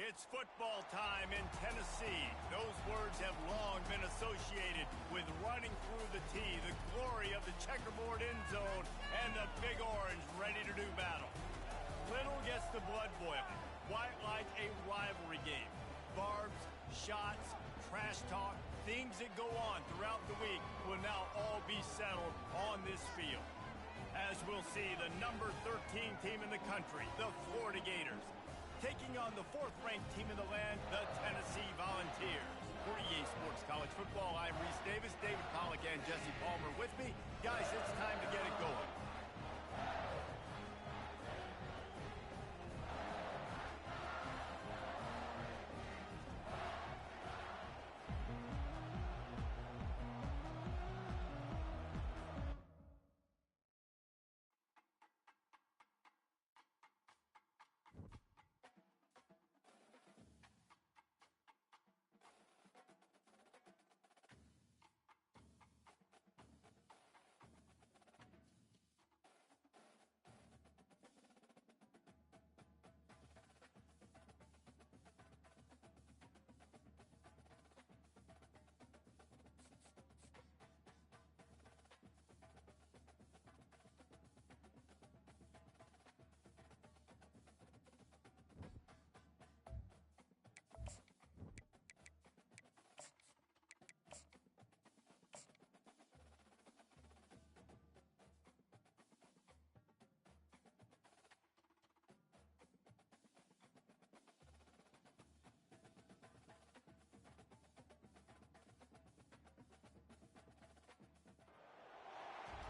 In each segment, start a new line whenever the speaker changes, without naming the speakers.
It's football time in Tennessee. Those words have long been associated with running through the tee, the glory of the checkerboard end zone, and the Big Orange ready to do battle. Little gets the blood boiling, quite like a rivalry game. Barbs, shots, trash talk, things that go on throughout the week will now all be settled on this field. As we'll see, the number 13 team in the country, the Florida Gators, taking on the 4th-ranked team in the land, the Tennessee Volunteers. For EA Sports College Football, I'm Reese Davis, David Pollack, and Jesse Palmer with me. Guys, it's time to get it going.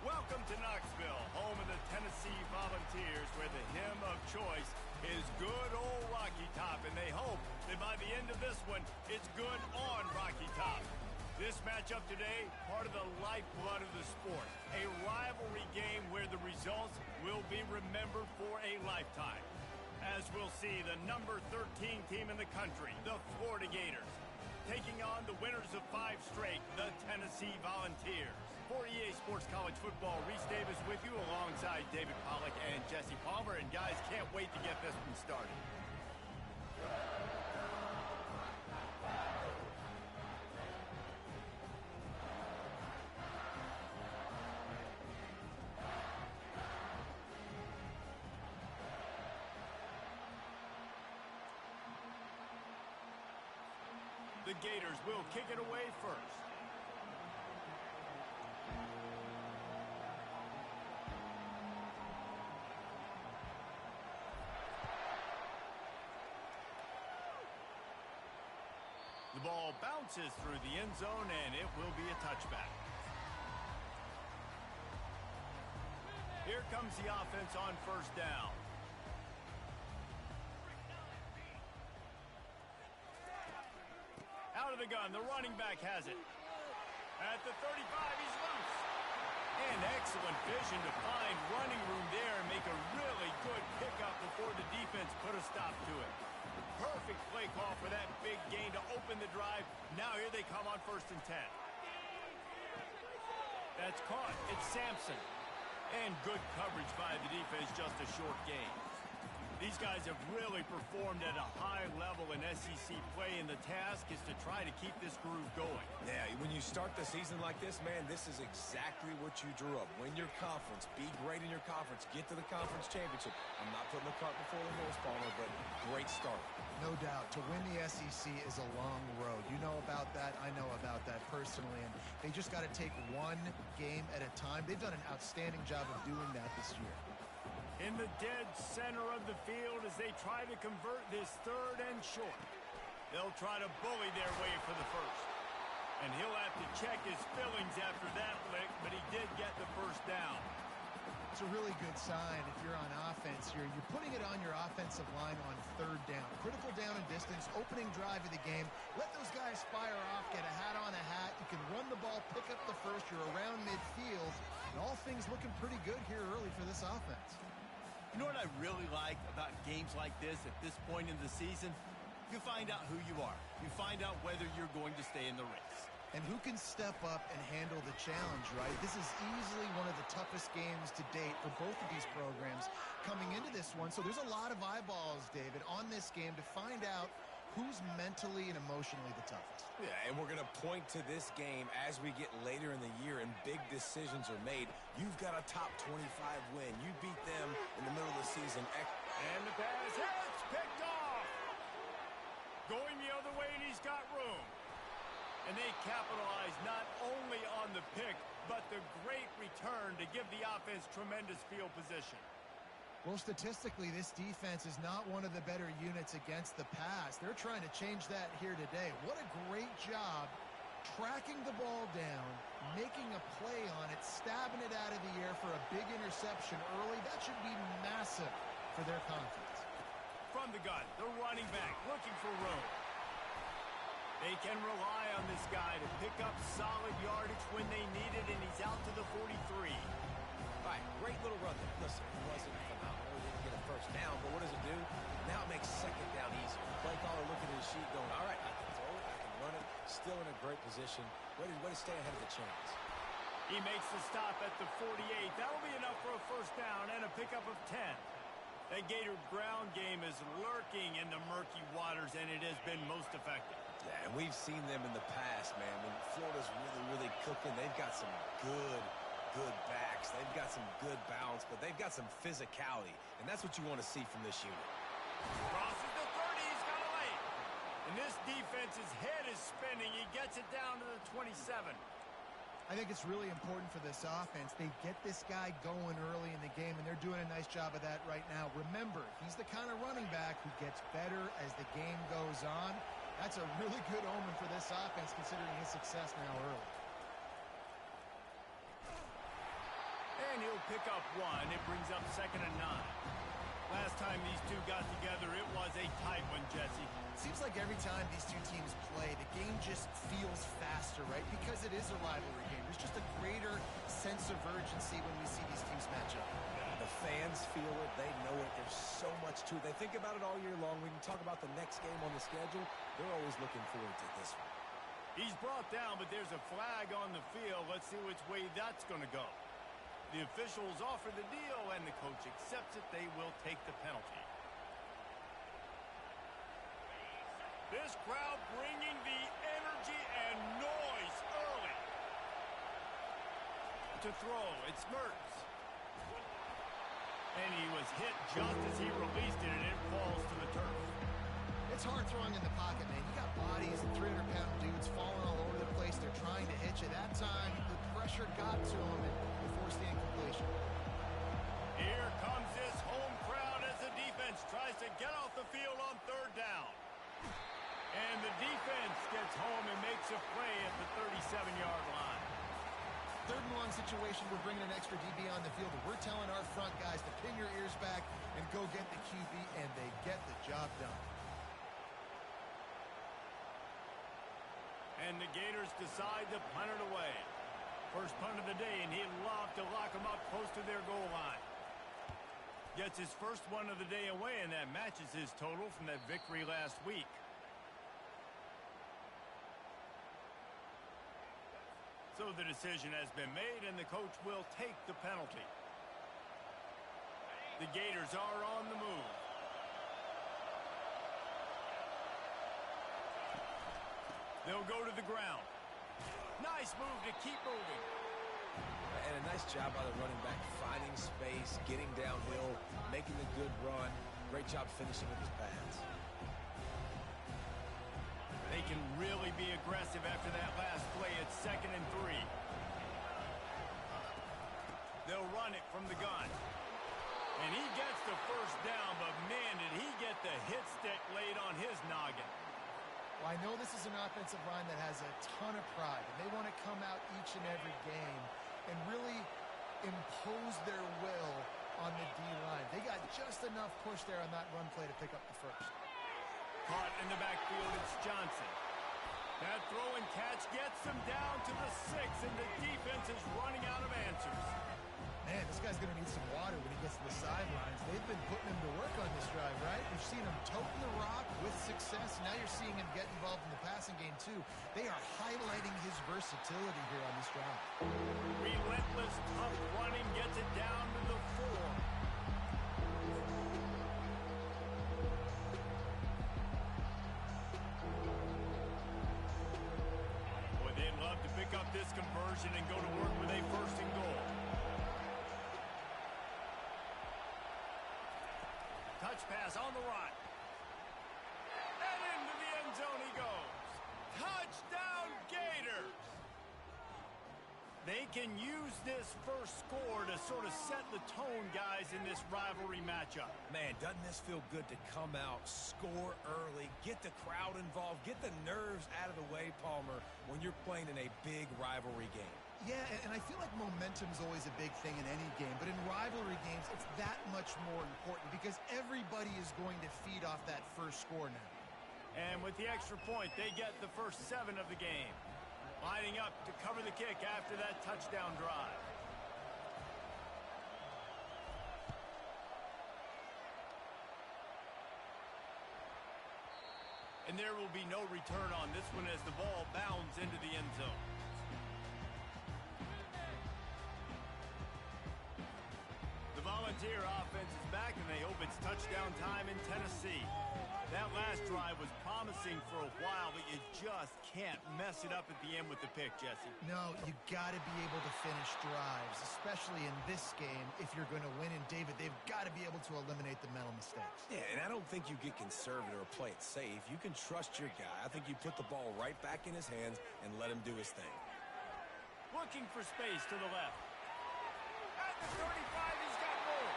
Welcome to Knoxville, home of the Tennessee Volunteers, where the hymn of choice is good old Rocky Top, and they hope that by the end of this one, it's good on Rocky Top. This matchup today, part of the lifeblood of the sport, a rivalry game where the results will be remembered for a lifetime. As we'll see, the number 13 team in the country, the Florida Gators, taking on the winners of 5 straight, the Tennessee Volunteers. For EA Sports College Football, Reese Davis with you alongside David Pollack and Jesse Palmer. And guys, can't wait to get this one started. The Gators will kick it away first. The ball bounces through the end zone, and it will be a touchback. Here comes the offense on first down. Out of the gun, the running back has it. At the 35, he's loose. And excellent vision to find running room there and make a really good pickup before the defense put a stop to it. Perfect play call for that big gain to open the drive. Now here they come on 1st and 10. That's caught. It's Sampson. And good coverage by the defense, just a short gain. These guys have really performed at a high level in SEC play, and the task is to try to keep this groove going.
Yeah, when you start the season like this, man, this is exactly what you drew up. Win your conference. Be great in your conference. Get to the conference championship. I'm not putting the cart before the horse, Palmer, but great start.
No doubt. To win the SEC is a long road. You know about that. I know about that personally, and they just got to take one game at a time. They've done an outstanding job of doing that this year.
In the dead center of the field as they try to convert this 3rd and short. They'll try to bully their way for the first. And he'll have to check his fillings after that lick, but he did get the first down.
It's a really good sign if you're on offense here. You're putting it on your offensive line on 3rd down. Critical down and distance, opening drive of the game. Let those guys fire off, get a hat on a hat. You can run the ball, pick up the first. You're around midfield. And all things looking pretty good here early for this offense.
You know what I really like about games like this at this point in the season? You find out who you are. You find out whether you're going to stay in the race.
And who can step up and handle the challenge, right? This is easily one of the toughest games to date for both of these programs coming into this one. So there's a lot of eyeballs, David, on this game to find out who's mentally and emotionally the toughest.
Yeah, and we're going to point to this game as we get later in the year and big decisions are made. You've got a top 25 win. You beat them in the middle of the season.
And the pass hits, picked off. Going the other way, and he's got room. And they capitalize not only on the pick, but the great return to give the offense tremendous field position.
Well, statistically, this defense is not one of the better units against the pass. They're trying to change that here today. What a great job tracking the ball down, making a play on it, stabbing it out of the air for a big interception early. That should be massive for their confidence.
From the gun, the running back looking for room. They can rely on this guy to pick up solid yardage when they need it, and he's out to the 43.
All right, great little run there. Listen, it wasn't phenomenal. He didn't get a first down, but what does it do? Now it makes second down easier. Play caller looking at his sheet going, all right, I can throw it, I can run it. Still in a great position. Ready to stay ahead of the chains.
He makes the stop at the 48. That'll be enough for a first down and a pickup of 10. That Gator ground game is lurking in the murky waters, and it has been most effective.
Yeah, and we've seen them in the past, man. When Florida's really cooking, they've got some good backs. They've got some good balance, but they've got some physicality, and that's what you want to see from this unit.
Crosses the 30. He's got a lane. And this defense's head is spinning. He gets it down to the 27.
I think it's really important for this offense. They get this guy going early in the game, and they're doing a nice job of that right now. Remember, he's the kind of running back who gets better as the game goes on. That's a really good omen for this offense, considering his success now early.
And he'll pick up one. It brings up 2nd and 9. Last time these two got together, it was a tight one, Jesse.
Seems like every time these two teams play, the game just feels faster, right? Because it is a rivalry game. There's just a greater sense of urgency when we see these teams match up.
The fans feel it. They know it. There's so much to it. They think about it all year long. We can talk about the next game on the schedule. They're always looking forward to this one.
He's brought down, but there's a flag on the field. Let's see which way that's going to go. The officials offer the deal, and the coach accepts it. They will take the penalty. This crowd bringing the energy and noise early. To throw, it's Mertz. And he was hit just as he released it, and it falls to the turf.
It's hard throwing in the pocket, man. You got bodies and 300-pound dudes falling all over the place. They're trying to hit you. That time, the pressure got to him and forced the incompletion.
Here comes this home crowd as the defense tries to get off the field on 3rd down. And the defense gets home and makes a play at the 37-yard line.
3rd and 1 situation, we're bringing an extra DB on the field. We're telling our front guys to pin your ears back and go get the QB, and they get the job done.
And the Gators decide to punt it away. First punt of the day, and he'd love to lock them up close to their goal line. Gets his first one of the day away, and that matches his total from that victory last week. So the decision has been made, and the coach will take the penalty. The Gators are on the move. They'll go to the ground. Nice move to keep moving.
And a nice job by the running back, finding space, getting downhill, making a good run. Great job finishing with his pads.
They can really be aggressive after that last play. It's 2nd and 3. They'll run it from the gun. And he gets the first down, but man, did he get the hit stick laid on his noggin.
Well, I know this is an offensive line that has a ton of pride, and they want to come out each and every game and really impose their will on the D-line. They got just enough push there on that run play to pick up the first.
Caught in the backfield, it's Johnson. That throw and catch gets them down to the 6, and the defense is running out of answers.
Man, this guy's going to need some water when he gets to the sidelines. They've been putting him to work on this drive, right? We've seen him toting the rock with success. Now you're seeing him get involved in the passing game, too. They are highlighting his versatility here on this drive.
Relentless, tough running gets it down to the 4. pick up this conversion and go to work with a first and goal. Touch pass on the run. And into the end zone he goes. Touchdown, Gators! They can use this first score to sort of set the tone, guys, in this rivalry matchup.
Man, doesn't this feel good to come out, score early, get the crowd involved, get the nerves out of the way, Palmer, when you're playing in a big rivalry game.
Yeah, and I feel like momentum's always a big thing in any game, but in rivalry games, it's that much more important because everybody is going to feed off that first score now.
And with the extra point, they get the first 7 of the game. Lining up to cover the kick after that touchdown drive. And there will be no return on this one as the ball bounds into the end zone. The Volunteer offense is back, and they hope it's touchdown time in Tennessee. That last drive was promising for a while, but you just can't mess it up at the end with the pick, Jesse.
No, you got to be able to finish drives, especially in this game if you're going to win. And, David, they've got to be able to eliminate the mental mistakes.
Yeah, and I don't think you get conservative or play it safe. You can trust your guy. I think you put the ball right back in his hands and let him do his thing.
Looking for space to the left. At the 35, he's got more.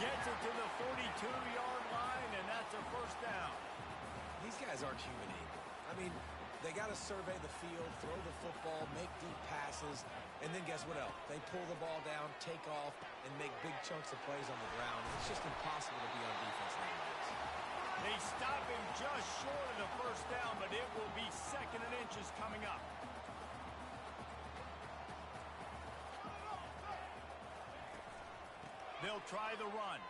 Gets it to the 42-yard line, and that's a first down.
These guys aren't human equal. I mean, they got to survey the field, throw the football, make deep passes, and then guess what else? They pull the ball down, take off, and make big chunks of plays on the ground. It's just impossible to be on defense nowadays.
They stop him just short of the first down, but it will be 2nd and inches coming up. They'll try the run.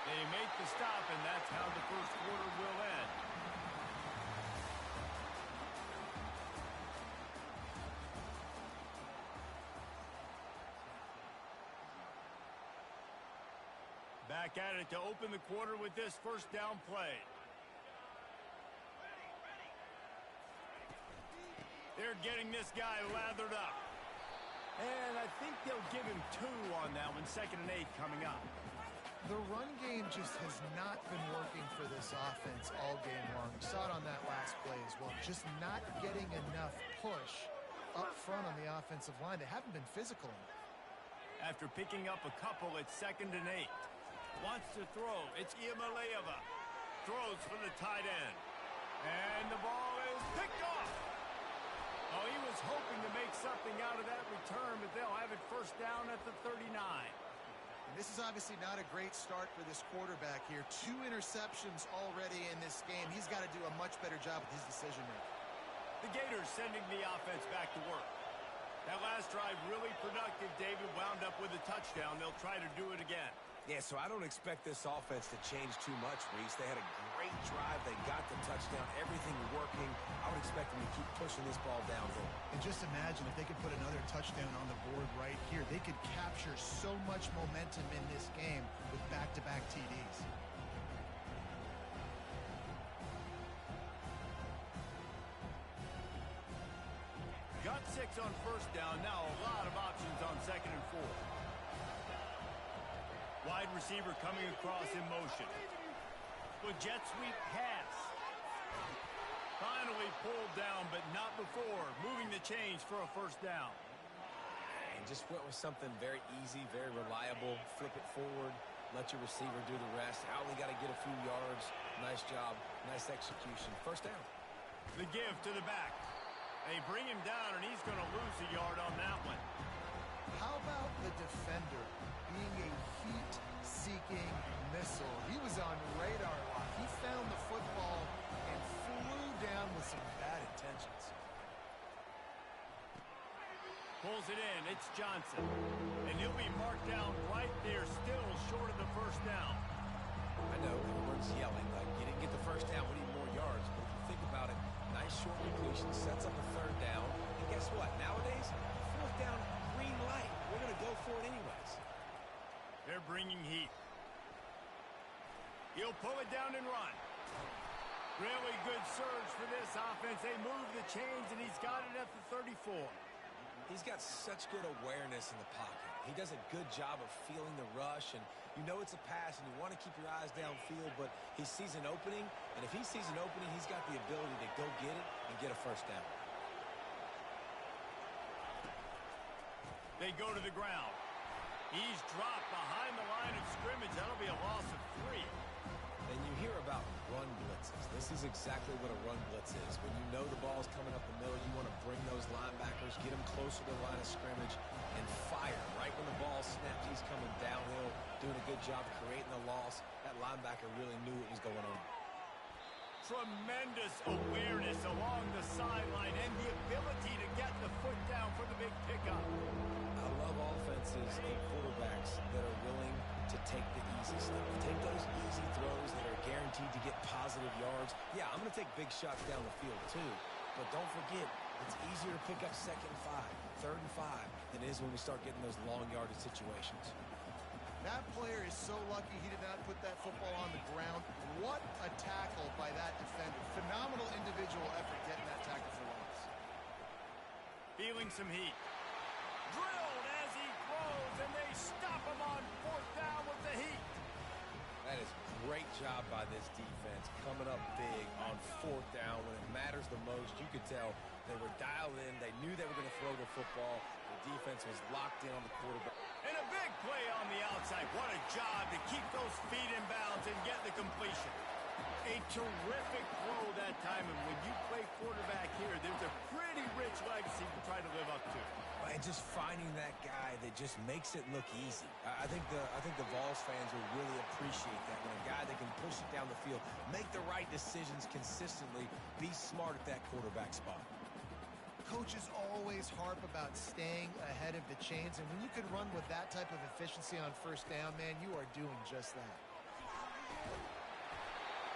They make the stop, and that's how the first quarter will end. Back at it to open the quarter with this first down play. They're getting this guy lathered up. And I think they'll give him 2 on that one. 2nd and 8 coming up.
The run game just has not been working for this offense all game long. We saw it on that last play as well. Just not getting enough push up front on the offensive line. They haven't been physical enough.
After picking up a couple, it's 2nd and 8. Wants to throw. It's Iamaleava. Throws for the tight end. And the ball is picked off. Oh, he was hoping to make something out of that return, but they'll have it first down at the 39.
And this is obviously not a great start for this quarterback here. 2 interceptions already in this game. He's got to do a much better job with his decision-making.
The Gators sending the offense back to work. That last drive really productive. David wound up with a touchdown. They'll try to do it again.
Yeah, so I don't expect this offense to change too much, Reese. They had a great drive. They got the touchdown. Everything working. I would expect them to keep pushing this ball downhill.
And just imagine if they could put another touchdown on the board right here. They could capture so much momentum in this game with back-to-back TDs.
Got 6 on first down. Now a lot of options on 2nd and 4. Wide receiver coming across in motion. With jet sweep pass. Finally pulled down, but not before. Moving the chains for a first down.
And just went with something very easy, very reliable. Flip it forward. Let your receiver do the rest. I only got to get a few yards. Nice job. Nice execution. First down.
The give to the back. They bring him down, and he's going to lose a yard on that one.
How about the defender being a heat-seeking missile? He was on radar lock. He found the football and flew down with some bad intentions.
Pulls it in. It's Johnson. And he'll be marked down right there, still short of the first down.
I know everyone's yelling, like, you didn't get the first down, we need more yards. But if you think about it, nice short completion, sets up a 3rd down. And guess what? Nowadays, 4th down, green light. We're going to go for it anyways.
They're bringing heat. He'll pull it down and run. Really good surge for this offense. They move the chains, and he's got it at the 34.
He's got such good awareness in the pocket. He does a good job of feeling the rush, and you know it's a pass, and you want to keep your eyes downfield, but he sees an opening, and if he sees an opening, he's got the ability to go get it and get a first down.
They go to the ground. He's dropped behind the line of scrimmage. That'll be a loss of 3.
And you hear about run blitzes. This is exactly what a run blitz is. When you know the ball's coming up the middle, you want to bring those linebackers, get them closer to the line of scrimmage, and fire. Right when the ball snaps, he's coming downhill, doing a good job of creating the loss. That linebacker really knew what was going on.
Tremendous awareness along the sideline and the ability to get the foot down for the big pickup.
I love offenses and quarterbacks that are willing to take the easy stuff. Take those easy throws that are guaranteed to get positive yards. Yeah, I'm going to take big shots down the field too. But don't forget, it's easier to pick up 2nd and 5, 3rd and 5 than it is when we start getting those long yardage situations.
That player is so lucky he did not put that football on the ground. What a tackle by that defender. Phenomenal individual effort getting that tackle for loss.
Feeling some heat. Drilled as he throws, and they stop him on 4th down with the heat.
That is great job by this defense, coming up big on 4th down when it matters the most. You could tell they were dialed in. They knew they were going to throw the football. The defense was locked in on the quarterback.
And a big play on the outside. What a job to keep those feet in bounds and get the completion. A terrific throw that time, and when you play quarterback here, there's a pretty rich legacy to try to live up to.
And just finding that guy that just makes it look easy. I think the Vols fans will really appreciate that, when a guy that can push it down the field, make the right decisions consistently, be smart at that quarterback spot.
Coaches always harp about staying ahead of the chains, and when you can run with that type of efficiency on 1st down, man, you are doing just that.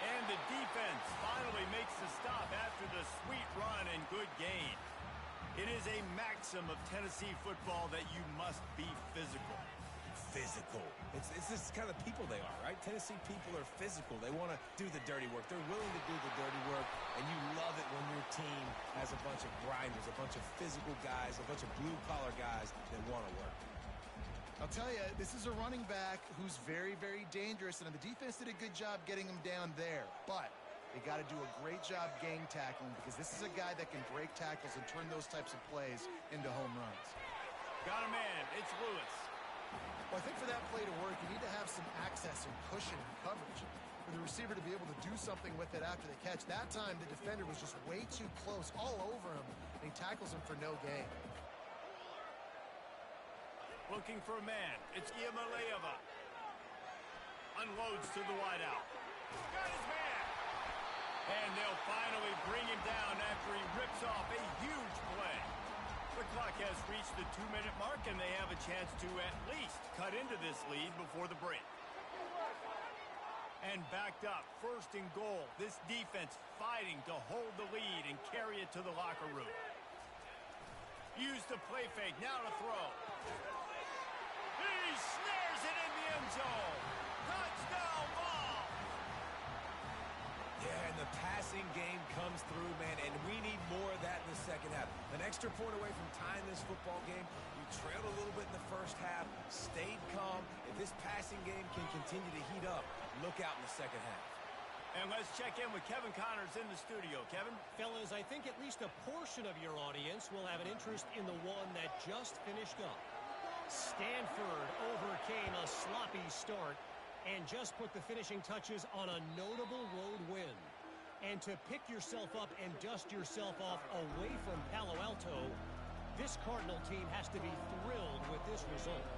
And the defense finally makes the stop after the sweet run and good gain. It is a maxim of Tennessee football that you must be physical.
Physical. It's this kind of people they are, right? Tennessee people are physical. They want to do the dirty work. They're willing to do the dirty work, and you love it when your team has a bunch of grinders, a bunch of physical guys, a bunch of blue-collar guys that want to work.
I'll tell you, this is a running back who's very, very dangerous, and the defense did a good job getting him down there. But they got to do a great job gang tackling, because this is a guy that can break tackles and turn those types of plays into home runs.
Got a man. It's Lewis.
Well, I think for that play to work, you need to have some access and cushion and coverage for the receiver to be able to do something with it after the catch. That time, the defender was just way too close, all over him, and he tackles him for no gain.
Looking for a man. It's Iamaleava. Unloads to the wideout. Got his man. And they'll finally bring him down after he rips off a huge play. The clock has reached the 2-minute mark, and they have a chance to at least cut into this lead before the break. And backed up, 1st and goal. This defense fighting to hold the lead and carry it to the locker room. Use the play fake, now to throw. He snares it in the end zone. Touchdown ball.
Yeah, and the passing game comes through, man, and we need more of that in the 2nd half. An extra point away from tying this football game. You trailed a little bit in the 1st half, stayed calm. If this passing game can continue to heat up, look out in the 2nd half.
And let's check in with Kevin Connors in the studio. Kevin?
Fellas, I think at least a portion of your audience will have an interest in the one that just finished up. Stanford overcame a sloppy start and just put the finishing touches on a notable road win. And to pick yourself up and dust yourself off away from Palo Alto, this Cardinal team has to be thrilled with this result.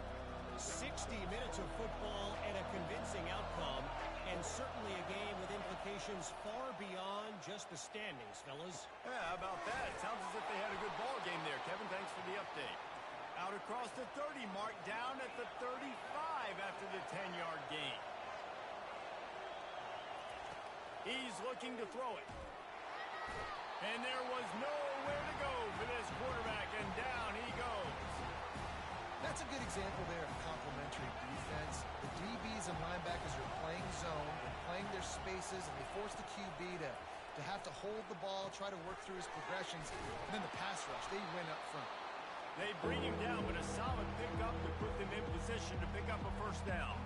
60 minutes of football and a convincing outcome, and certainly a game with implications far beyond just the standings, fellas.
Yeah, how about that? Sounds as if they had a good ball game there, Kevin. Thanks for the update. Out across the 30 mark, down at the 35 after the 10-yard gain. He's looking to throw it. And there was nowhere to go for this quarterback, and down he goes.
That's a good example there of complementary defense. The DBs and linebackers are playing zone, they're playing their spaces, and they force the QB to to have to hold the ball, try to work through his progressions, and then the pass rush. They win up front.
They bring him down, but a solid pickup to put them in position to pick up a first down.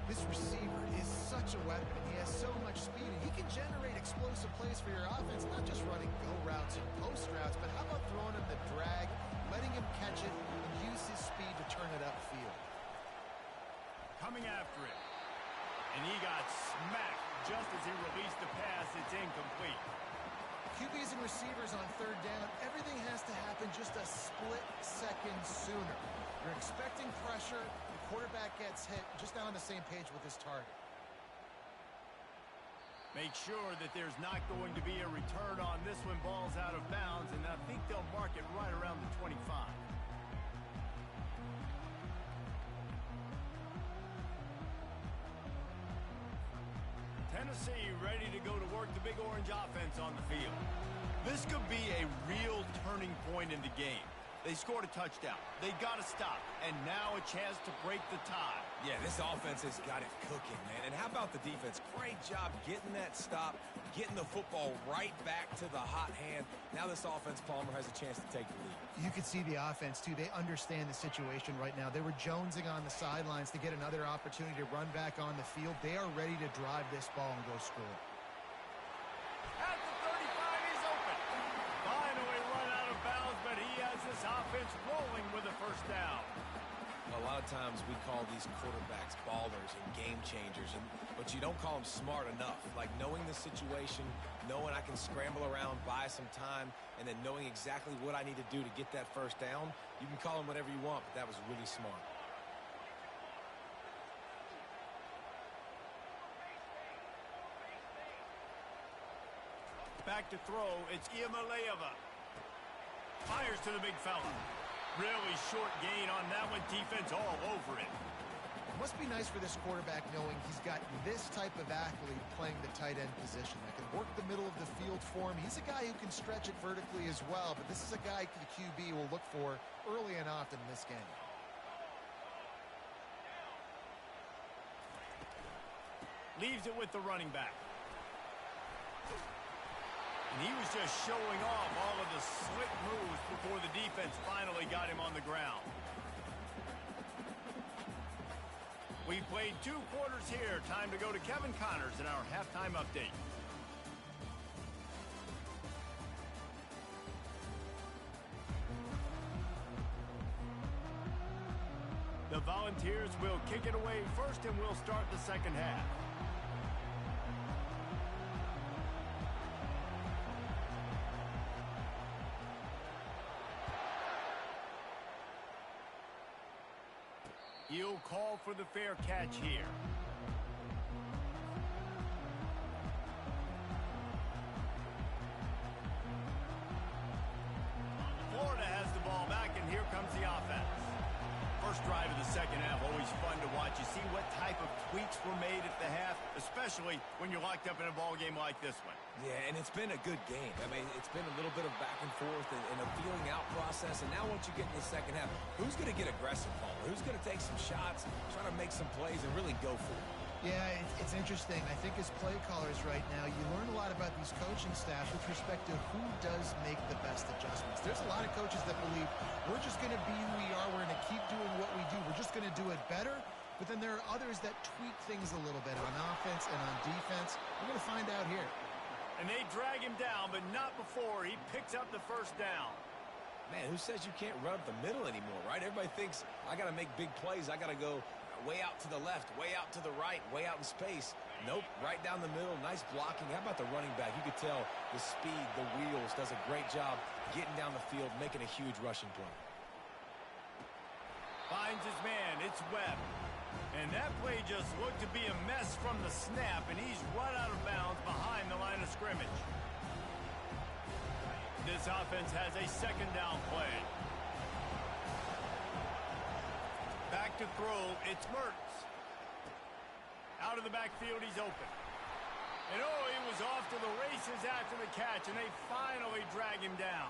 This receiver is such a weapon. He has so much speed, and he can generate explosive plays for your offense, not just running go routes and post routes, but how about throwing him the drag, letting him catch it, and use his speed to turn it upfield.
Coming after it. And he got smacked just as he released the pass. It's incomplete.
QBs and receivers on third down, everything has to happen just a split second sooner. You're expecting pressure, the quarterback gets hit, just not on the same page with his target.
Make sure that there's not going to be a return on this one. Ball's out of bounds, and I think they'll mark it right around the 25. Tennessee ready to go to work the Big Orange offense on the field. This could be a real turning point in the game. They scored a touchdown. They got to stop. And now a chance to break the tie.
Yeah, this offense has got it cooking, man. And how about the defense? Great job getting that stop, getting the football right back to the hot hand. Now this offense, Palmer, has a chance to take the lead.
You could see the offense, too. They understand the situation right now. They were jonesing on the sidelines to get another opportunity to run back on the field. They are ready to drive this ball and go score.
At the 35, he's open. Finally run out of bounds, but he has this offense rolling with a first down.
A lot of times we call these quarterbacks ballers and game changers, but you don't call them smart enough. Like knowing the situation, knowing I can scramble around, buy some time, and then knowing exactly what I need to do to get that first down. You can call them whatever you want, but that was really smart.
Back to throw, it's Iamaleava. Fires to the big fella. Really short gain on that one. Defense all over it.
Must be nice for this quarterback knowing he's got this type of athlete playing the tight end position that can work the middle of the field for him. He's a guy who can stretch it vertically as well, but this is a guy the QB will look for early and often in this game.
Leaves it with the running back. And he was just showing off all of the slick moves before the defense finally got him on the ground. We've played 2 quarters here. Time to go to Kevin Connors in our halftime update. The Volunteers will kick it away first, and we'll start the second half. He'll call for the fair catch here. Florida has the ball back, and here comes the offense. First drive of the second half, always fun to watch. You see what type of tweaks were made at the half, especially when you're locked up in a ball game like this one.
Yeah, and it's been a good game. I mean, it's been a little bit of back and forth and a feeling out process. And now once you get in the second half, who's going to get aggressive, Paul? Who's going to take some shots, try to make some plays, and really go for it?
Yeah, it's interesting. I think as play callers right now, you learn a lot about these coaching staffs with respect to who does make the best adjustments. There's a lot of coaches that believe we're just going to be who we are. We're going to keep doing what we do. We're just going to do it better. But then there are others that tweak things a little bit on offense and on defense. We're going to find out here.
And they drag him down, but not before he picks up the first down.
Man, who says you can't run up the middle anymore, right? Everybody thinks I got to make big plays. I got to go way out to the left, way out to the right, way out in space. Nope, right down the middle. Nice blocking. How about the running back? You could tell the speed, the wheels, does a great job getting down the field, making a huge rushing play.
Finds his man. It's Webb. And that play just looked to be a mess from the snap, and he's run out of bounds behind the line of scrimmage. This offense has a second down play. Back to throw, it's Mertz. Out of the backfield, he's open. And oh, he was off to the races after the catch, and they finally drag him down.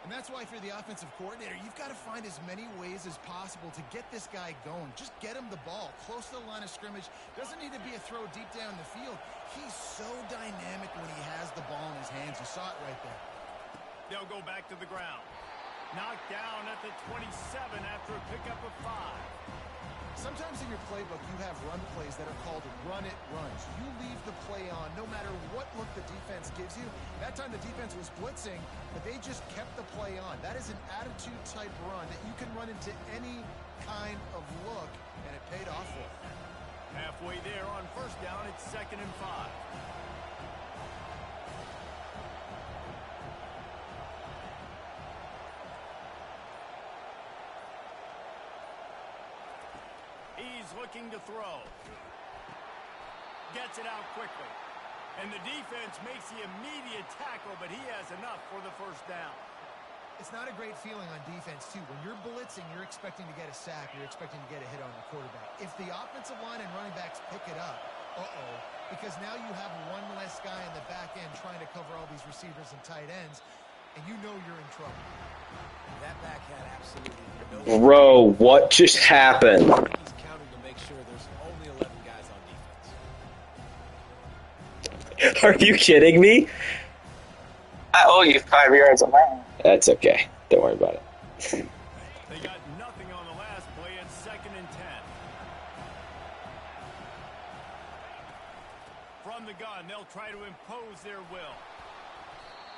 And that's why if you're the offensive coordinator, you've got to find as many ways as possible to get this guy going. Just get him the ball close to the line of scrimmage. Doesn't need to be a throw deep down the field. He's so dynamic when he has the ball in his hands. You saw it right there.
They'll go back to the ground. Knocked down at the 27 after a pickup of 5.
Sometimes in your playbook, you have run plays that are called run-it runs. You leave the play on no matter what look the defense gives you. That time the defense was blitzing, but they just kept the play on. That is an attitude-type run that you can run into any kind of look, and it paid off for it.
Halfway there on first down, it's 2nd and 5. He's looking to throw. Gets it out quickly. And the defense makes the immediate tackle, but he has enough for the first down.
It's not a great feeling on defense, too. When you're blitzing, you're expecting to get a sack. You're expecting to get a hit on the quarterback. If the offensive line and running backs pick it up, because now you have one less guy in the back end trying to cover all these receivers and tight ends, and you know you're in trouble.
That back had absolutely no...
Bro, what just happened?
He's counting to make sure there's only 11 guys on defense.
Are you kidding me?
I owe you 5 yards on that.
That's okay. Don't worry about it.
They got nothing on the last play. It's 2nd and 10. From the gun, they'll try to impose their will.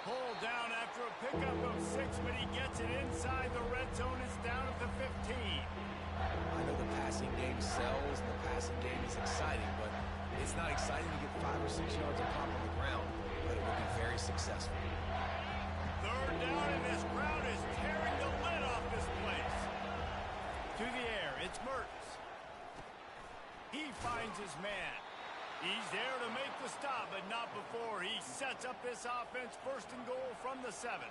Pull down after a pickup of 6, but he gets it inside the red zone. It's down at the 15.
I know the passing game sells, and the passing game is exciting, but it's not exciting to get 5 or 6 yards of pop on the ground, but it will be very successful.
3rd down, and this crowd is tearing the lid off this place. To the air, it's Mertz. He finds his man. He's there to make the stop, but not before he sets up this offense. 1st and goal from the 7.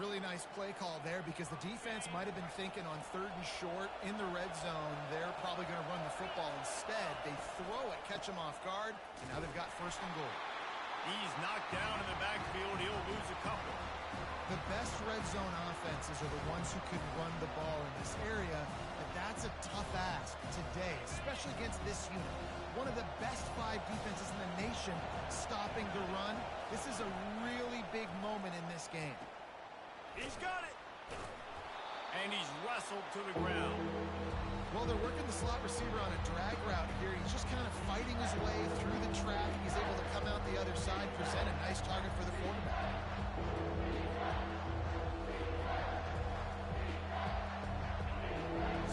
Really nice play call there because the defense might have been thinking on 3rd and short in the red zone. They're probably going to run the football. Instead, they throw it, catch him off guard, and now they've got 1st and goal.
He's knocked down in the backfield. He'll lose a couple.
The best red zone offenses are the ones who can run the ball in this area, but that's a tough ask today, especially against this unit. One of the best 5 defenses in the nation stopping the run. This is a really big moment in this game.
He's got it. And he's wrestled to the ground.
Well, they're working the slot receiver on a drag route here. He's just kind of fighting his way through the traffic. He's able to come out the other side, present a nice target for the quarterback.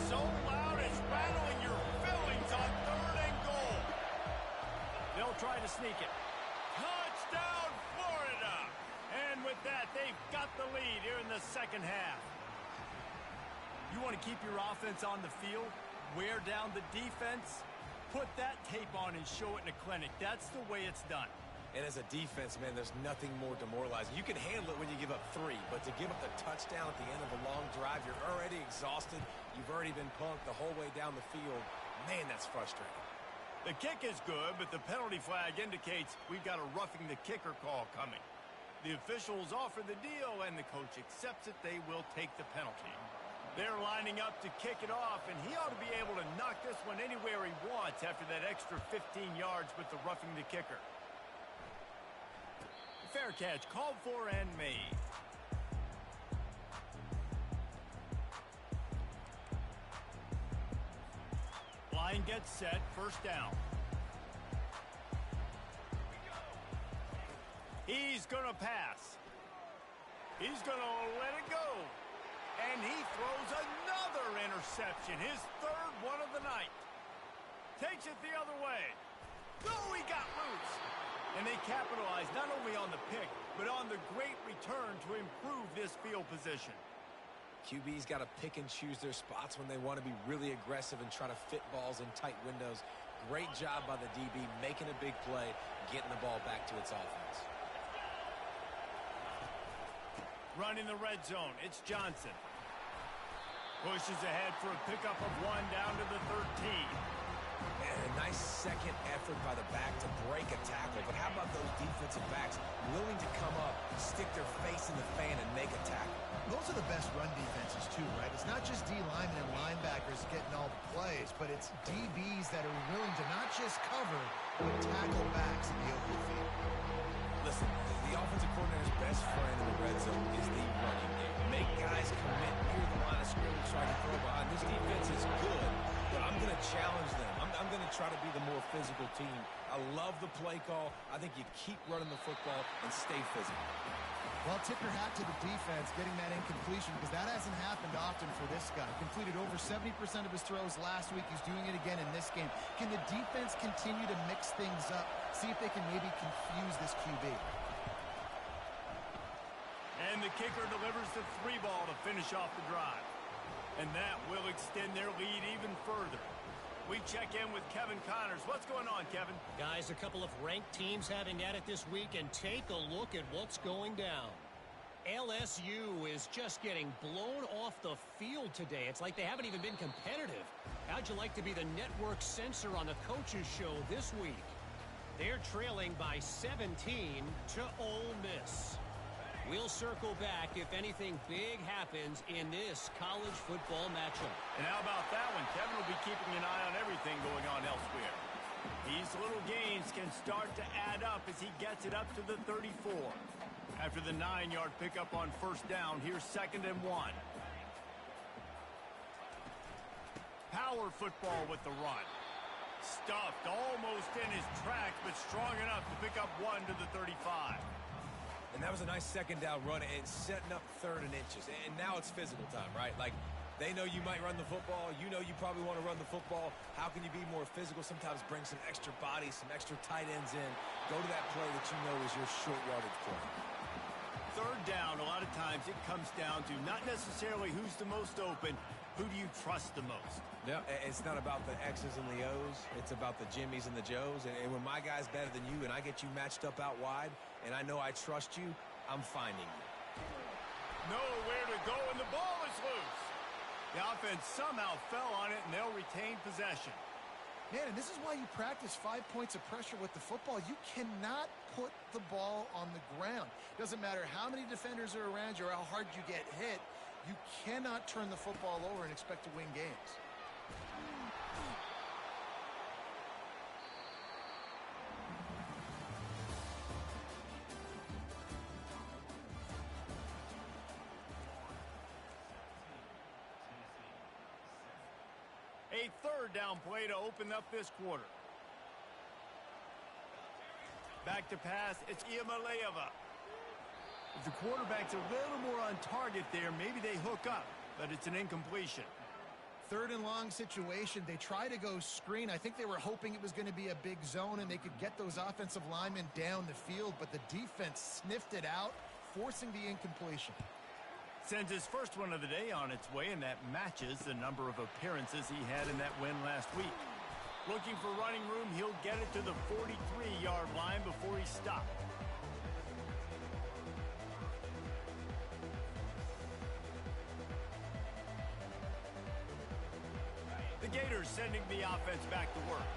So loud it's rattling your fillings on 3rd and goal. They'll try to sneak it. Touchdown, Florida! And with that, they've got the lead here in the 2nd half. You want to keep your offense on the field, wear down the defense, put that tape on and show it in a clinic. That's the way it's done.
And as a defense, man, there's nothing more demoralizing. You can handle it when you give up 3, but to give up the touchdown at the end of a long drive, you're already exhausted. You've already been punked the whole way down the field. Man, that's frustrating.
The kick is good, but the penalty flag indicates we've got a roughing the kicker call coming. The officials offer the deal, and the coach accepts it. They will take the penalty. They're lining up to kick it off, and he ought to be able to knock this one anywhere he wants after that extra 15 yards with the roughing the kicker. Fair catch called for and made. Line gets set, 1st down. He's going to pass. He's going to let it go. And he throws another interception, his 3rd one of the night. Takes it the other way. Oh, he got loose. And they capitalized not only on the pick, but on the great return to improve this field position.
QB's got to pick and choose their spots when they want to be really aggressive and try to fit balls in tight windows. Great job by the DB making a big play, getting the ball back to its offense.
Running the red zone, it's Johnson. Pushes ahead for a pickup of 1 down to the 13.
And a nice second effort by the back to break a tackle. But how about those defensive backs willing to come up, stick their face in the fan, and make a tackle?
Those are the best run defenses too, right? It's not just D linemen and linebackers getting all the plays, but it's DBs that are willing to not just cover, but tackle backs in the open field.
Listen, the offensive coordinator's best friend in the red zone is the running game. Make guys commit near the line of scrimmage so I can throw behind. This defense is good, but I'm going to challenge them. I'm going to try to be the more physical team. I love the play call. I think you keep running the football and stay physical.
Well, tip your hat to the defense getting that incompletion because that hasn't happened often for this guy. Completed over 70% of his throws last week. He's doing it again in this game. Can the defense continue to mix things up? See if they can maybe confuse this QB.
And the kicker delivers the 3 ball to finish off the drive. And that will extend their lead even further. We check in with Kevin Connors. What's going on, Kevin?
Guys, a couple of ranked teams having at it this week, and take a look at what's going down. LSU is just getting blown off the field today. It's like they haven't even been competitive. How'd you like to be the network censor on the coaches show this week? They're trailing by 17 to Ole Miss. We'll circle back if anything big happens in this college football matchup.
And how about that one? Kevin will be keeping an eye on everything going on elsewhere. These little gains can start to add up as he gets it up to the 34. After the 9-yard pickup on first down, here's 2nd and 1. Power football with the run. Stuffed almost in his tracks, but strong enough to pick up 1 to the 35.
And that was a nice 2nd down run and setting up 3rd and inches. And now it's physical time, right? Like, they know you might run the football. You know you probably want to run the football. How can you be more physical? Sometimes bring some extra bodies, some extra tight ends in. Go to that play that you know is your short yardage play.
3rd down, a lot of times it comes down to not necessarily who's the most open, who do you trust the most?
Yeah, it's not about the X's and the O's. It's about the Jimmys and the Joes. And when my guy's better than you and I get you matched up out wide, and I know I trust you, I'm finding you.
Nowhere to go, and the ball is loose. The offense somehow fell on it, and they'll retain possession.
Man, and this is why you practice 5 points of pressure with the football. You cannot put the ball on the ground. Doesn't matter how many defenders are around you or how hard you get hit. You cannot turn the football over and expect to win games.
A 3rd down play to open up this quarter. Back to pass, it's Iamaleava. If the quarterback's a little more on target there, maybe they hook up, but it's an incompletion.
3rd and long situation. They try to go screen. I think they were hoping it was going to be a big zone and they could get those offensive linemen down the field, but the defense sniffed it out, forcing the incompletion.
Sends his first one of the day on its way, and that matches the number of appearances he had in that win last week. Looking for running room, he'll get it to the 43-yard line before he's stopped. The Gators sending the offense back to work.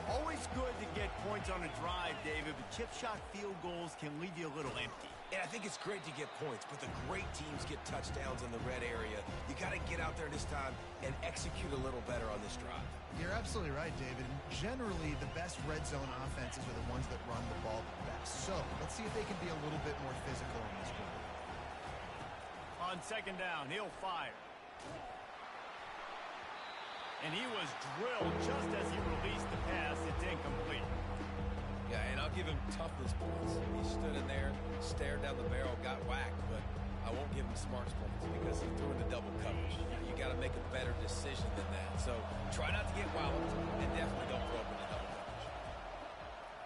Always good to get points on a drive, David, but chip shot field goals can leave you a little empty.
And I think it's great to get points, but the great teams get touchdowns in the red area. You got to get out there this time and execute a little better on this drive.
You're absolutely right, David. Generally, the best red zone offenses are the ones that run the ball the best. So let's see if they can be a little bit more physical in this one.
On 2nd down, he'll fire. And he was drilled just as he released the pass. It's incomplete.
Yeah, and I'll give him toughness points. He stood in there, stared down the barrel, got whacked, but I won't give him smarts points because he threw into double coverage. You got to make a better decision than that. So try not to get walloped, and definitely don't throw up into double coverage.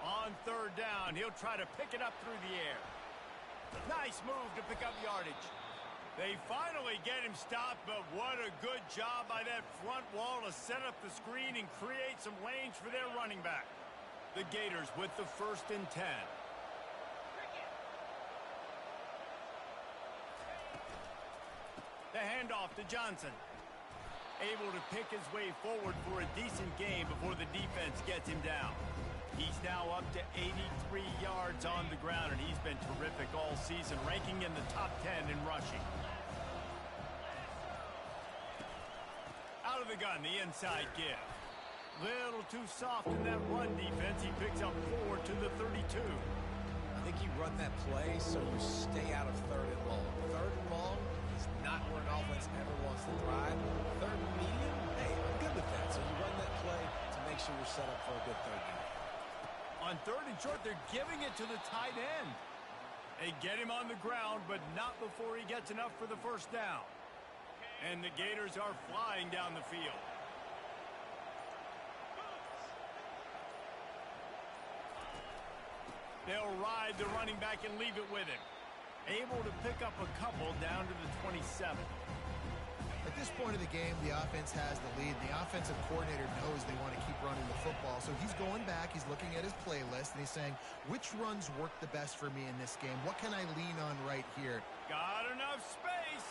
On 3rd down, he'll try to pick it up through the air. Nice move to pick up yardage. They finally get him stopped, but what a good job by that front wall to set up the screen and create some lanes for their running back. The Gators with the 1st and 10. The handoff to Johnson. Able to pick his way forward for a decent gain before the defense gets him down. He's now up to 83 yards on the ground, and he's been terrific all season, ranking in the top 10 in rushing. the gun, the inside give. Little too soft in that run defense. He picks up 4 to the 32.
I think you run that play so you stay out of third and long. Third and long is not where an offense ever wants to thrive. Third and medium, hey, I'm good with that. So you run that play to make sure you're set up for a good third down.
On 3rd and short, they're giving it to the tight end. They get him on the ground, but not before he gets enough for the first down. And the Gators are flying down the field. They'll ride the running back and leave it with him. Able to pick up a couple down to the 27.
At this point of the game, the offense has the lead. The offensive coordinator knows they want to keep running the football. So he's going back, he's looking at his playlist, and he's saying, which runs work the best for me in this game? What can I lean on right here?
Got enough space.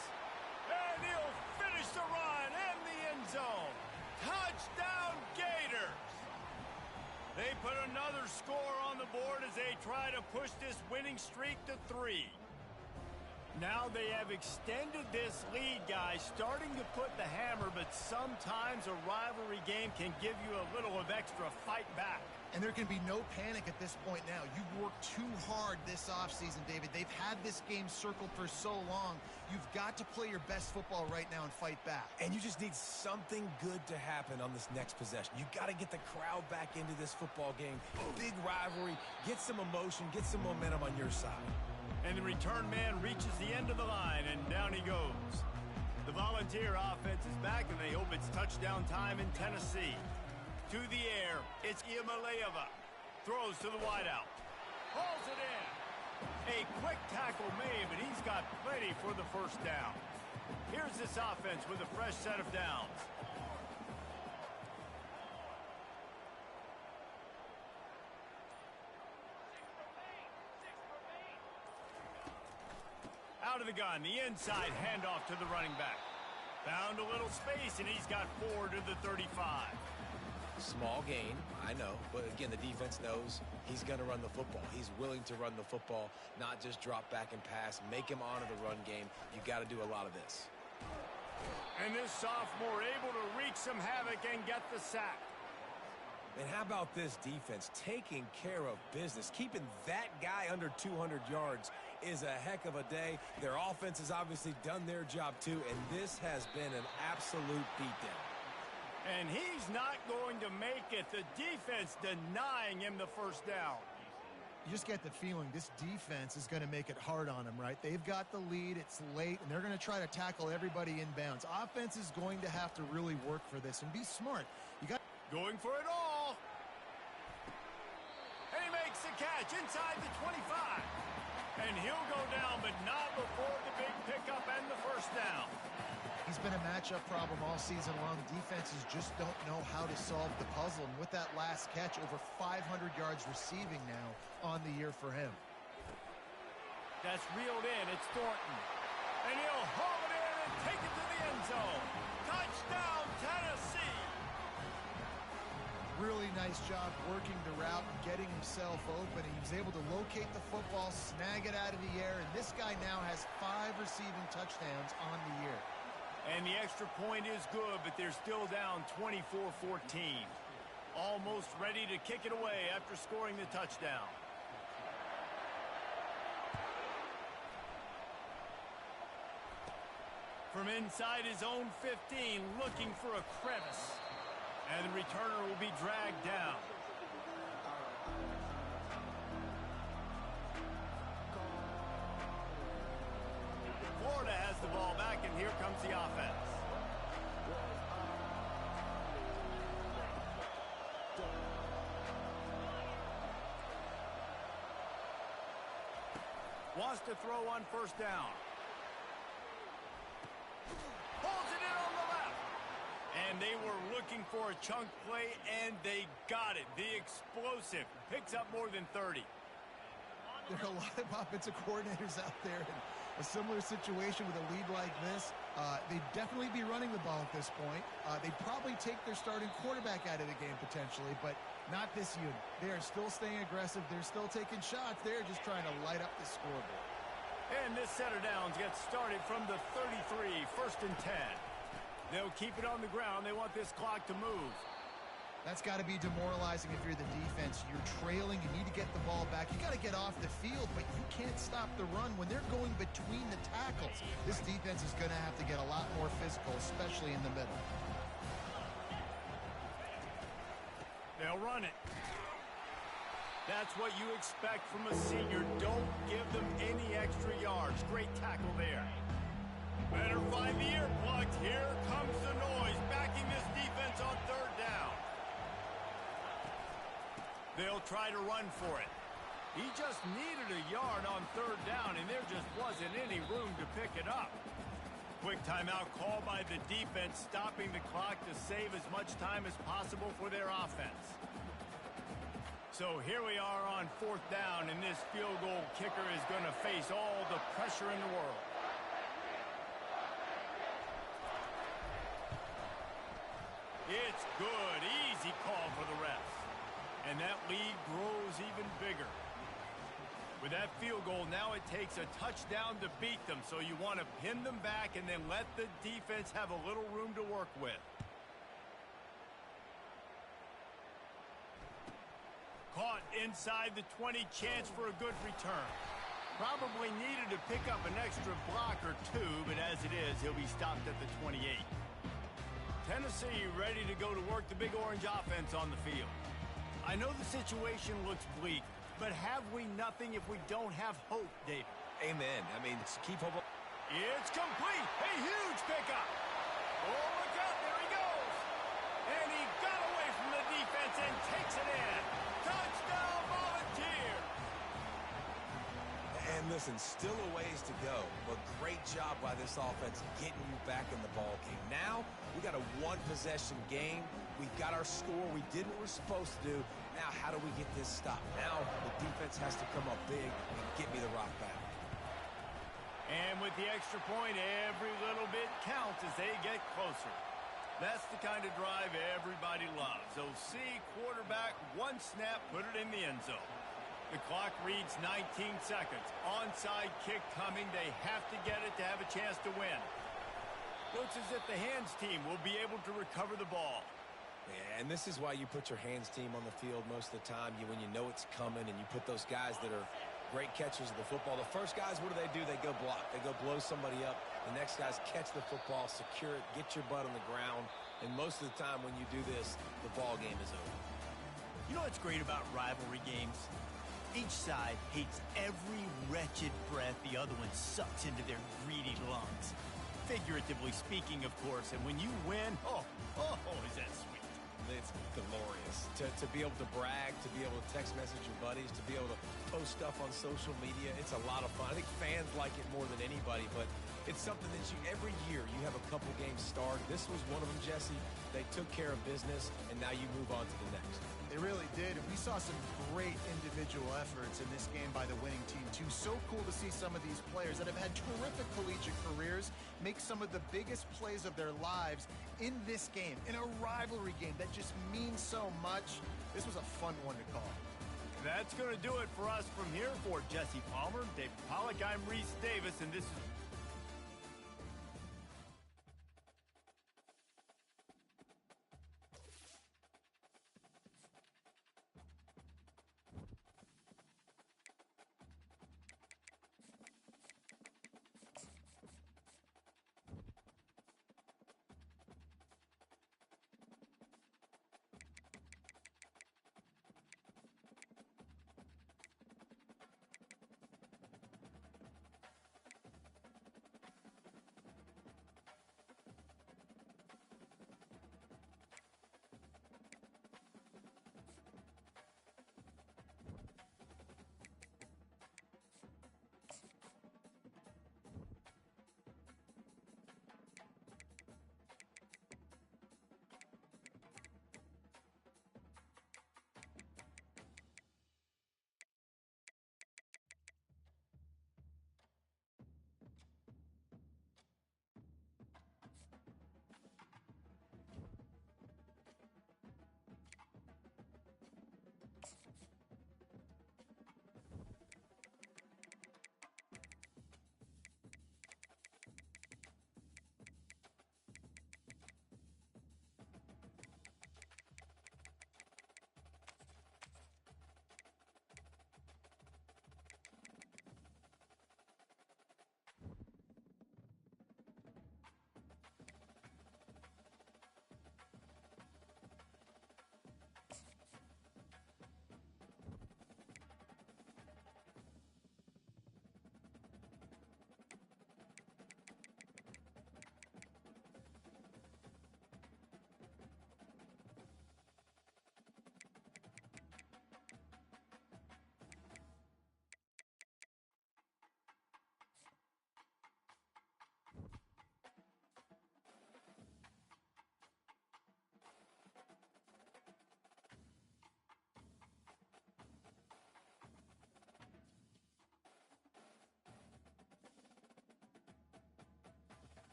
And he'll finish the run in the end zone. Touchdown, Gators. They put another score on the board as they try to push this winning streak to 3. Now they have extended this lead, guys, starting to put the hammer, but sometimes a rivalry game can give you a little of extra fight back.
And there can be no panic at this point now. You've worked too hard this offseason, David. They've had this game circled for so long. You've got to play your best football right now and fight back.
And you just need something good to happen on this next possession. You got to get the crowd back into this football game. Big rivalry. Get some emotion. Get some momentum on your side.
And the return man reaches the end of the line, and down he goes. The Volunteer offense is back, and they hope it's touchdown time in Tennessee. To the air, it's Iamaleava. Throws to the wideout. Hauls it in. A quick tackle made, but he's got plenty for the first down. Here's this offense with a fresh set of downs. Out of the gun, the inside handoff to the running back. Found a little space, and he's got 4 to the 35.
Small gain, I know, but again, the defense knows he's going to run the football. He's willing to run the football, not just drop back and pass, make him honor the run game. You got to do a lot of this.
And this sophomore able to wreak some havoc and get the sack.
And how about this defense taking care of business? Keeping that guy under 200 yards is a heck of a day. Their offense has obviously done their job too, and this has been an absolute beatdown.
And he's not going to make it. The defense denying him the first down.
You just get the feeling this defense is going to make it hard on them, right? They've got the lead, it's late, and they're going to try to tackle everybody inbounds. Offense is going to have to really work for this and be smart. You got
going for it all. And he makes the catch inside the 25. And he'll go down, but not before the big pickup and the first down.
He's been a matchup problem all season long. Defenses just don't know how to solve the puzzle. And with that last catch, over 500 yards receiving now on the year for him.
That's reeled in. It's Thornton. And he'll haul it in and take it to the end zone. Touchdown, Tennessee.
Really nice job working the route and getting himself open. He was able to locate the football, snag it out of the air, and this guy now has 5 receiving touchdowns on the year.
And the extra point is good, but they're still down 24-14. Almost ready to kick it away after scoring the touchdown. From inside his own 15, looking for a crevice. And the returner will be dragged down. Florida has the ball back, and here comes the offense. Wants to throw on first down. Pulls it in on the left. And they were looking for a chunk play, and they got it. The explosive picks up more than 30.
There are a lot of offensive coordinators out there in a similar situation with a lead like this. They'd definitely be running the ball at this point. They'd probably take their starting quarterback out of the game potentially, but not this unit. They are still staying aggressive. They're still taking shots. They're just trying to light up the scoreboard.
And this set of downs gets started from the 33, 1st and 10. They'll keep it on the ground. They want this clock to move.
That's got to be demoralizing if you're the defense. You're trailing. You need to get the ball back. You got to get off the field, but you can't stop the run when they're going between the tackles. This defense is going to have to get a lot more physical, especially in the middle.
They'll run it. That's what you expect from a senior. Don't give them any extra yards. Great tackle there. Better find the earplugs. Here comes the noise, backing this defense on third down. They'll try to run for it. He just needed a yard on third down, and there just wasn't any room to pick it up. Quick timeout call by the defense, stopping the clock to save as much time as possible for their offense. So here we are on fourth down, and this field goal kicker is going to face all the pressure in the world. It's good. Easy call for the refs. And that lead grows even bigger. With that field goal, now it takes a touchdown to beat them, so you want to pin them back and then let the defense have a little room to work with. Caught inside the 20, chance for a good return. Probably needed to pick up an extra block or two, but as it is, he'll be stopped at the 28. Tennessee ready to go to work the Big Orange offense on the field. I know the situation looks bleak, but have we nothing if we don't have hope, David?
Amen. I mean, keep hope.
It's complete. A huge pickup. Oh, look out. There he goes. And he got away from the defense and takes it in. Touchdown, Volunteer.
And listen, still a ways to go, but great job by this offense getting you back in the ball game. Now, we got a one-possession game. We've got our score. We did what we're supposed to do. Now, how do we get this stopped? Now, the defense has to come up big and get me the rock back.
And with the extra point, every little bit counts as they get closer. That's the kind of drive everybody loves. OC, quarterback, one snap, put it in the end zone. The clock reads 19 seconds. Onside kick coming. They have to get it to have a chance to win. Looks as if the hands team will be able to recover the ball.
Yeah, and this is why you put your hands team on the field most of the time. When you know it's coming, and you put those guys that are great catchers of the football. The first guys, what do? They go block. They go blow somebody up. The next guys catch the football, secure it, get your butt on the ground. And most of the time when you do this, the ball game is over.
You know what's great about rivalry games? Each side hates every wretched breath the other one sucks into their greedy lungs. Figuratively speaking, of course. And when you win, oh, is that sweet.
It's glorious to be able to brag, to be able to text message your buddies, to be able to post stuff on social media. It's a lot of fun. I think fans like it more than anybody, but it's something that every year you have a couple games start. This was one of them, Jesse. They took care of business, and now you move on to the next.
They really did, and we saw some great individual efforts in this game by the winning team, too. So cool to see some of these players that have had terrific collegiate careers make some of the biggest plays of their lives in this game, in a rivalry game that just means so much. This was a fun one to call.
That's going to do it for us from here. For Jesse Palmer, David Pollack, I'm Reese Davis, and this is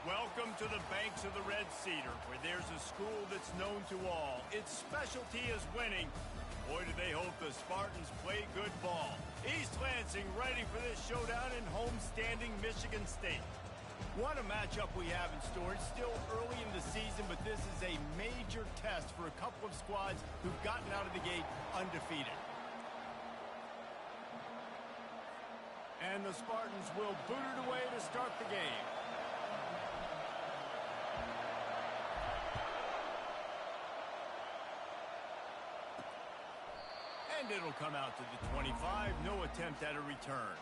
Welcome to the banks of the Red Cedar, where there's a school that's known to all. Its specialty is winning. Boy, do they hope the Spartans play good ball. East Lansing ready for this showdown in homestanding Michigan State. What a matchup we have in store. It's still early in the season, but this is a major test for a couple of squads who've gotten out of the gate undefeated. And the Spartans will boot it away to start the game. And it'll come out to the 25. No attempt at a return.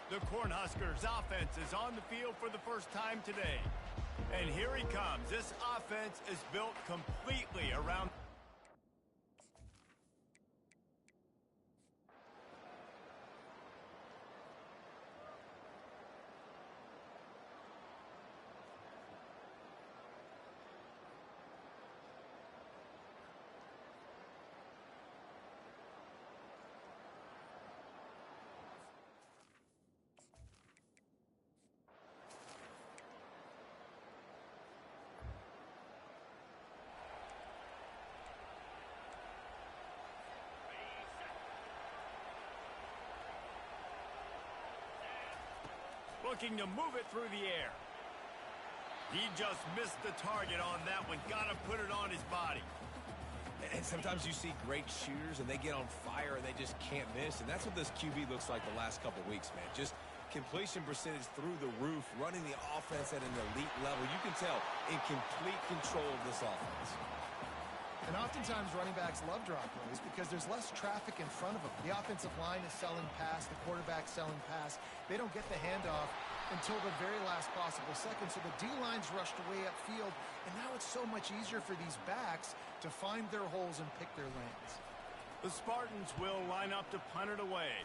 The Cornhuskers offense is on the field for the first time today. And here he comes. This offense is built completely around... Looking to move it through the air. He just missed the target on that one. Got to put it on his body.
And sometimes you see great shooters, and they get on fire, and they just can't miss. And that's what this QB looks like the last couple of weeks, man. Just completion percentage through the roof, running the offense at an elite level. You can tell in complete control of this offense.
And oftentimes running backs love draw plays because there's less traffic in front of them. The offensive line is selling pass, the quarterback's selling pass. They don't get the handoff until the very last possible second, so the D-line's rushed away upfield, and now it's so much easier for these backs to find their holes and pick their lanes.
The Spartans will line up to punt it away.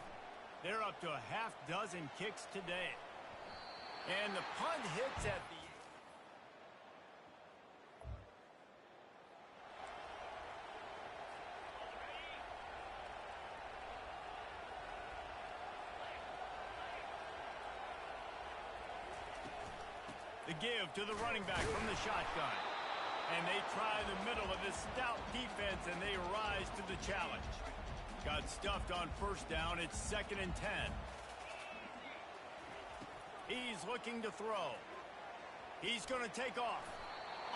They're up to a half dozen kicks today. And the punt hits at the... The give to the running back from the shotgun. And they try the middle of this stout defense, and they rise to the challenge. Got stuffed on first down. It's 2nd and 10. He's looking to throw. He's going to take off.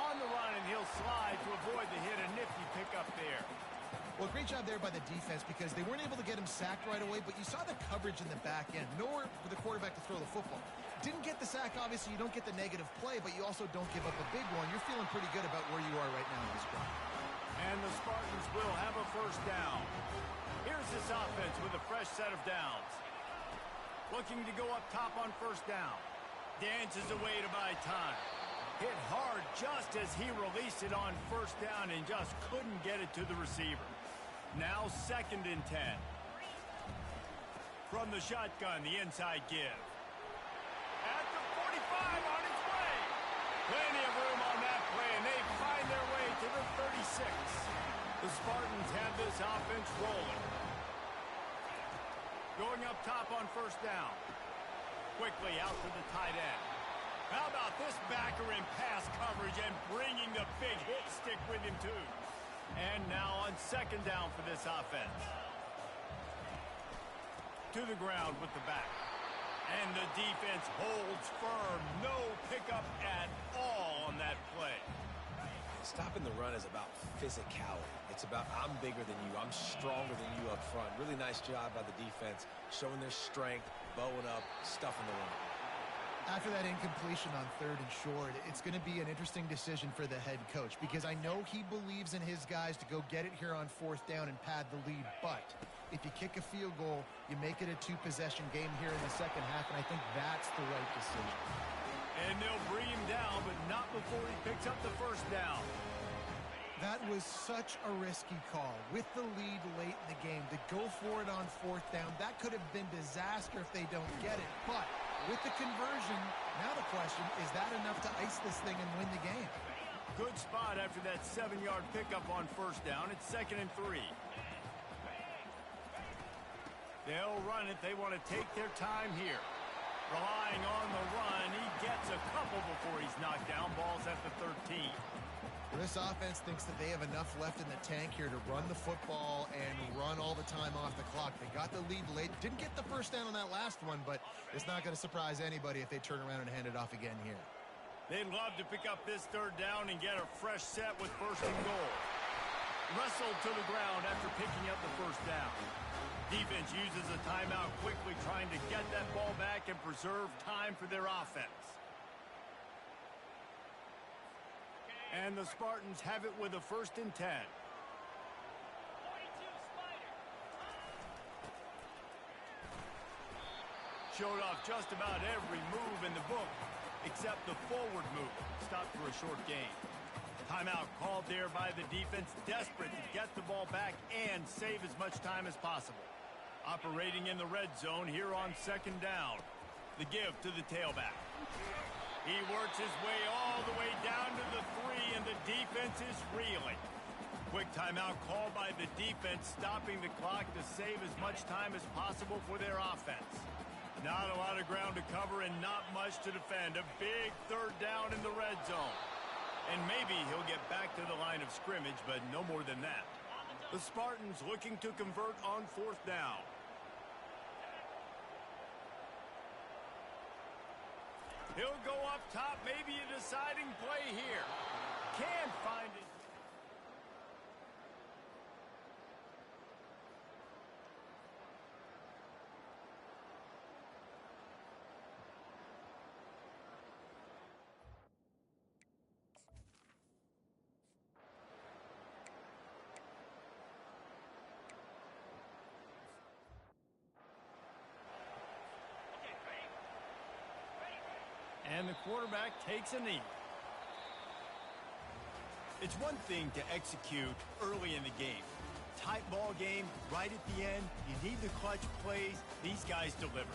On the run, and he'll slide to avoid the hit. A nifty pickup there.
Well, great job there by the defense because they weren't able to get him sacked right away, but you saw the coverage in the back end. Nowhere for the quarterback to throw the football. Didn't get the sack, obviously. You don't get the negative play, but you also don't give up a big one. You're feeling pretty good about where you are right now in this drive.
And the Spartans will have a first down. Here's this offense with a fresh set of downs. Looking to go up top on first down. Dances away to buy time. Hit hard just as he released it on first down and just couldn't get it to the receiver. Now 2nd and 10. From the shotgun, the inside give. At the 45 on its way. Plenty of room on that play, and they find their way to the 36. The Spartans have this offense rolling. Going up top on first down. Quickly out to the tight end. How about this backer in pass coverage and bringing the big hit stick with him, too. And now on 2nd down for this offense. To the ground with the back. And the defense holds firm. No pickup at all on that play.
Stopping the run is about physicality. It's about I'm bigger than you. I'm stronger than you up front. Really nice job by the defense, showing their strength, bowing up, stuffing the run.
After that incompletion on 3rd and short, it's going to be an interesting decision for the head coach because I know he believes in his guys to go get it here on 4th down and pad the lead. But if you kick a field goal, you make it a 2-possession game here in the second half, and I think that's the right decision.
And they'll bring him down, but not before he picks up the first down.
That was such a risky call. With the lead late in the game, to go for it on 4th down, that could have been disaster if they don't get it. But with the conversion, now the question, is that enough to ice this thing and win the game?
Good spot after that 7-yard pickup on first down. It's 2nd and 3. They'll run it. They want to take their time here. Relying on the run, he gets a couple before he's knocked down. Ball's at the 13.
This offense thinks that they have enough left in the tank here to run the football and run all the time off the clock. They got the lead late. Didn't get the first down on that last one, but it's not going to surprise anybody if they turn around and hand it off again here.
They'd love to pick up this third down and get a fresh set with first and goal. Wrestled to the ground after picking up the first down. Defense uses a timeout quickly, trying to get that ball back and preserve time for their offense. And the Spartans have it with a 1st and 10. Showed off just about every move in the book, except the forward move. Stopped for a short gain. Timeout called there by the defense, desperate to get the ball back and save as much time as possible. Operating in the red zone here on 2nd down. The give to the tailback. He works his way all the way down to the 3, and the defense is reeling. Quick timeout called by the defense, stopping the clock to save as much time as possible for their offense. Not a lot of ground to cover and not much to defend. A big 3rd down in the red zone. And maybe he'll get back to the line of scrimmage, but no more than that. The Spartans looking to convert on 4th down. He'll go up top, maybe a deciding play here. Can't find it. And the quarterback takes a knee. It's one thing to execute early in the game. Tight ball game, right at the end. You need the clutch plays. These guys deliver.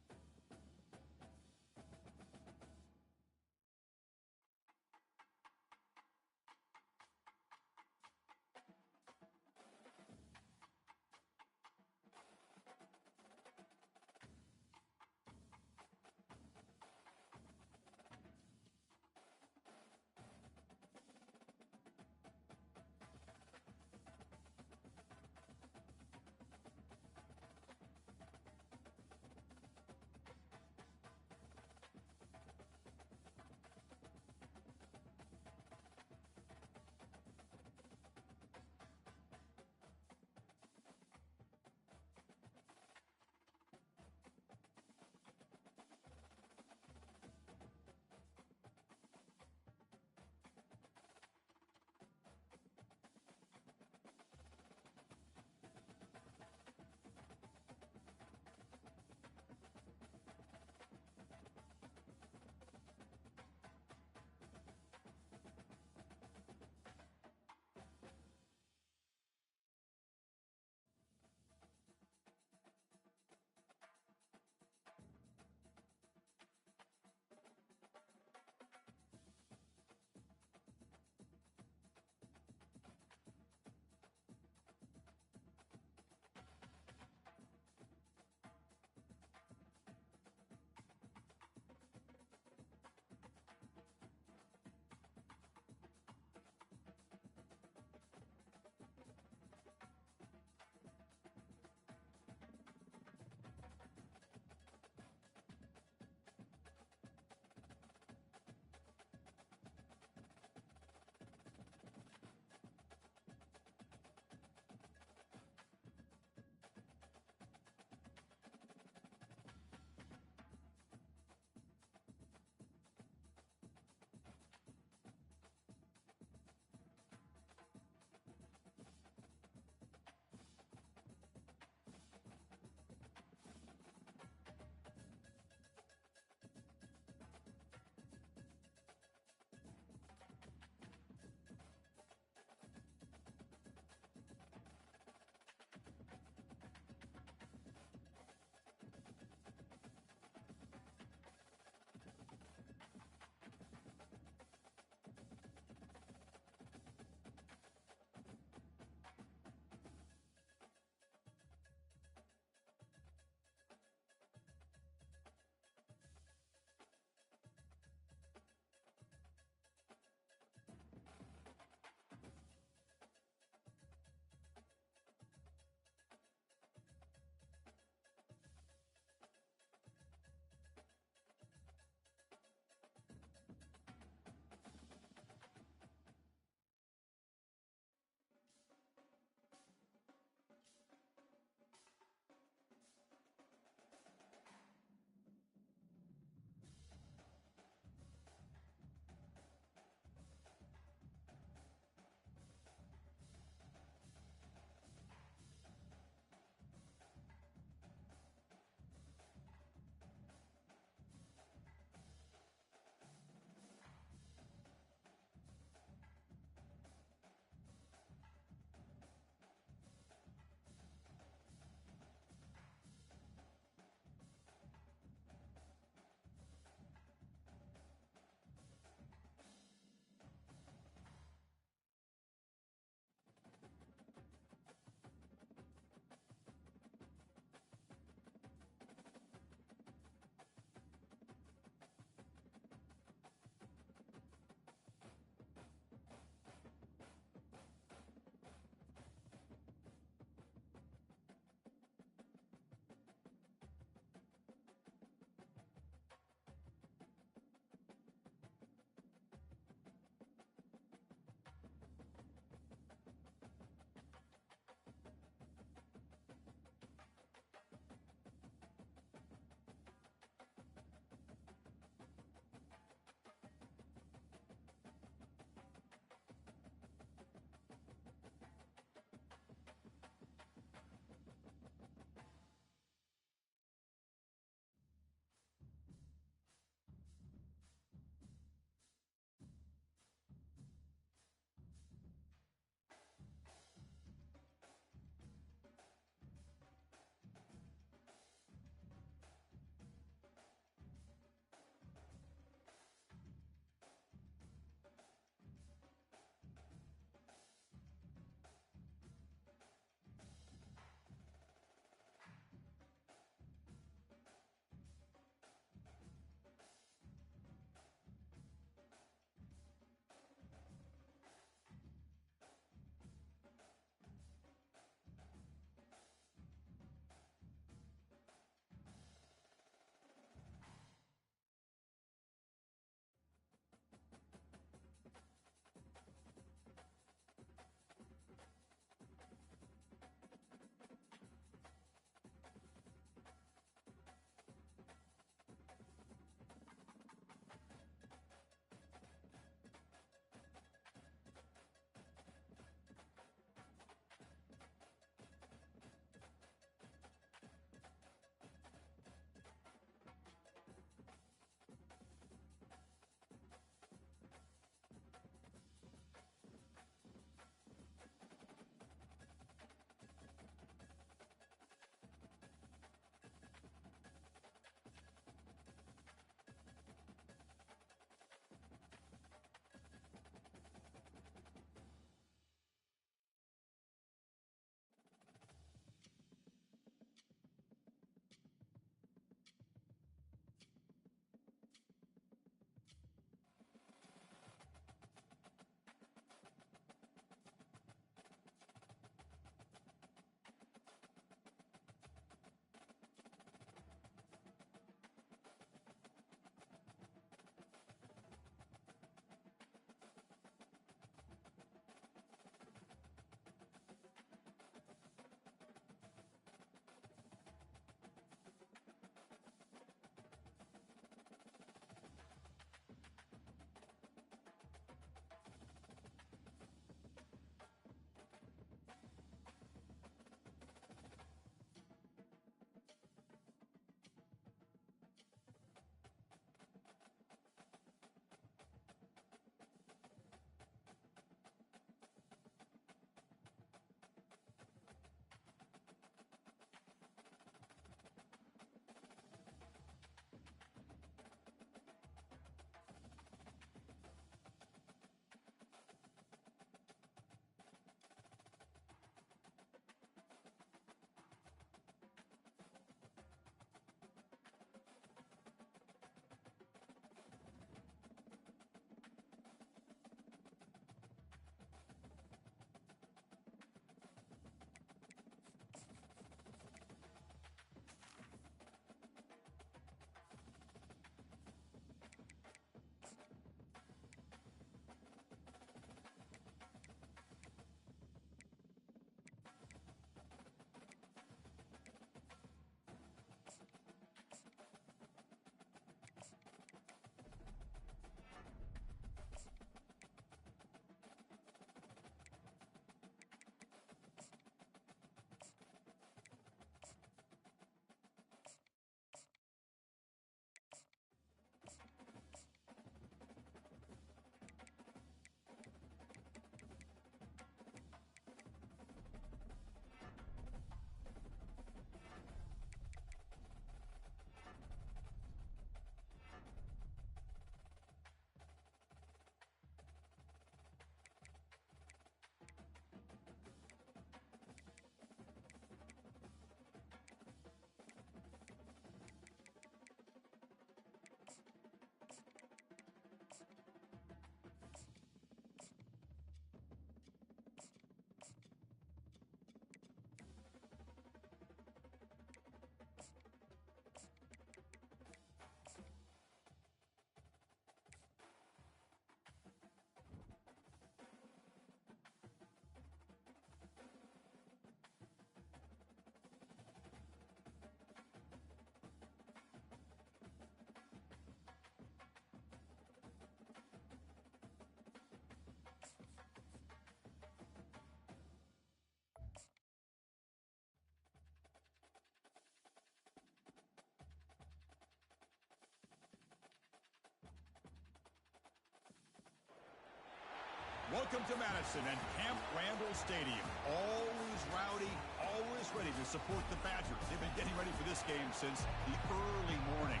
Welcome to Madison and Camp Randall Stadium. Always rowdy, always ready to support the Badgers. They've been getting ready for this game since the early morning.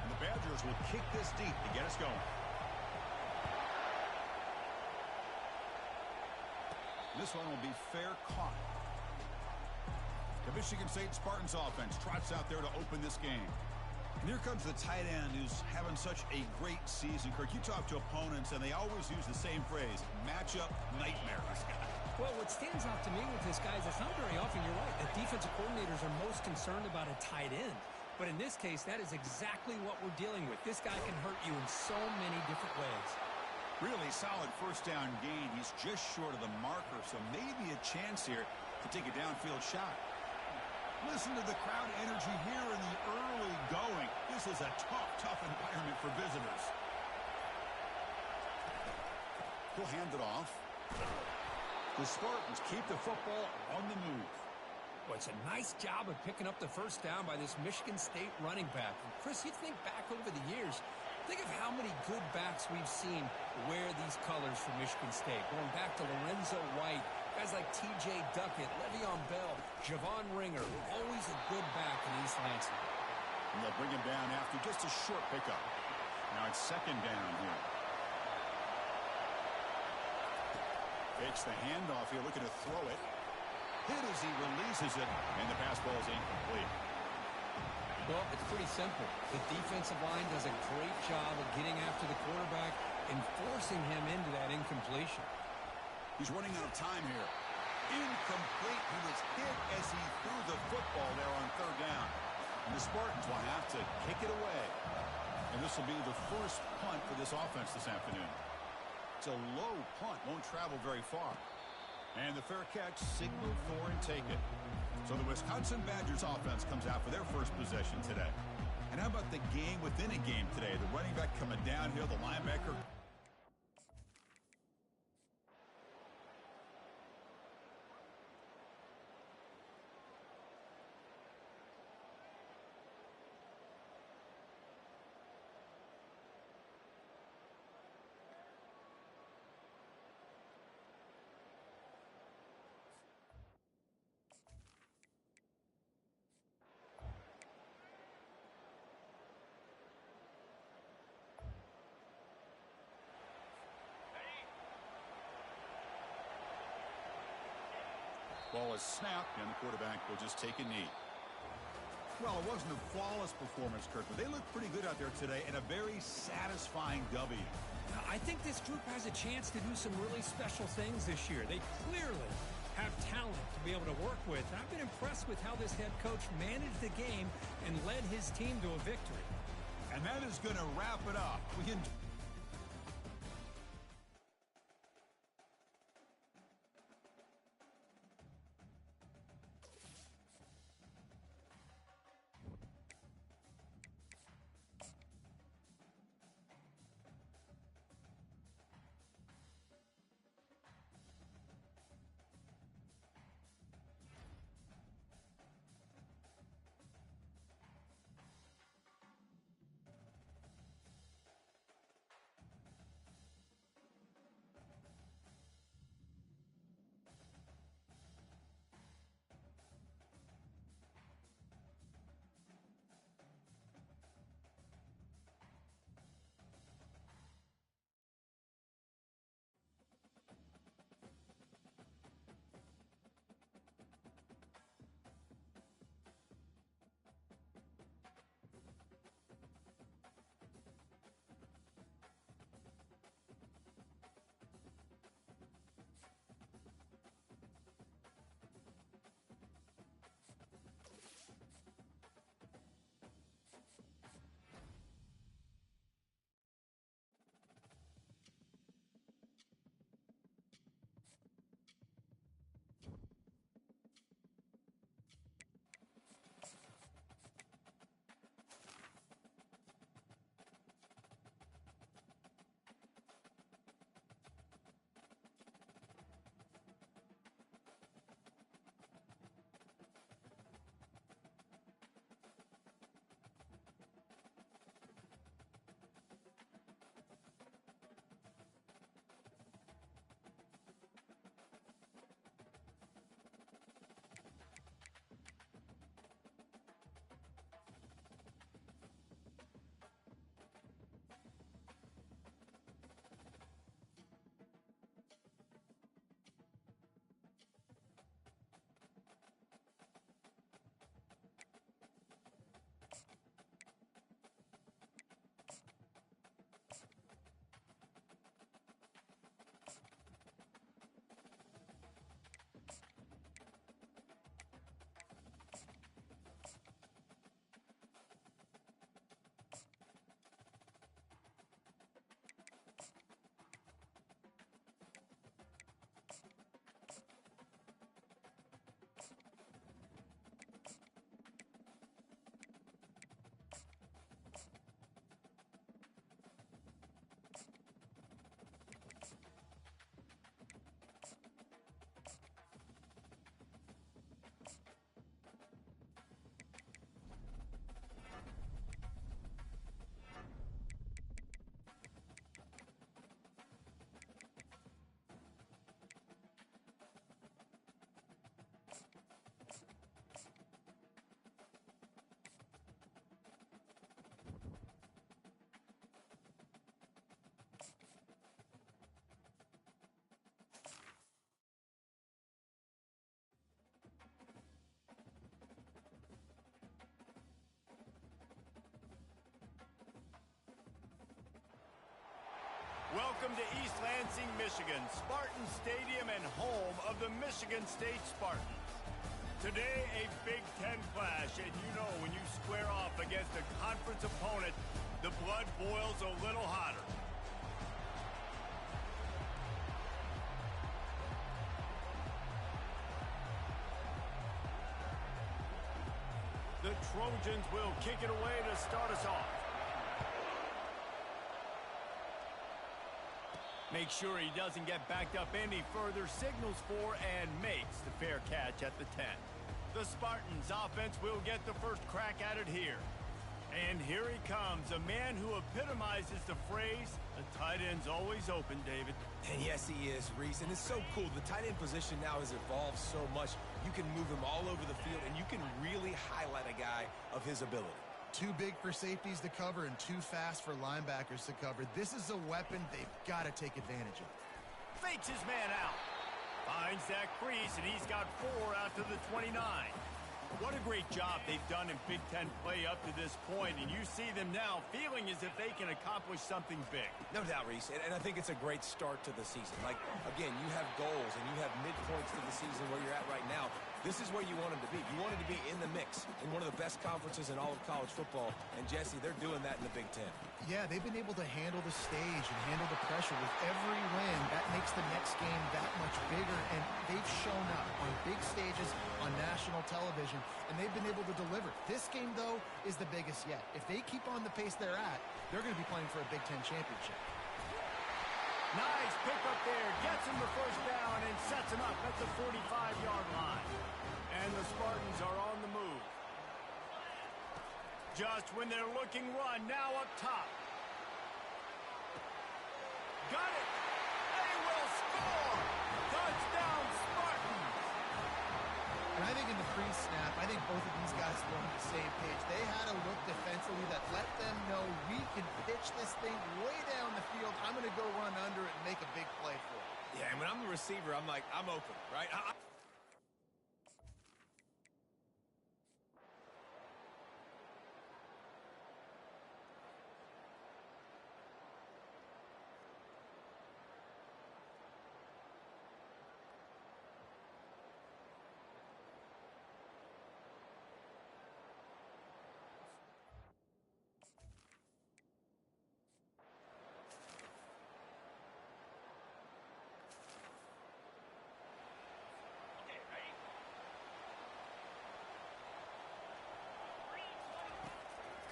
And the Badgers will kick this deep to get us going. This one will be fair caught. The Michigan State Spartans offense trots out there to open this game. And here comes the tight end who's having such a great season. Kirk, you talk to opponents, and they always use the same phrase, matchup nightmare.
Well, what stands out to me with this guy is it's not very often, you're right, that defensive coordinators are most concerned about a tight end. But in this case, that is exactly what we're dealing with. This guy can hurt you in so many different ways.
Really solid first down gain. He's just short of the marker, so maybe a chance here to take a downfield shot. Listen to the crowd energy here in the early going. This is a tough environment for visitors. He'll hand it off. The Spartans keep the football on the move.
Well, it's a nice job of picking up the first down by this Michigan State running back. And Chris, you think back over the years, think of how many good backs we've seen wear these colors for Michigan State. Going back to Lorenzo White, guys like T.J. Duckett, Le'Veon Bell, Javon Ringer, always a good back in East Lansing.
And they'll bring him down after just a short pickup. Now it's second down here. Fakes the handoff here, looking to throw it. Hit as he releases it, and the pass ball is incomplete.
Well, it's pretty simple. The defensive line does a great job of getting after the quarterback and forcing him into that incompletion.
He's running out of time here. Incomplete. He was hit as he threw the football there on third down. And the Spartans will have to kick it away. And this will be the first punt for this offense this afternoon. It's a low punt. Won't travel very far. And the fair catch signaled for and taken. So the Wisconsin Badgers offense comes out for their first possession today. And how about the game within a game today? The running back coming downhill, the linebacker. Ball is snapped, and the quarterback will just take a knee. Well, it wasn't a flawless performance, Kirk, but they looked pretty good out there today and a very satisfying W.
Now, I think this group has a chance to do some really special things this year. They clearly have talent to be able to work with. And I've been impressed with how this head coach managed the game and led his team to a victory.
And that is going to wrap it up.
Welcome to East Lansing, Michigan, Spartan Stadium and home of the Michigan State Spartans. Today, a Big Ten clash, and you know when you square off against a conference opponent, the blood boils a little hotter. The Trojans will kick it away to start us off. Make sure he doesn't get backed up any further, signals for and makes the fair catch at the 10. The Spartans offense will get the first crack at it here. And here he comes, a man who epitomizes the phrase, the tight end's always open, David.
And yes, he is, Reese. And it's so cool. The tight end position now has evolved so much. You can move him all over the field, and you can really highlight a guy of his ability.
Too big for safeties to cover and too fast for linebackers to cover. This is a weapon they've got to take advantage of.
Fakes his man out. Finds that crease, and he's got 4 out to the 29. What a great job they've done in Big Ten play up to this point, and you see them now feeling as if they can accomplish something big.
No doubt, Reese, and I think it's a great start to the season. Like, again, you have goals and you have midpoints to the season where you're at right now. This is where you want them to be. You want them to be in the mix in one of the best conferences in all of college football, and Jesse, they're doing that in the Big Ten.
Yeah, they've been able to handle the stage and handle the pressure with every win. That makes the next game that much bigger, and they've shown up on big stages on national television, and they've been able to deliver. This game, though, is the biggest yet. If they keep on the pace they're at, they're going to be playing for a Big Ten championship.
Nice pick up there, gets him the first down and sets him up at the 45-yard line. And the Spartans are on the move. Just when they're looking run, now up top. Got it! They will score! Touchdown, Spartans!
And I think in the pre-snap, I think both of these guys were on the same page. They had a look defensively that let them know we can pitch this thing way down the field. I'm going to go run under it and make a big play for it.
Yeah, and when I'm the receiver, I'm like, I'm open, right?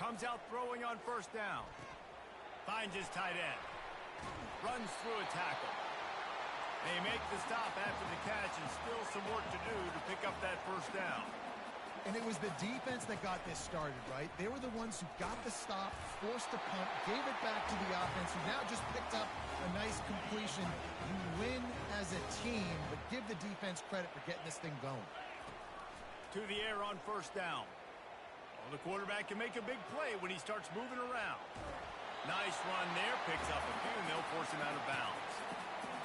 Comes out throwing on first down. Finds his tight end. Runs through a tackle. They make the stop after the catch and still some work to do to pick up that first down.
And it was the defense that got this started, right? They were the ones who got the stop, forced the punt, gave it back to the offense, who now just picked up a nice completion. You win as a team, but give the defense credit for getting this thing going.
To the air on first down. Well, the quarterback can make a big play when he starts moving around. Nice run there, picks up a few, and they'll force him out of bounds.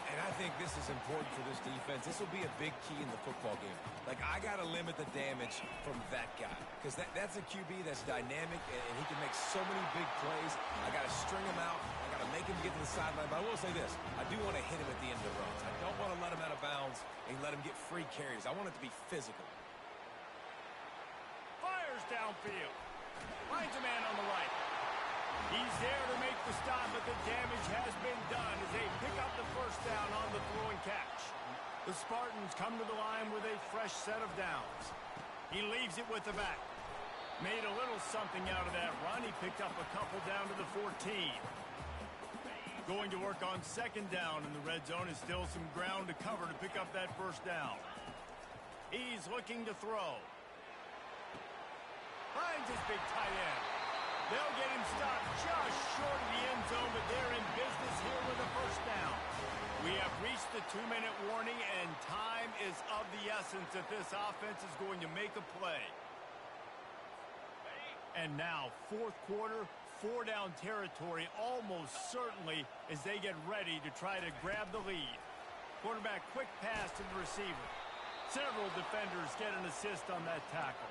And I think this is important for this defense. This will be a big key in the football game. Like, I got to limit the damage from that guy, because that's a QB that's dynamic, and he can make so many big plays. I got to string him out. I got to make him get to the sideline. But I will say this. I do want to hit him at the end of the runs. I don't want to let him out of bounds and let him get free carries. I want it to be physical.
Downfield. Finds a man on the right. He's there to make the stop, but the damage has been done as they pick up the first down on the throwing catch. The Spartans come to the line with a fresh set of downs. He leaves it with the back. Made a little something out of that run. He picked up a couple down to the 14. Going to work on second down in the red zone is still some ground to cover to pick up that first down. He's looking to throw. Finds his big tight end. They'll get him stopped just short of the end zone, but they're in business here with a first down. We have reached the 2-minute warning, and time is of the essence that this offense is going to make a play. And now, fourth quarter, 4-down territory almost certainly as they get ready to try to grab the lead. Quarterback quick pass to the receiver. Several defenders get an assist on that tackle.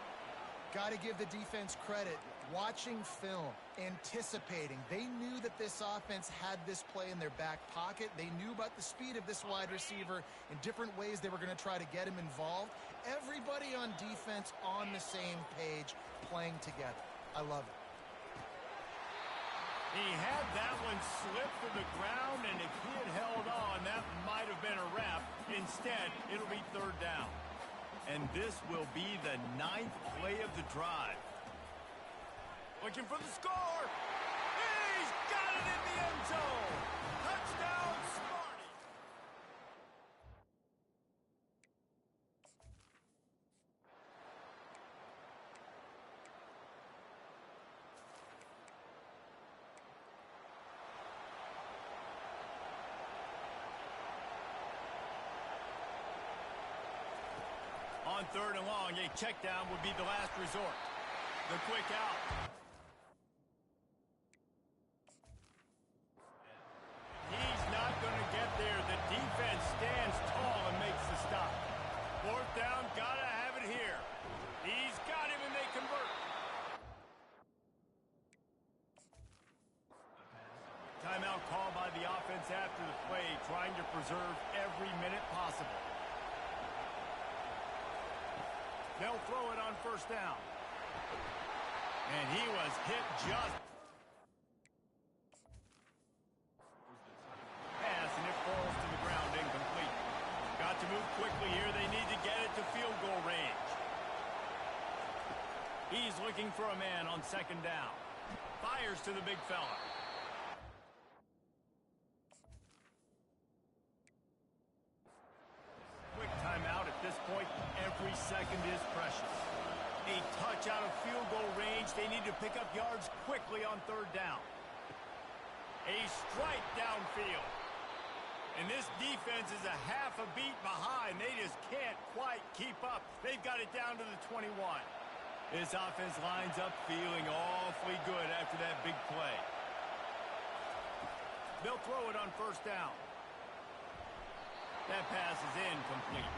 Got to give the defense credit. watching film, anticipating. They knew that this offense had this play in their back pocket. They knew about the speed of this wide receiver in different ways they were going to try to get him involved. Everybody on defense on the same page, playing together. I love it.
He had that one slip to the ground, and if he had held on, that might have been a wrap. Instead, it'll be third down. And this will be the 9th play of the drive. Looking for the score. He's got it in the end zone. Touchdown, Smarty. On third and long, a check down would be the last resort. The quick out. He's not going to get there. The defense stands tall and makes the stop. Fourth down, got to have it here. He's got him and they convert. Timeout called by the offense after the play, trying to preserve every minute possible. They'll throw it on first down. And he was hit just. Pass, and it falls to the ground, incomplete. Got to move quickly here. They need to get it to field goal range. He's looking for a man on second down. Fires to the big fella. Quick timeout. At this point, every second is precious. A touch out of field goal range. They need to pick up yards quickly on third down. A strike downfield. And this defense is a half a beat behind. They just can't quite keep up. They've got it down to the 21. This offense lines up feeling awfully good after that big play. They'll throw it on first down. That pass is incomplete.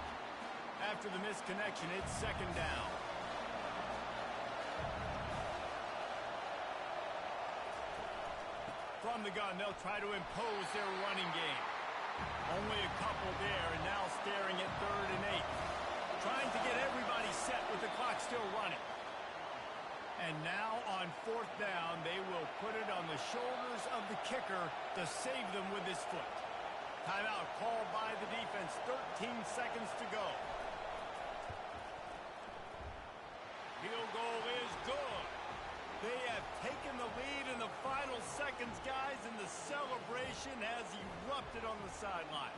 After the misconnection, it's second down. From the gun, they'll try to impose their running game. Only a couple there, and now staring at third and 8. Trying to get everybody set with the clock still running. And now on fourth down, they will put it on the shoulders of the kicker to save them with his foot. Timeout called by the defense. 13 seconds to go. Field goal is good. They have taken the lead in the final seconds, guys, and the celebration has erupted on the sideline.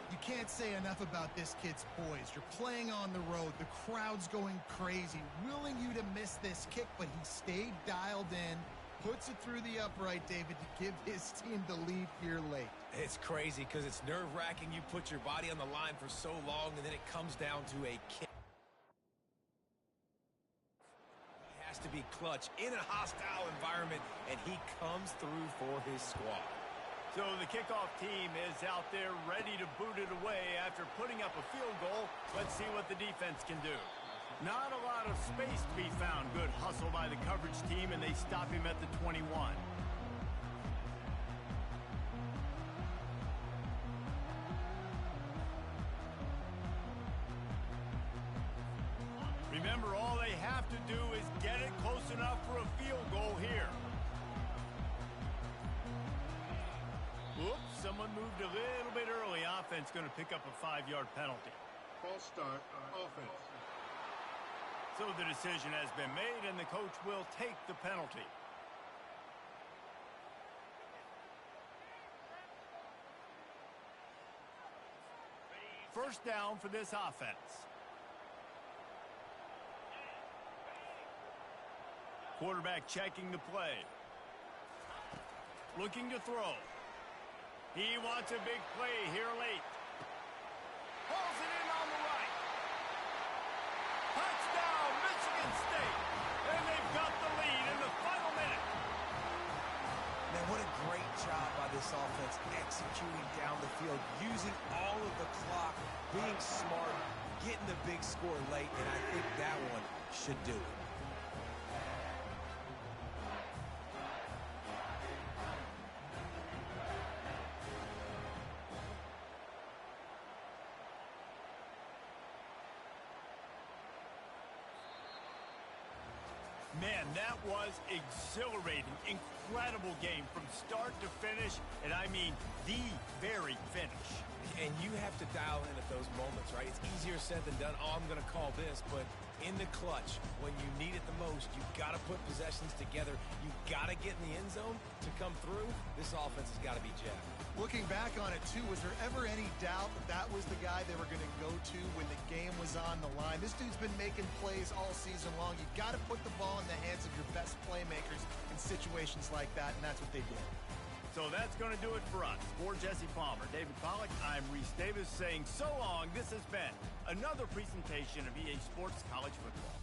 You can't say enough about this kid's poise. You're playing on the road. The crowd's going crazy, willing you to miss this kick, but he stayed dialed in, puts it through the upright, David, to give his team the lead here late.
It's crazy because it's nerve-wracking. You put your body on the line for so long, and then it comes down to a kick. He has to be clutch in a hostile environment, and he comes through for his squad.
So the kickoff team is out there ready to boot it away after putting up a field goal. Let's see what the defense can do. Not a lot of space to be found. Good hustle by the coverage team, and they stop him at the 21. Remember, all they have to do is get it close enough for a field goal here. Whoops, someone moved a little bit early. Offense going to pick up a 5-yard penalty.
False start, offense.
So the decision has been made, and the coach will take the penalty. First down for this offense. Quarterback checking the play. Looking to throw. He wants a big play here late. Pulls it in on the right. Touchdown, Michigan State. And they've got the lead in the final minute.
Man, what a great job by this offense executing down the field, using all of the clock, being smart, getting the big score late, and I think that one should do it.
Man, that was exhilarating. Incredible game from start to finish, and I mean the very finish.
And you have to dial in at those moments, right? It's easier said than done. Oh, I'm going to call this, but in the clutch, when you need it the most, you've got to put possessions together. You've got to get in the end zone to come through. This offense has got to be jacked.
Looking back on it, too, was there ever any doubt that that was the guy they were going to go to when the game was on the line? This dude's been making plays all season long. You've got to put the ball in the hands of your best playmakers in situations like that, and that's what they did.
So that's going to do it for us. For Jesse Palmer, David Pollack, I'm Reese Davis saying so long. This has been another presentation of EA Sports College Football.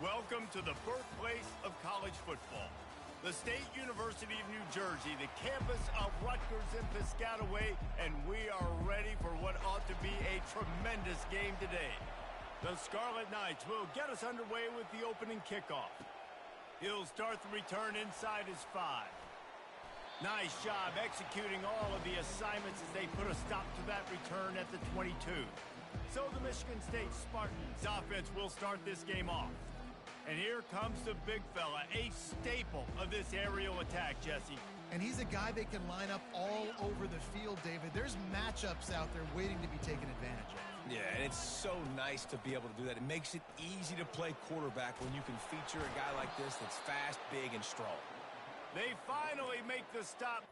Welcome to the birthplace of college football. The State University of New Jersey, the campus of Rutgers and Piscataway, and we are ready for what ought to be a tremendous game today. The Scarlet Knights will get us underway with the opening kickoff. He'll start the return inside his 5. Nice job executing all of the assignments as they put a stop to that return at the 22. So the Michigan State Spartans offense will start this game off. And here comes the big fella, a staple of this aerial attack, Jesse.
And he's a guy they can line up all over the field, David. There's matchups out there waiting to be taken advantage of.
Yeah, and it's so nice to be able to do that. It makes it easy to play quarterback when you can feature a guy like this that's fast, big, and strong.
They finally make the stop.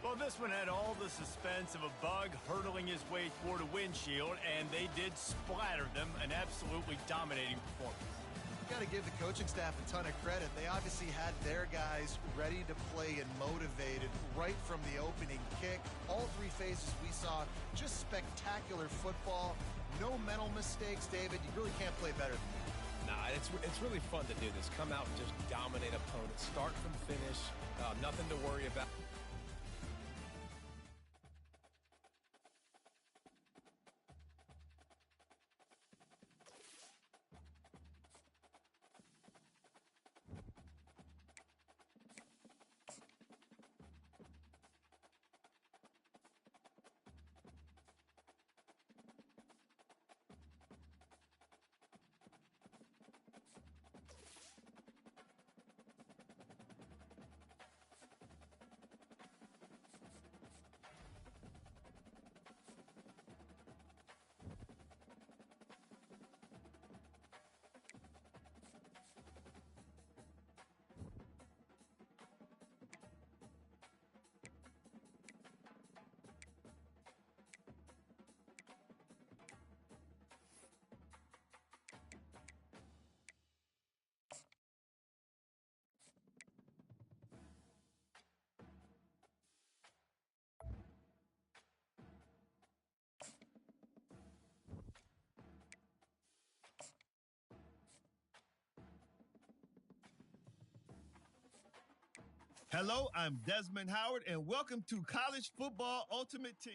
Well, this one had all the suspense of a bug hurtling his way toward a windshield, and they did splatter them, an absolutely dominating performance.
You got to give the coaching staff a ton of credit. They obviously had their guys ready to play and motivated right from the opening kick. All 3 phases we saw, just spectacular football. No mental mistakes, David. You really can't play better than that.
Nah, it's really fun to do this. Come out and just dominate opponents. Start from finish. Nothing to worry about.
Hello, I'm Desmond Howard, and welcome to College Football Ultimate Team.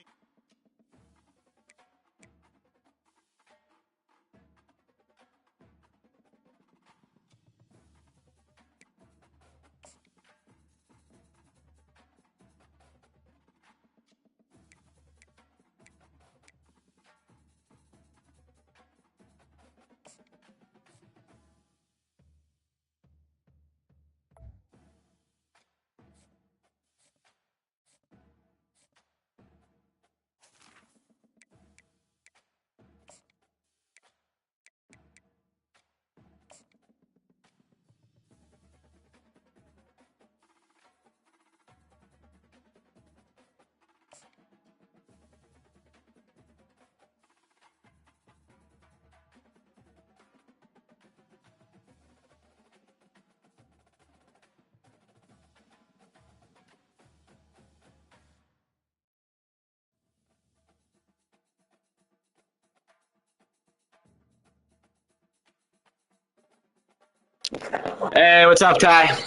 Hey, what's up, Ty?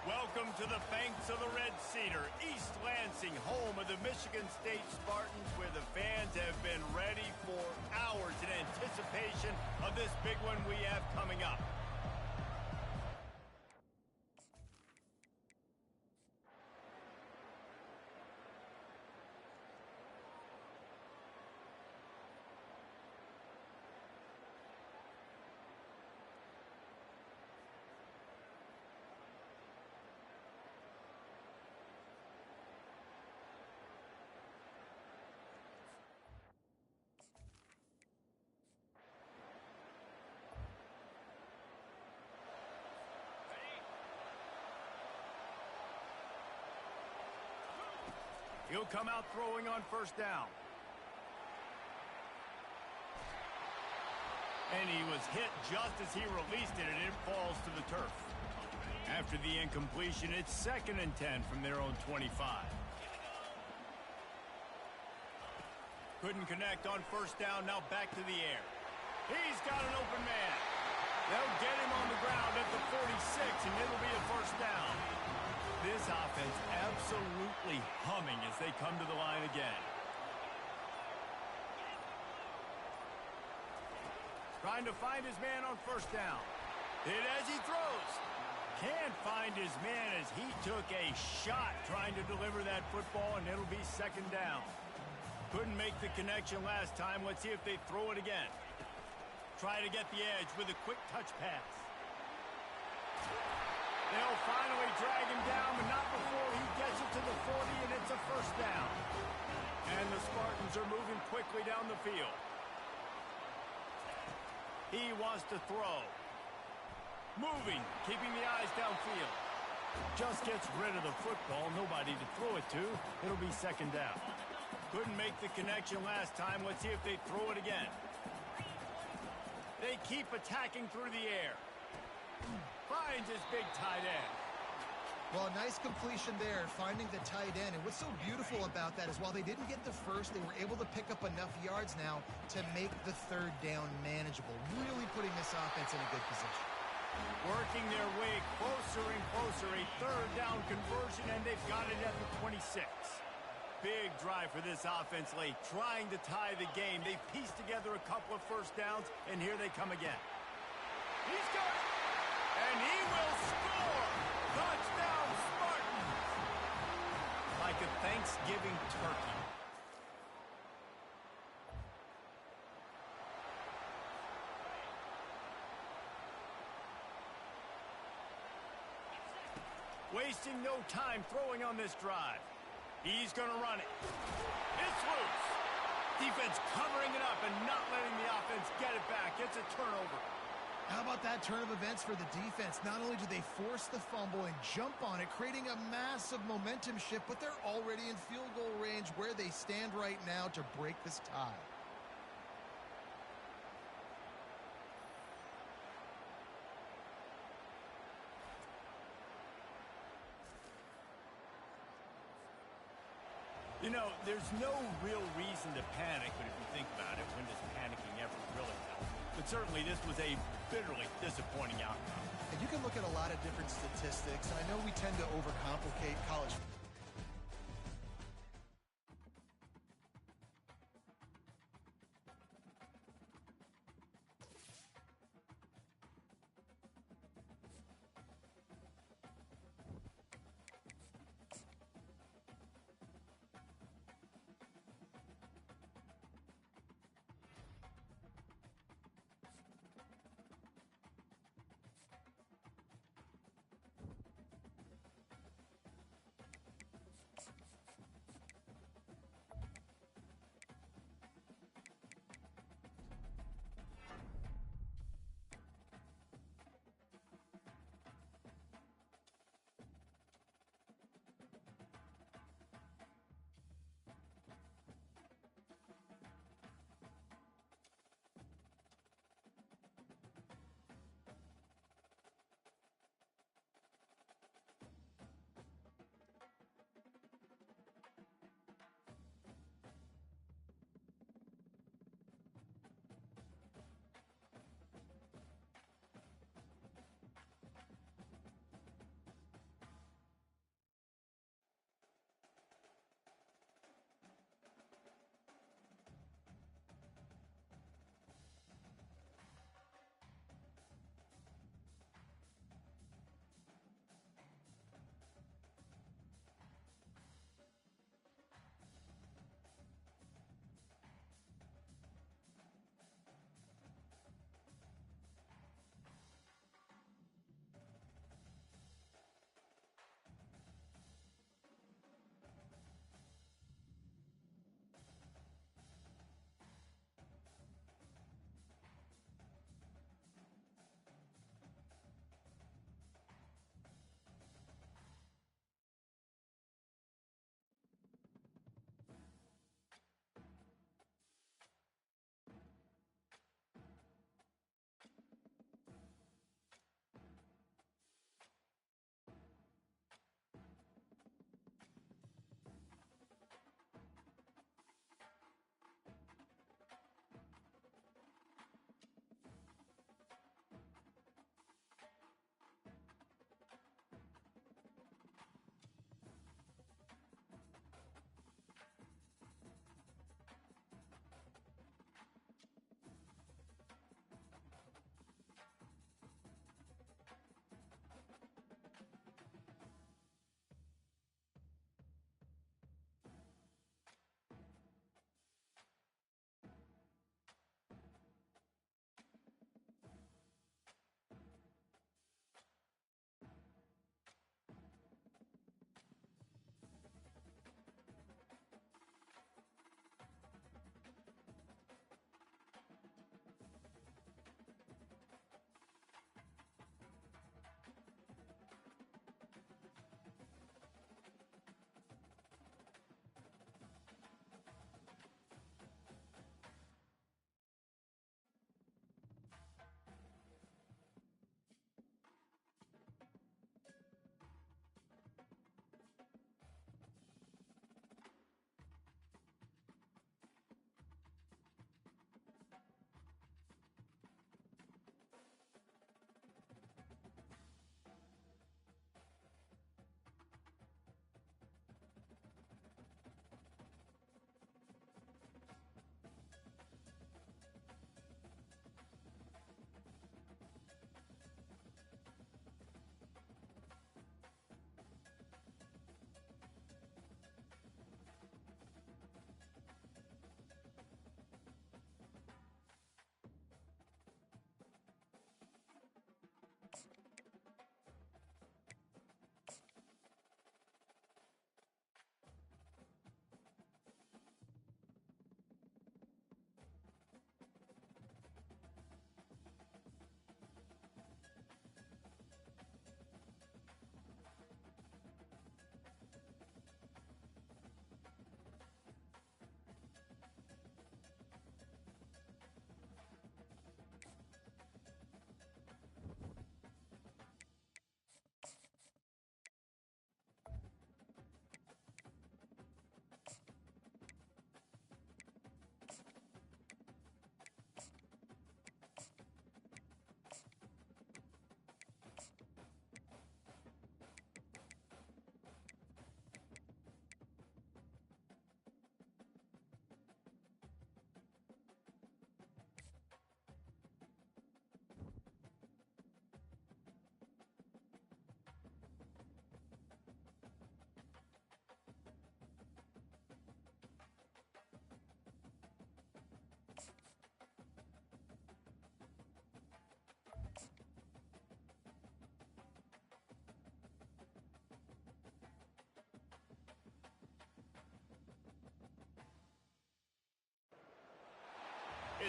Welcome to the banks of the Red Cedar, East Lansing, home of the Michigan State Spartans, where the fans have been ready for hours in anticipation of this big one we have coming up. He'll come out throwing on first down. And he was hit just as he released it, and it falls to the turf. After the incompletion, it's 2nd and 10 from their own 25. Couldn't connect on first down, now back to the air. He's got an open man. They'll get him on the ground at the 46, and it'll be a first down. This offense absolutely humming as they come to the line again. Trying to find his man on first down. Hit as he throws. Can't find his man as he took a shot trying to deliver that football, and it'll be 2nd down. Couldn't make the connection last time. Let's see if they throw it again. Try to get the edge with a quick touch pass. They'll finally drag him down, but not before he gets it to the 40, and it's a first down. And the Spartans are moving quickly down the field. He wants to throw. Moving, keeping the eyes downfield. Just gets rid of the football, nobody to throw it to. It'll be 2nd down. Couldn't make the connection last time. Let's see if they throw it again. They keep attacking through the air. Finds his big tight end.
Well, a nice completion there, finding the tight end. And what's so beautiful about that is while they didn't get the first, they were able to pick up enough yards now to make the 3rd down manageable. Really putting this offense in a good position.
Working their way closer and closer. A 3rd down conversion, and they've got it at the 26. Big drive for this offense late, trying to tie the game. They pieced together a couple of first downs, and here they come again. He's got it! And he will score! Touchdown, Spartans! Like a Thanksgiving turkey. Wasting no time throwing on this drive. He's going to run it. It's loose. Defense covering it up and not letting the offense get it back. It's a turnover.
How about that turn of events for the defense? Not only do they force the fumble and jump on it, creating a massive momentum shift, but they're already in field goal range where they stand right now to break this tie.
You know, there's no real reason to panic, but if you think about it, when does panicking ever really help? But certainly this was a bitterly disappointing outcome.
And you can look at a lot of different statistics. I know we tend to overcomplicate college football.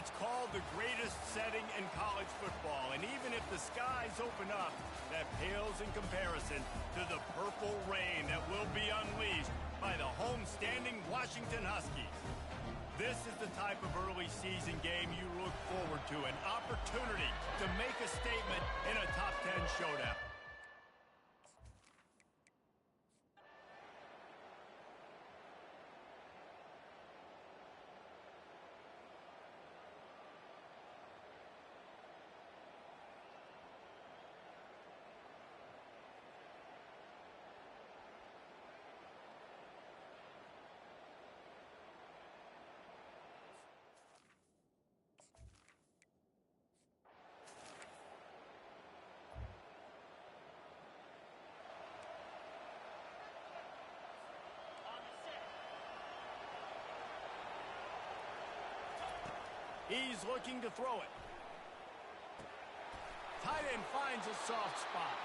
It's called the greatest setting in college football, and even if the skies open up, that pales in comparison to the purple rain that will be unleashed by the homestanding Washington Huskies. This is the type of early season game you look forward to, an opportunity to make a statement in a top 10 showdown. He's looking to throw it. Tight end finds a soft spot.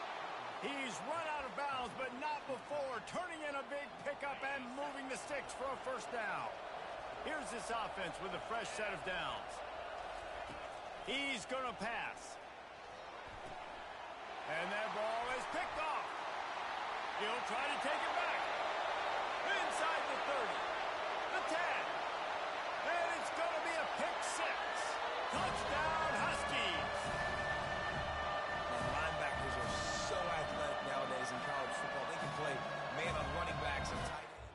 He's run out of bounds, but not before turning in a big pickup and moving the sticks for a first down. Here's this offense with a fresh set of downs. He's going to pass. And that ball is picked off. He'll try to take it back. Inside the 30. The 10. And it's going to be a pick six. Touchdown, Huskies.
Linebackers are so athletic nowadays in college football. They can play man on running backs and tight ends.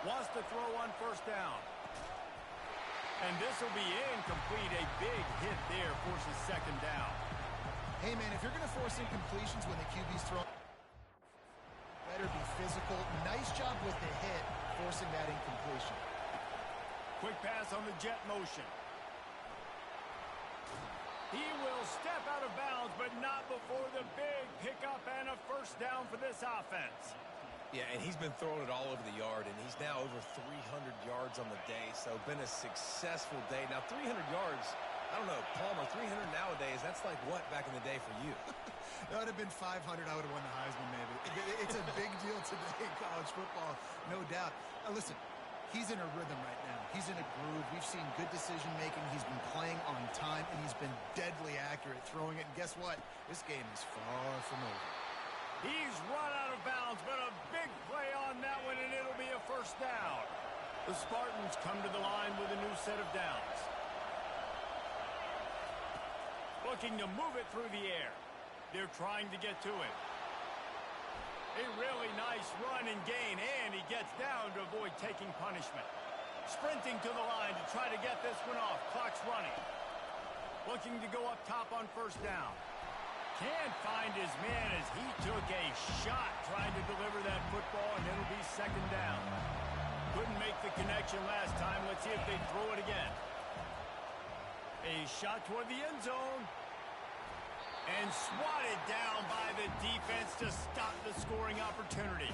Wants to throw on first down. And this will be incomplete. A big hit there forces second down.
Hey, man, if you're going to force incompletions when the QB's throwing, better be physical. Nice job with the hit, forcing that incompletion.
Quick pass on the jet motion. He will step out of bounds, but not before the big pickup and a first down for this offense.
Yeah, and he's been throwing it all over the yard, and he's now over 300 yards on the day, so been a successful day. Now, 300 yards, I don't know, Palmer, 300 nowadays, that's like what back in the day for you?
That would have been 500. I would have won the Heisman, maybe. It's a big deal today in college football, no doubt. Listen, he's in a rhythm right now. He's in a groove. We've seen good decision-making. He's been playing on time, and he's been deadly accurate throwing it. And guess what? This game is far from over.
He's run out of bounds, but a big play on that one, and it'll be a first down. The Spartans come to the line with a new set of downs. Looking to move it through the air. They're trying to get to it. A really nice run and gain, and he gets down to avoid taking punishment. Sprinting to the line to try to get this one off. Clock's running. Looking to go up top on first down. Can't find his man as he took a shot trying to deliver that football, and it'll be second down. Couldn't make the connection last time. Let's see if they throw it again. A shot toward the end zone. And swatted down by the defense to stop the scoring opportunity.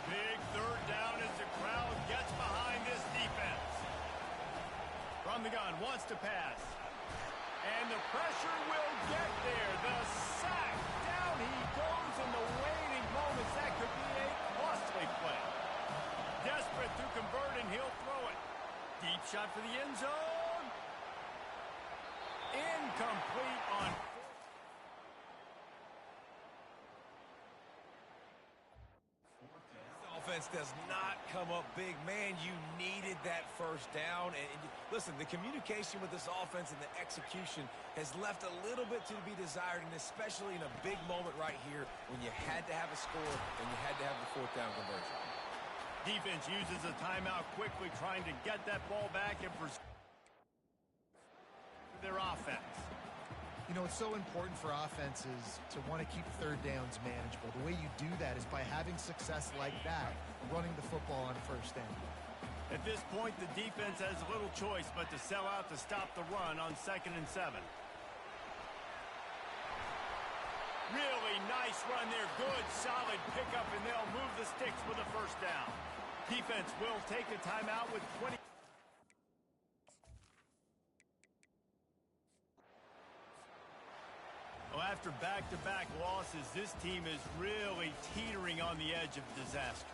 Big third down as the crowd gets behind this defense. From the gun, wants to pass. And the pressure will get there. The sack. Down he goes in the waiting moments. That could be a costly play. Desperate to convert, and he'll throw it. Deep shot for the end zone. Incomplete on...
Offense does not come up big. Man, you needed that first down. And listen, the communication with this offense and the execution has left a little bit to be desired, and especially in a big moment right here when you had to have a score and you had to have the fourth down conversion.
Defense uses a timeout quickly, trying to get that ball back and pursue their offense.
You know, it's so important for offenses to want to keep third downs manageable. The way you do that is by having success like that, running the football on first down.
At this point, the defense has little choice but to sell out to stop the run on 2nd and 7. Really nice run there. Good, solid pickup, and they'll move the sticks with a first down. Defense will take a timeout with 20. After back-to-back losses, this team is really teetering on the edge of disaster.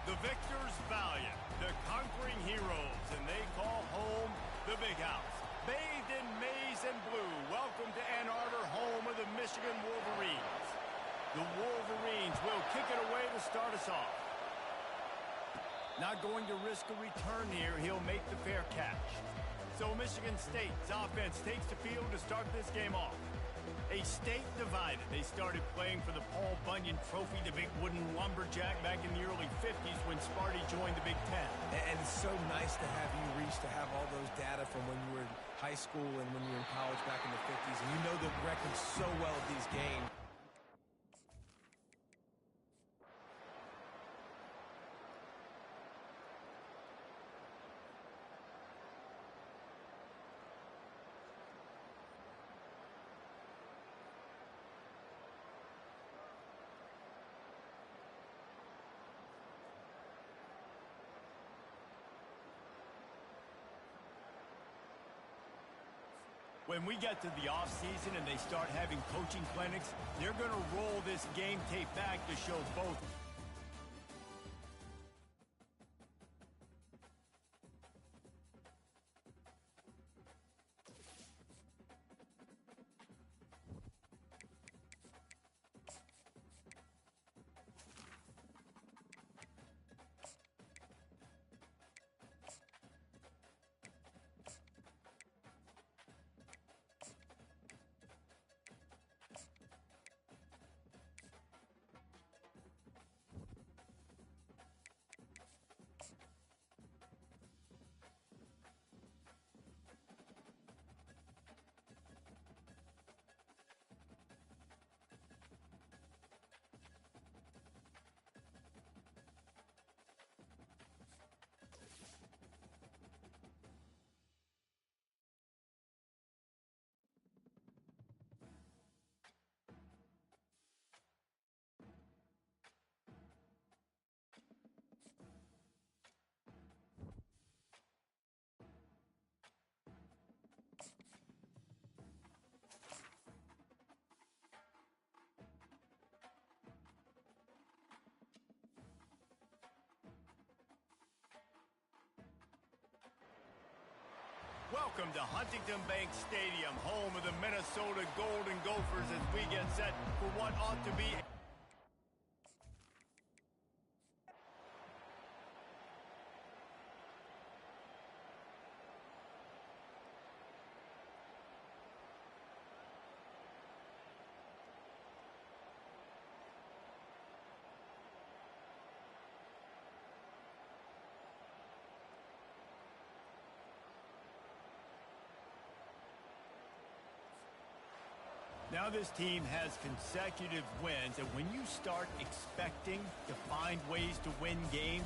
The victors valiant, the conquering heroes, and they call home the Big House. Bathed in maize and blue, welcome to Ann Arbor, home of the Michigan Wolverines. The Wolverines will kick it away to start us off. Not going to risk a return here, he'll make the fair catch. So Michigan State's offense takes the field to start this game off. A state divided. They started playing for the Paul Bunyan Trophy, the big wooden lumberjack, back in the early 50s when Sparty joined the Big Ten.
And it's so nice to have you, Reese, to have all those data from when you were in high school and when you were in college back in the 50s. And you know the records so well of these games.
When we get to the offseason and they start having coaching clinics, they're going to roll this game tape back to show both. Welcome to Huntington Bank Stadium, home of the Minnesota Golden Gophers, as we get set for what ought to be... Now this team has consecutive wins, and when you start expecting to find ways to win games...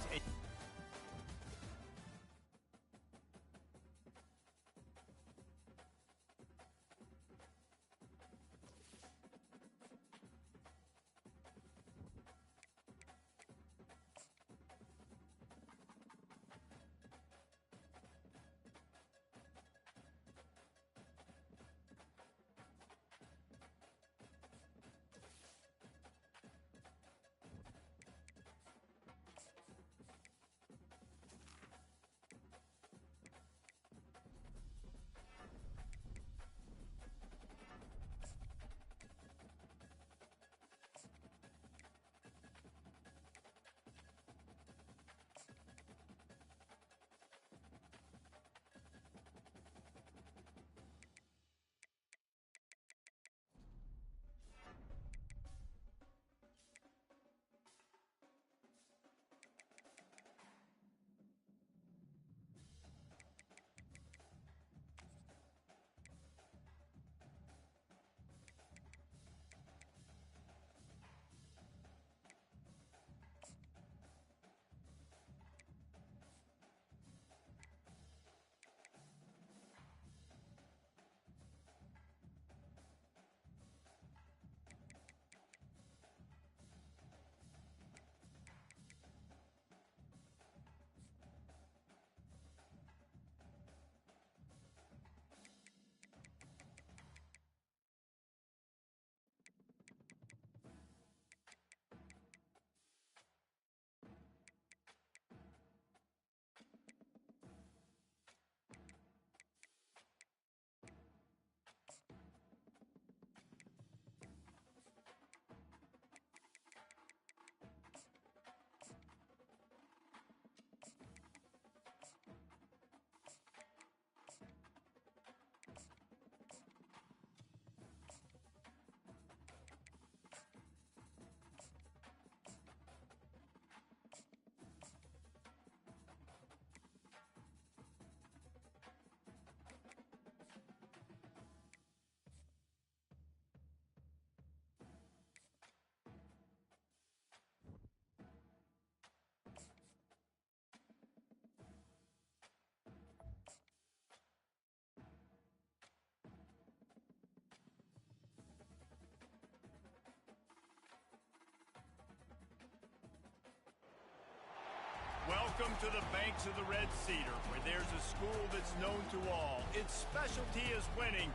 to the banks of the Red Cedar, where there's a school that's known to all. Its specialty is winning.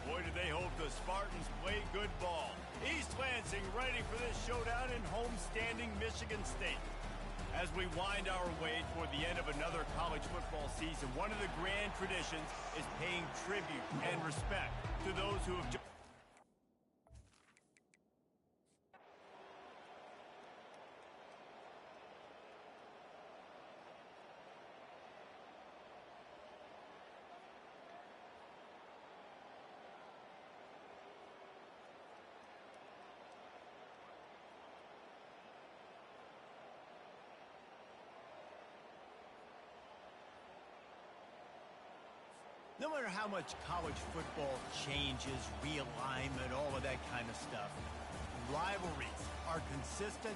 Boy, do they hope the Spartans play good ball. East Lansing ready for this showdown in homestanding Michigan State. As we wind our way toward the end of another college football season, one of the grand traditions is paying tribute and respect to those who have just... No matter how much college football changes, realignment, all of that kind of stuff, rivalries are consistent.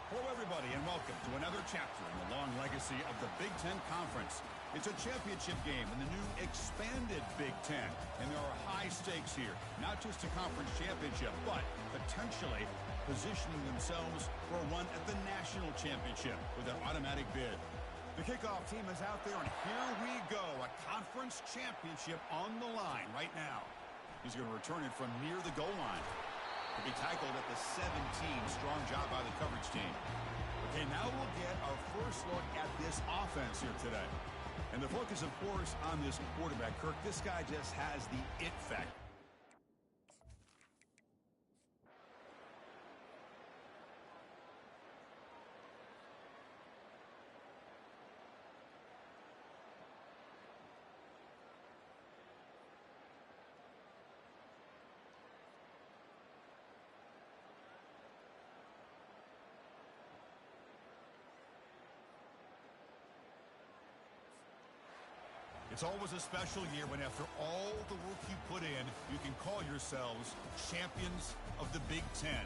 Hello, everybody, and welcome to another chapter in the long legacy of the Big Ten Conference. It's a championship game in the new expanded Big Ten, and there are high stakes here, not just a conference championship, but potentially positioning themselves for a run at the national championship with an automatic bid. The kickoff team is out there, and here we go, a conference championship on the line right now. He's going to return it from near the goal line. To be tackled at the 17. Strong job by the coverage team. Okay, now we'll get our first look at this offense here today. And the focus, of course, on this quarterback. Kirk, this guy just has the it factor. It's always a special year when after all the work you put in, you can call yourselves champions of the Big Ten.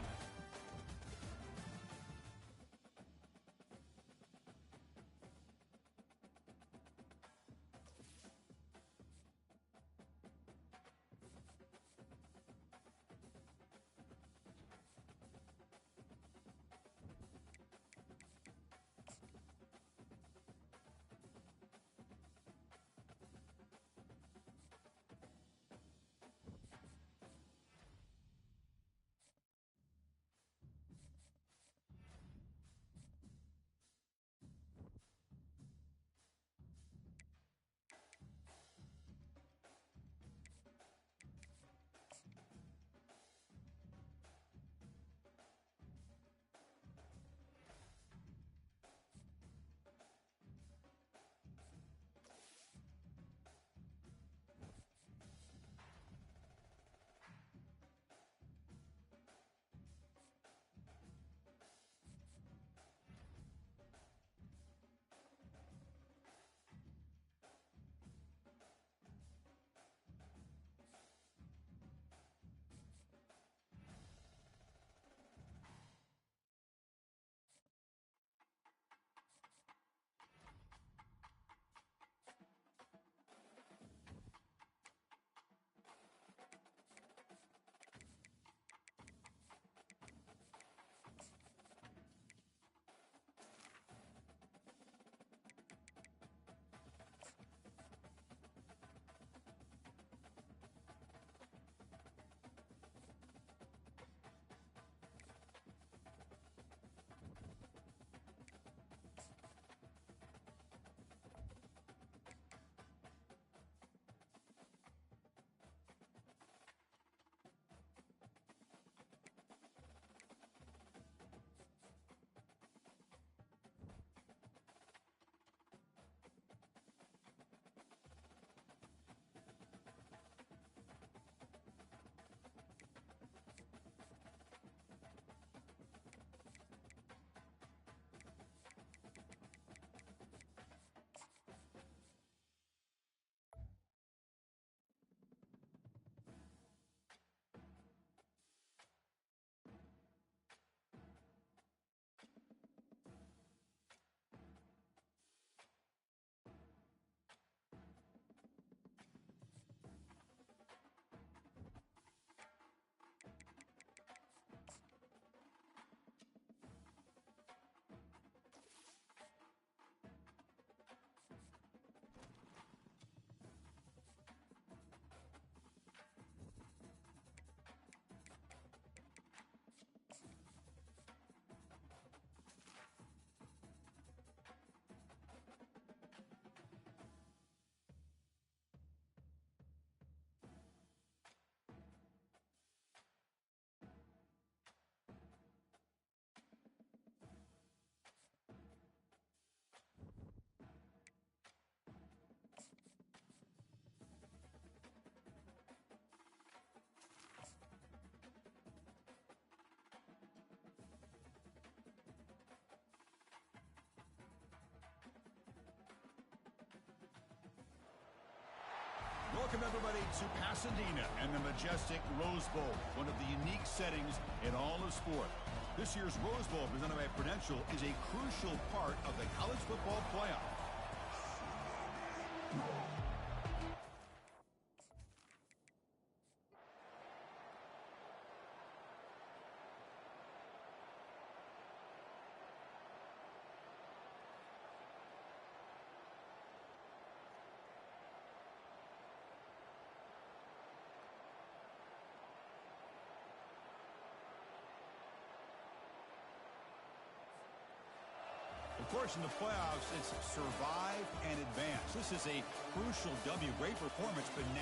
Welcome, everybody, to Pasadena and the majestic Rose Bowl, one of the unique settings in all of sport. This year's Rose Bowl, presented by Prudential, is a crucial part of the college football playoff. Of course, in the playoffs, it's survive and advance. This is a crucial W. Great performance, but now...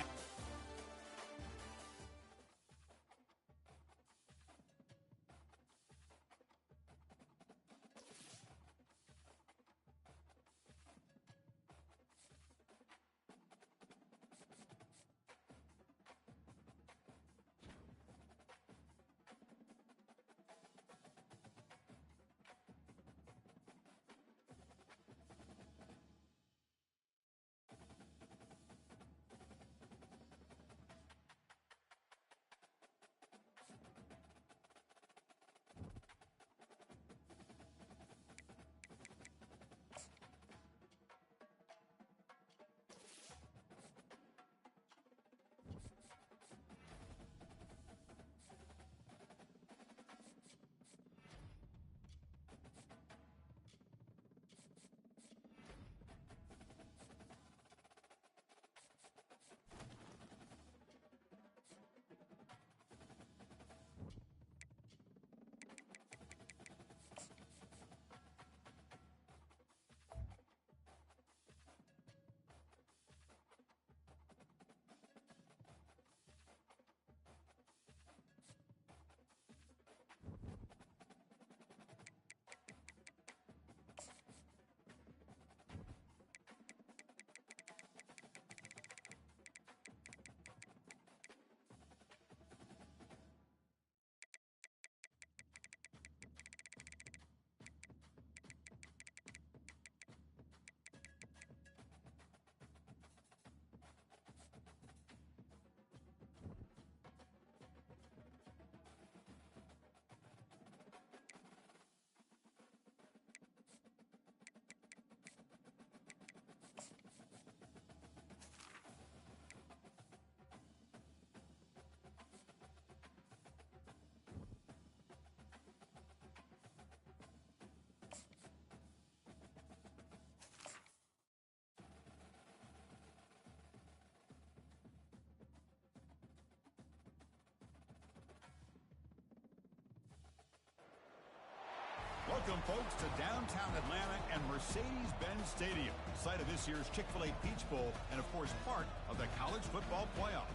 Welcome, folks, to downtown Atlanta and Mercedes-Benz Stadium, site of this year's Chick-fil-A Peach Bowl and, of course, part of the college football playoff.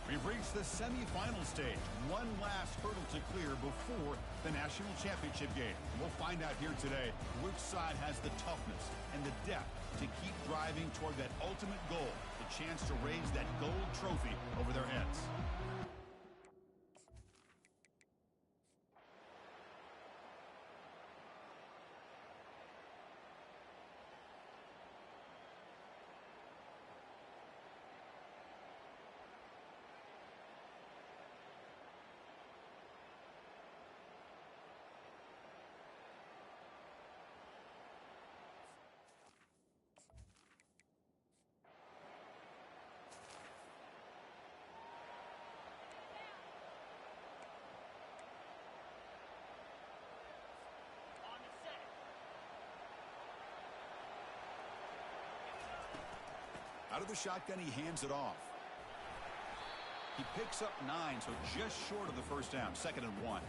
We've reached the semifinal stage. One last hurdle to clear before the national championship game. We'll find out here today which side has the toughness and the depth to keep driving toward that ultimate goal, the chance to raise that gold trophy over their heads. Out of the shotgun, he hands it off. He picks up 9, so just short of the first down, 2nd and 1.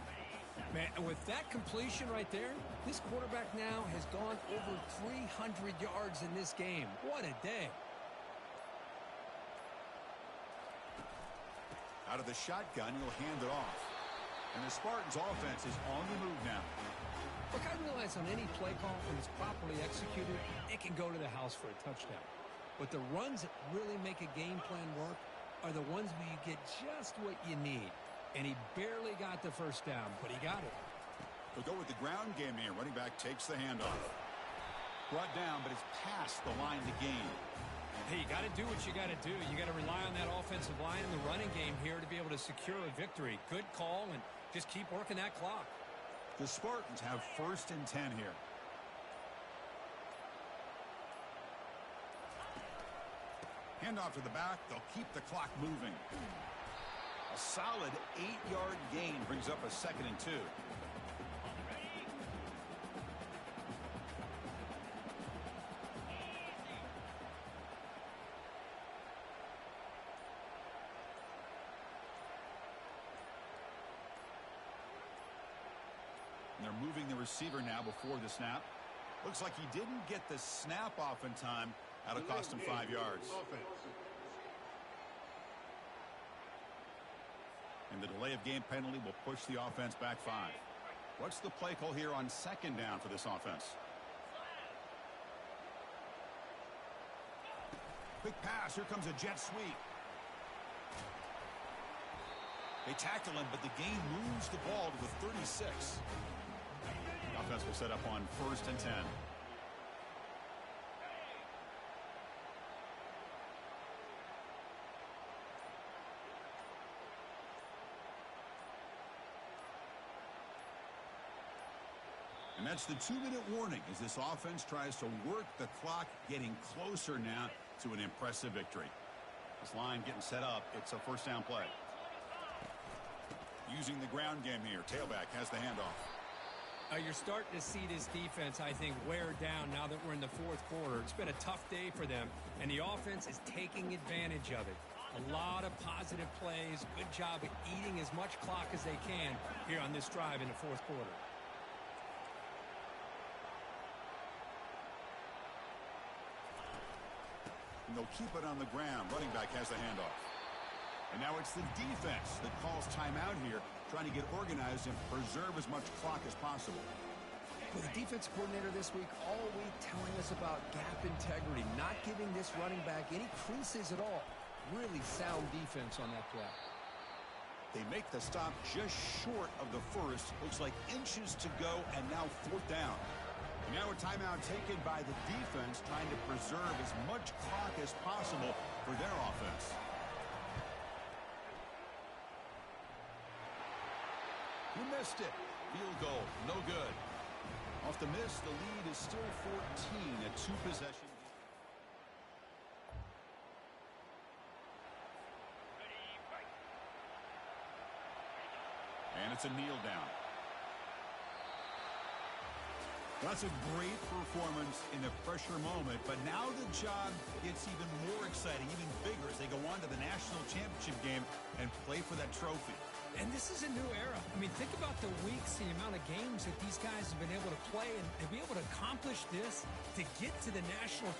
Man, with that completion right there, this quarterback now has gone over 300 yards in this game. What a day.
Out of the shotgun, he'll hand it off. And the Spartans' offense is on the move now.
Look, I realize on any play call, when it's properly executed, it can go to the house for a touchdown. But the runs that really make a game plan work are the ones where you get just what you need. And he barely got the first down, but he got it.
We'll go with the ground game here. Running back takes the handoff. Brought down, but it's past the line to gain.
Hey, you got to do what you got to do. You got to rely on that offensive line in the running game here to be able to secure a victory. Good call, and just keep working that clock.
The Spartans have 1st and 10 here. Handoff to the back. They'll keep the clock moving. A solid 8-yard gain brings up a 2nd and 2. And they're moving the receiver now before the snap. Looks like he didn't get the snap off in time. That'll cost him 5 yards. And the delay of game penalty will push the offense back 5. What's the play call here on 2nd down for this offense? Quick pass. Here comes a jet sweep. They tackle him, but the game moves the ball to the 36. The offense will set up on 1st and 10. And that's the 2-minute warning as this offense tries to work the clock, getting closer now to an impressive victory. This line getting set up. It's a 1st down play. Using the ground game here. Tailback has the handoff.
You're starting to see this defense, I think, wear down now that we're in the 4th quarter. It's been a tough day for them, and the offense is taking advantage of it. A lot of positive plays. Good job at eating as much clock as they can here on this drive in the 4th quarter.
And they'll keep it on the ground. Running back has the handoff. And now it's the defense that calls timeout here, trying to get organized and preserve as much clock as possible.
Well, the defense coordinator this week all week telling us about gap integrity, not giving this running back any creases at all. Really sound defense on that play.
They make the stop just short of the 1st. Looks like inches to go, and now 4th down. And now a timeout taken by the defense, trying to preserve as much clock as possible for their offense. You missed it. Field goal, no good. Off the miss, the lead is still 14 at 2 possessions. And it's a kneel down. That's a great performance in a pressure moment, but now the job gets even more exciting, even bigger as they go on to the national championship game and play for that trophy.
And this is a new era. I mean, think about the weeks, the amount of games that these guys have been able to play and be able to accomplish this to get to the national.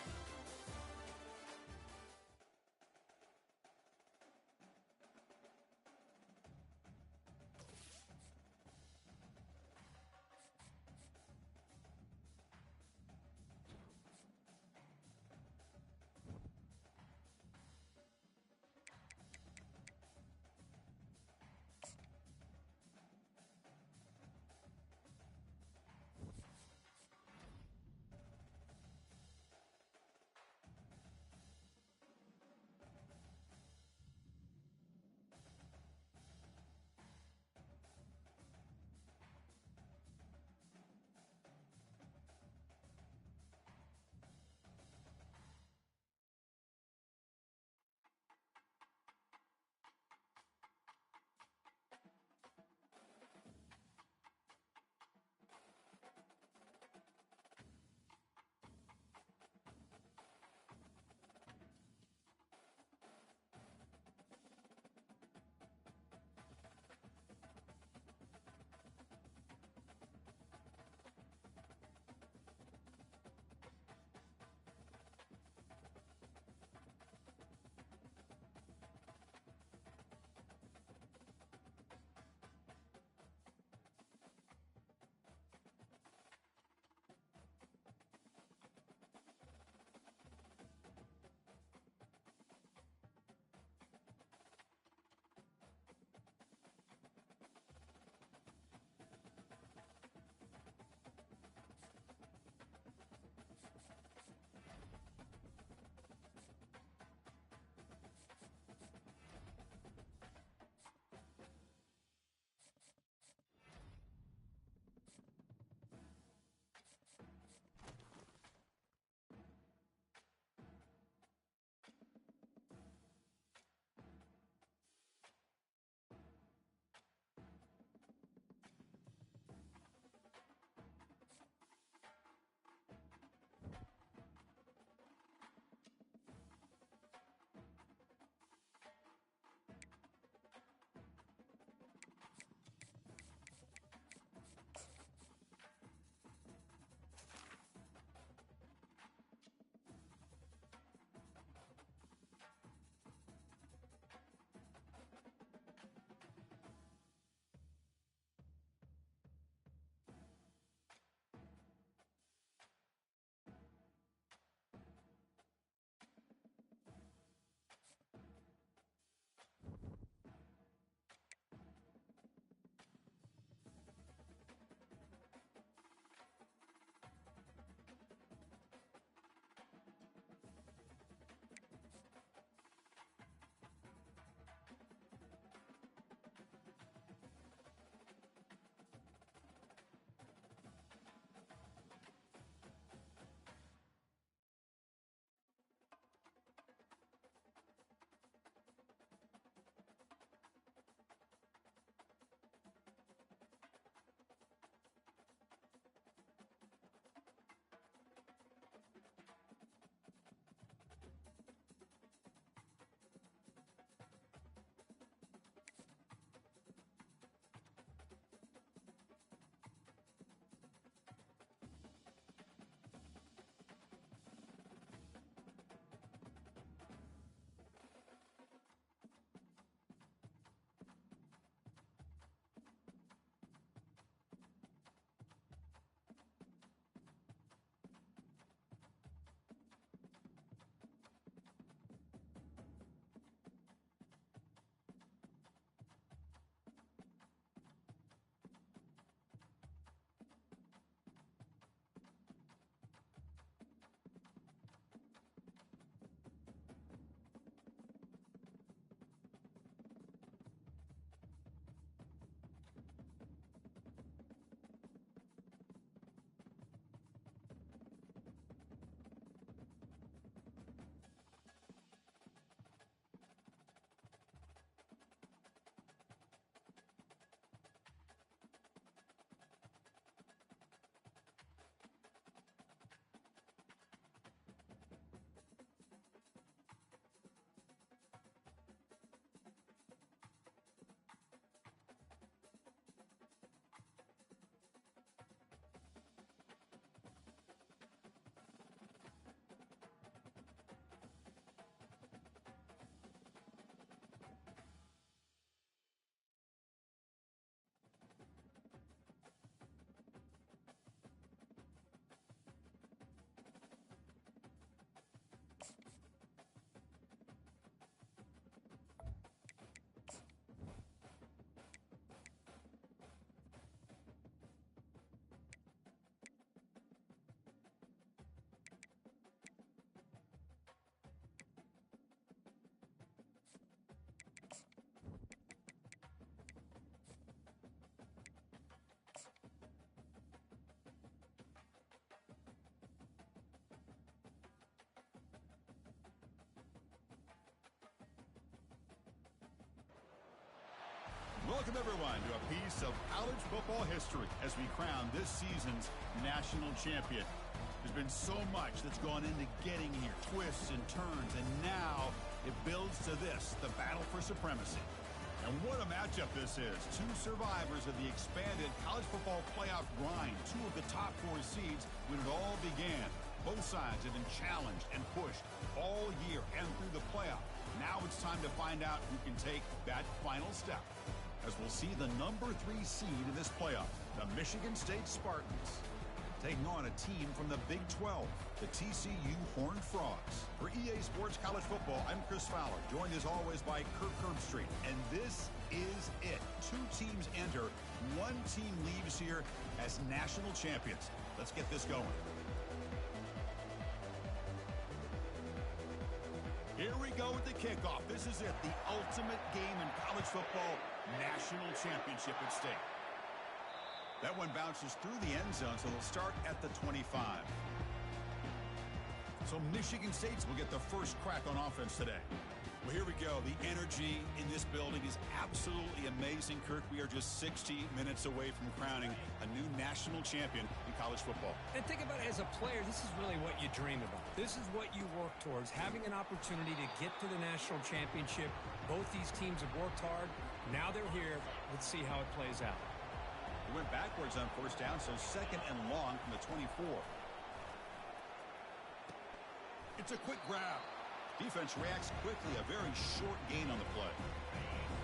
Welcome, everyone, to a piece of college football history as we crown this season's national champion. There's been so much that's gone into getting here, twists and turns, and now it builds to this, the battle for supremacy. And what a matchup this is. Two survivors of the expanded college football playoff grind, two of the top 4 seeds when it all began. Both sides have been challenged and pushed all year and through the playoff. Now it's time to find out who can take that final step, as we'll see the number 3 seed in this playoff, the Michigan State Spartans, taking on a team from the Big 12, the TCU Horned Frogs. For EA Sports College Football, I'm Chris Fowler, joined as always by Kirk Herbstreit. And this is it. 2 teams enter, 1 team leaves here as national champions. Let's get this going. Here we go with the kickoff. This is it, the ultimate game in college football, national championship at stake. That one bounces through the end zone, so they'll start at the 25. So Michigan State will get the first crack on offense today. Well, here we go. The energy in this building is absolutely amazing, Kirk. We are just 60 minutes away from crowning a new national champion in college football.
And think about it, as a player, this is really what you dream about. This is what you work towards, having an opportunity to get to the national championship. Both these teams have worked hard. Now they're here. Let's see how it plays out.
He went backwards on first down, so second and long from the 24. It's a quick grab. Defense reacts quickly, a very short gain on the play.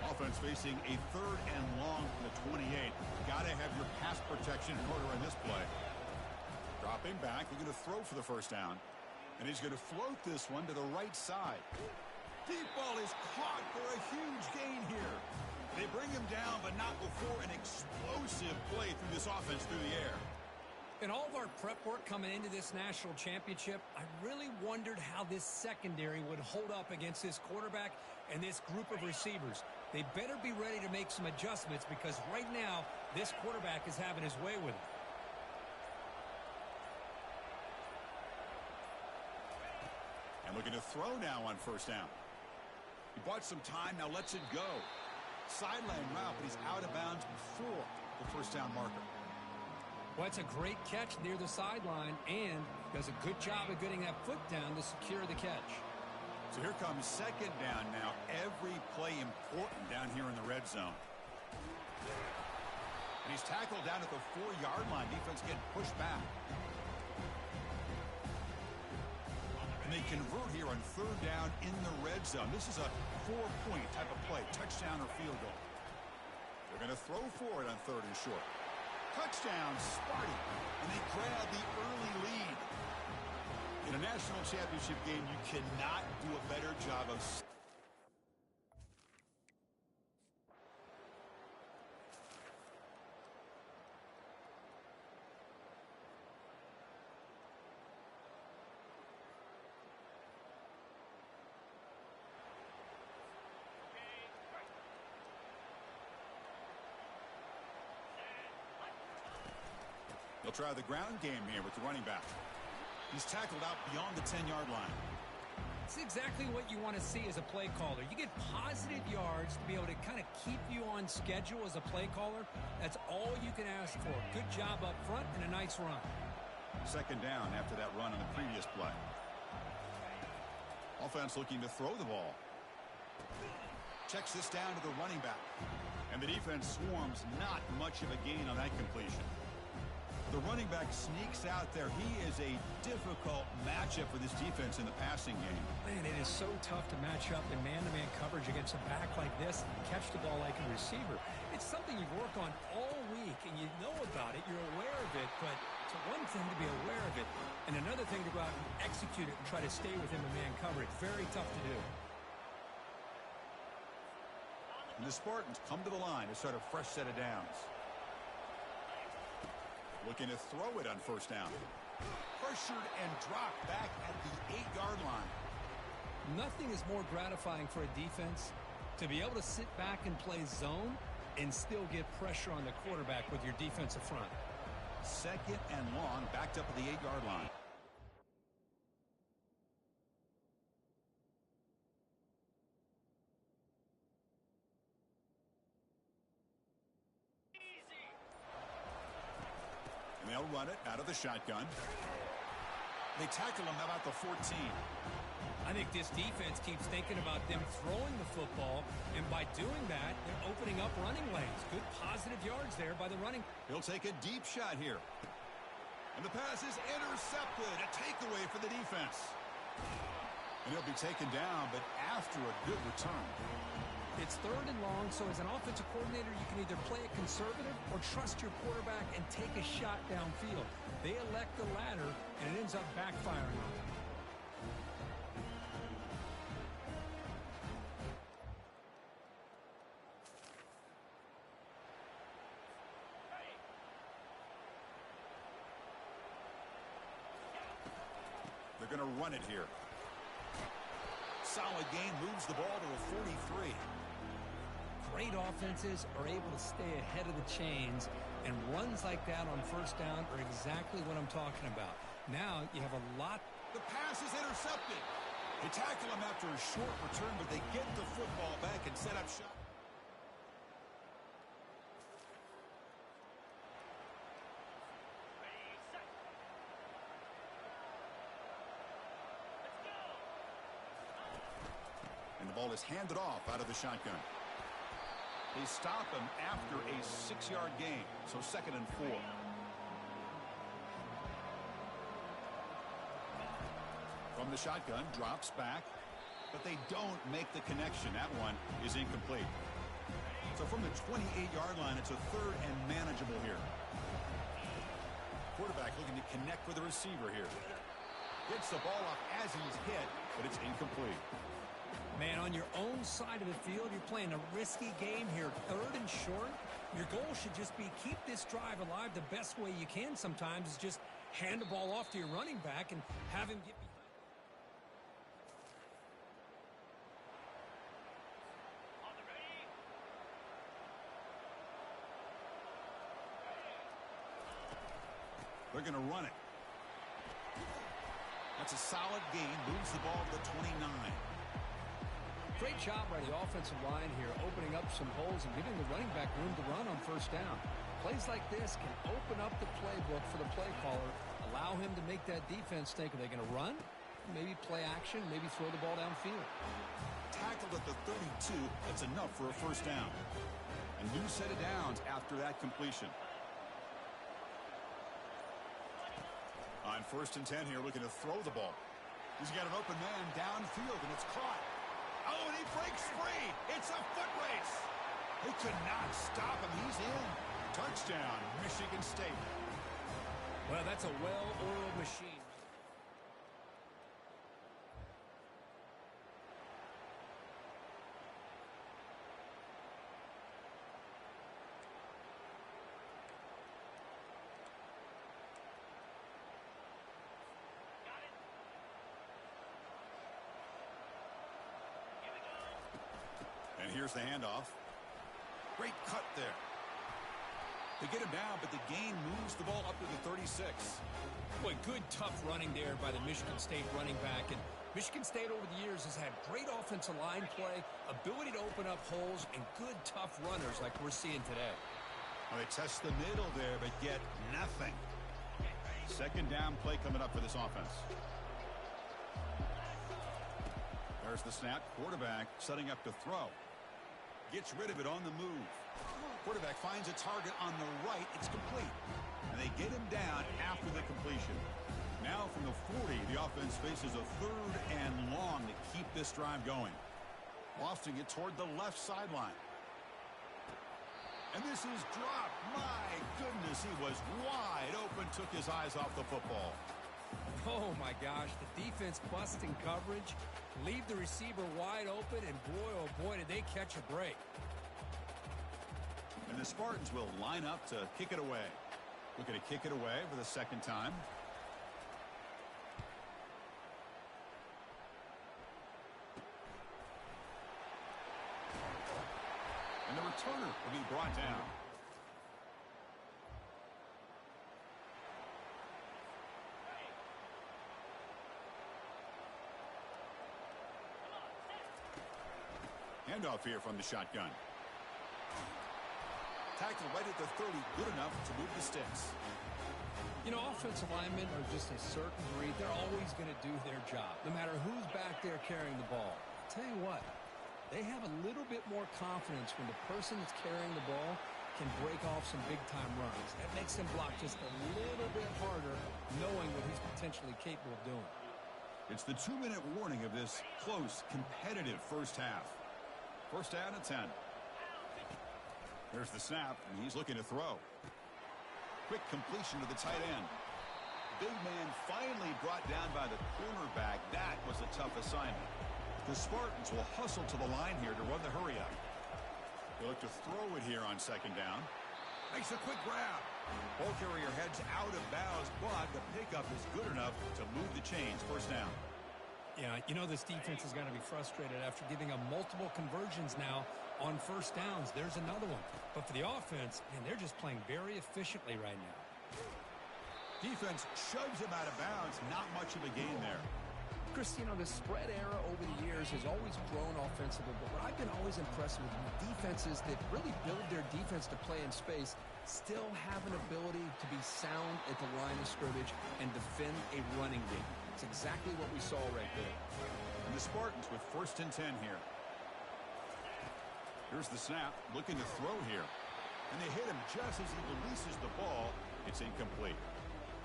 Offense facing a third and long from the 28. Got to have your pass protection in order in this play. Dropping back, they're going to throw for the first down. And he's going to float this one to the right side. Deep ball is caught for a huge gain here. They bring him down, but not before an explosive play through this offense through the air.
In all of our prep work coming into this national championship, I really wondered how this secondary would hold up against this quarterback and this group of receivers. They better be ready to make some adjustments, because right now, this quarterback is having his way with it.
And looking to throw now on first down. He bought some time, now lets it go. Sideline route, but he's out of bounds before the first down marker.
Well, it's a great catch near the sideline, and does a good job of getting that foot down to secure the catch.
So here comes second down now. Every play important down here in the red zone. And he's tackled down at the 4-yard line. Defense getting pushed back. And they convert here on third down in the red zone. This is a 4-point type of play, touchdown or field goal. They're going to throw for it on third and short. Touchdown, Sparty, and they grab the early lead. In a national championship game, you cannot do a better job of... They'll try the ground game here with the running back. He's tackled out beyond the 10-yard line.
It's exactly what you want to see as a play caller. You get positive yards to be able to kind of keep you on schedule as a play caller. That's all you can ask for. Good job up front and a nice run.
Second down after that run on the previous play. Offense looking to throw the ball. Checks this down to the running back. And the defense swarms, not much of a gain on that completion. The running back sneaks out there. He is a difficult matchup for this defense in the passing game.
Man, it is so tough to match up in man-to-man coverage against a back like this and catch the ball like a receiver. It's something you've worked on all week, and you know about it. You're aware of it, but it's one thing to be aware of it, and another thing to go out and execute it and try to stay within the man coverage. Very tough to do.
And the Spartans come to the line to start a fresh set of downs. Looking to throw it on first down. Pressured and dropped back at the 8-yard line.
Nothing is more gratifying for a defense to be able to sit back and play zone and still get pressure on the quarterback with your defensive front.
Second and long, backed up at the 8-yard line. They'll run it out of the shotgun. They tackle him about the 14.
I think this defense keeps thinking about them throwing the football, and by doing that, they're opening up running lanes. Good positive yards there by the running.
He'll take a deep shot here. And the pass is intercepted. A takeaway for the defense. And he'll be taken down, but after a good return.
It's 3rd and long, so as an offensive coordinator, you can either play it conservative or trust your quarterback and take a shot downfield. They elect the latter, and it ends up backfiring on them.
They're going to run it here. Solid gain, moves the ball to a 43.
Great offenses are able to stay ahead of the chains, and runs like that on 1st down are exactly what I'm talking about. Now you have a lot.
The pass is intercepted. They tackle him after a short return, but they get the football back and set up shot. And the ball is handed off out of the shotgun. They stop him after a 6-yard gain, so 2nd and 4. From the shotgun, drops back, but they don't make the connection. That one is incomplete. So from the 28-yard line, it's a 3rd and manageable here. Quarterback looking to connect with the receiver here. Gets the ball off as he's hit, but it's incomplete.
Man, on your own side of the field, you're playing a risky game here. 3rd and short. Your goal should just be keep this drive alive. The best way you can sometimes is just hand the ball off to your running back and have him get behind.
They're going to run it. That's a solid gain. Moves the ball to the 29.
Great job by the offensive line here, opening up some holes and giving the running back room to run on 1st down. Plays like this can open up the playbook for the play caller, allow him to make that defense think, are they going to run? Maybe play action, maybe throw the ball downfield.
Tackled at the 32. That's enough for a 1st down. A new set of downs after that completion. On 1st and 10 here, looking to throw the ball. He's got an open man downfield, and it's caught. Oh, and he breaks free. It's a foot race. They could not stop him. He's in. Touchdown, Michigan State.
Well, that's a well-oiled machine.
And here's the handoff. Great cut there. They get him down, but the gain moves the ball up to the 36.
Boy, good, tough running there by the Michigan State running back. And Michigan State over the years has had great offensive line play, ability to open up holes, and good, tough runners like we're seeing today.
Well, they test the middle there, but get nothing. 2nd down play coming up for this offense. There's the snap. Quarterback setting up to throw. Gets rid of it on the move. Quarterback finds a target on the right. It's complete. And they get him down after the completion. Now from the 40, the offense faces a 3rd and long to keep this drive going. Lofting it toward the left sideline. And this is dropped. My goodness, he was wide open, took his eyes off the football.
Oh, my gosh, the defense busting coverage, leave the receiver wide open, and boy, oh boy, did they catch a break.
And the Spartans will line up to kick it away. Looking to kick it away for the 2nd time. And the returner will be brought down. Handoff here from the shotgun. Tackled right at the 30, good enough to move the sticks.
offensive linemen are just a certain breed. They're always going to do their job, no matter who's back there carrying the ball. I'll tell you what, they have a little bit more confidence when the person that's carrying the ball can break off some big-time runs. That makes them block just a little bit harder, knowing what he's potentially capable of doing.
It's the 2-minute warning of this close, competitive first half. First down and 10. There's the snap, and he's looking to throw. Quick completion to the tight end. Big man finally brought down by the cornerback. That was a tough assignment. The Spartans will hustle to the line here to run the hurry up. They look to throw it here on second down. Makes a quick grab. Ball carrier heads out of bounds, but the pickup is good enough to move the chains. First down.
Yeah, you know this defense is going to be frustrated after giving them multiple conversions now on first downs. There's another one. But for the offense, man, they're just playing very efficiently right now.
Defense shoves him out of bounds. Not much of a gain there.
Chris, you know, the spread era over the years has always grown offensively, but what I've been always impressed with defenses that really build their defense to play in space still have an ability to be sound at the line of scrimmage and defend a running game. It's exactly what we saw right there.
And the Spartans with first and 10 here. Here's the snap, looking to throw here. And they hit him just as he releases the ball. It's incomplete.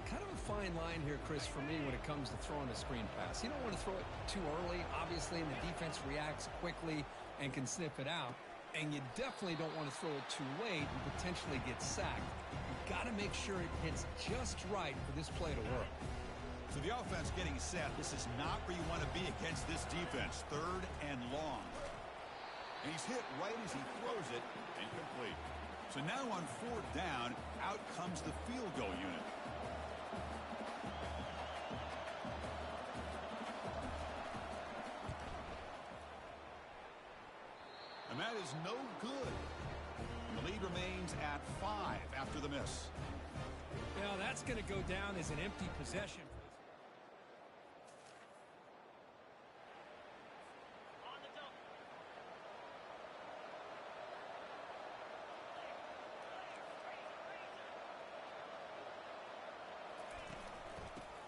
Kind of a fine line here, Chris, for me when it comes to throwing a screen pass. You don't want to throw it too early, obviously, and the defense reacts quickly and can sniff it out. And you definitely don't want to throw it too late and potentially get sacked. You've got to make sure it hits just right for this play to work.
So the offense getting set. This is not where you want to be against this defense. Third and long. And he's hit right as he throws it. Incomplete. So now on fourth down, out comes the field goal unit. And that is no good. The lead remains at 5 after the miss.
Now that's going to go down as an empty possession.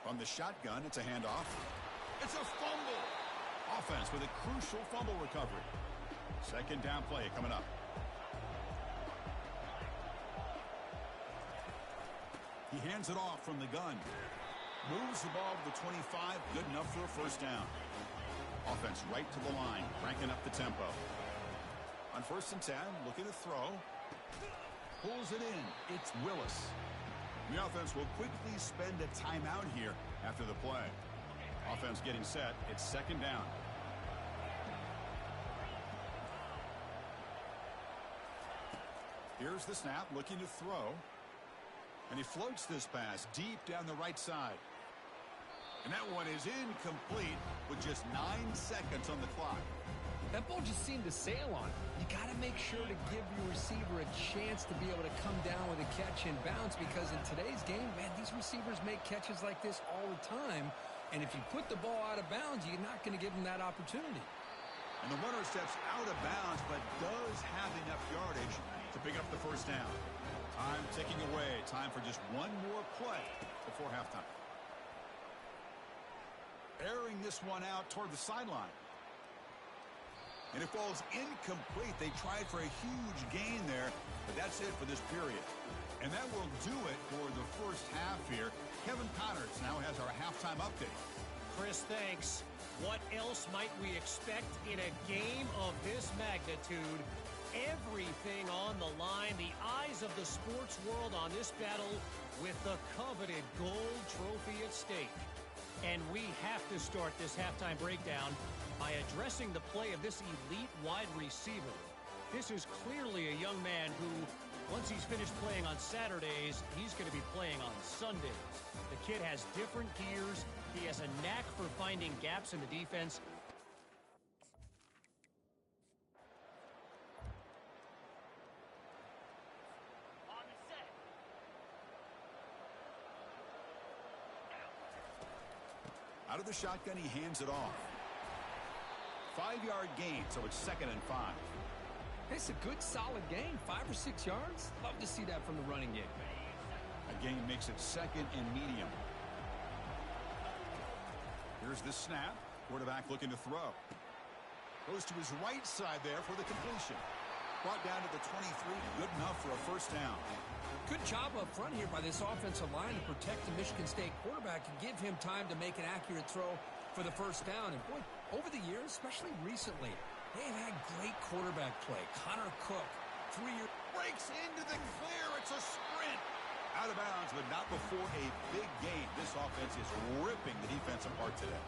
On the shotgun, it's a handoff. It's a fumble. Offense with a crucial fumble recovery. Second down play coming up. He hands it off from the gun. Moves the ball to the 25. Good enough for a first down. Offense right to the line, cranking up the tempo. On first and 10, looking to throw. Pulls it in. It's Willis. The offense will quickly spend a timeout here after the play. Offense getting set. It's second down. Here's the snap, looking to throw. And he floats this pass deep down the right side. And that one is incomplete with just 9 seconds on the clock.
That ball just seemed to sail on it. You got to make sure to give your receiver a chance to be able to come down with a catch and bounce, because in today's game, man, these receivers make catches like this all the time. And if you put the ball out of bounds, you're not going to give them that opportunity.
And the runner steps out of bounds, but does have enough yardage to pick up the first down. Time ticking away. Time for just one more play before halftime. Airing this one out toward the sideline. And it falls incomplete. They tried for a huge gain there, but that's it for this period. And that will do it for the first half here. Kevin Connors now has our halftime update.
Chris, thanks. What else might we expect in a game of this magnitude? Everything on the line. The eyes of the sports world on this battle with the coveted gold trophy at stake. And we have to start this halftime breakdown by addressing the play of this elite wide receiver. This is clearly a young man who, once he's finished playing on Saturdays, he's going to be playing on Sundays. The kid has different gears. He has a knack for finding gaps in the defense.
Out of the shotgun, he hands it off. 5-yard gain, so it's 2nd and 5.
It's a good, solid gain. 5 or 6 yards. Love to see that from the running game.
A gain makes it second and medium. Here's the snap. Quarterback looking to throw. Goes to his right side there for the completion. Brought down to the 23. Good enough for a first down.
Good job up front here by this offensive line to protect the Michigan State quarterback and give him time to make an accurate throw for the first down. And boy, over the years, especially recently, they've had great quarterback play. Connor Cook, 3-year
Breaks into the clear. It's a sprint. Out of bounds, but not before a big gain. This offense is ripping the defense apart today.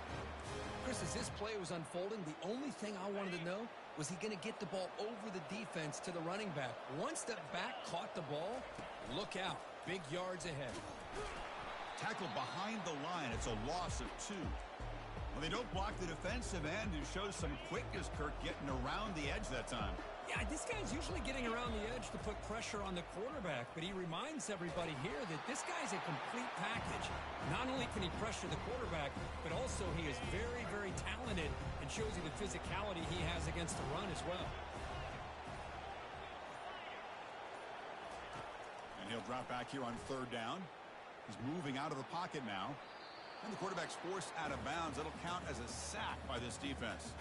Chris, as this play was unfolding, the only thing I wanted to know was he going to get the ball over the defense to the running back. Once the back caught the ball, look out. Big yards ahead.
Tackled behind the line. It's a loss of 2. Well, they don't block the defensive end, who shows some quickness, Kirk, getting around the edge that time.
Yeah, this guy's usually getting around the edge to put pressure on the quarterback, but he reminds everybody here that this guy's a complete package. Not only can he pressure the quarterback, but also he is very, very talented and shows you the physicality he has against the run as well.
And he'll drop back here on third down. He's moving out of the pocket now. And the quarterback's forced out of bounds. That'll count as a sack by this defense.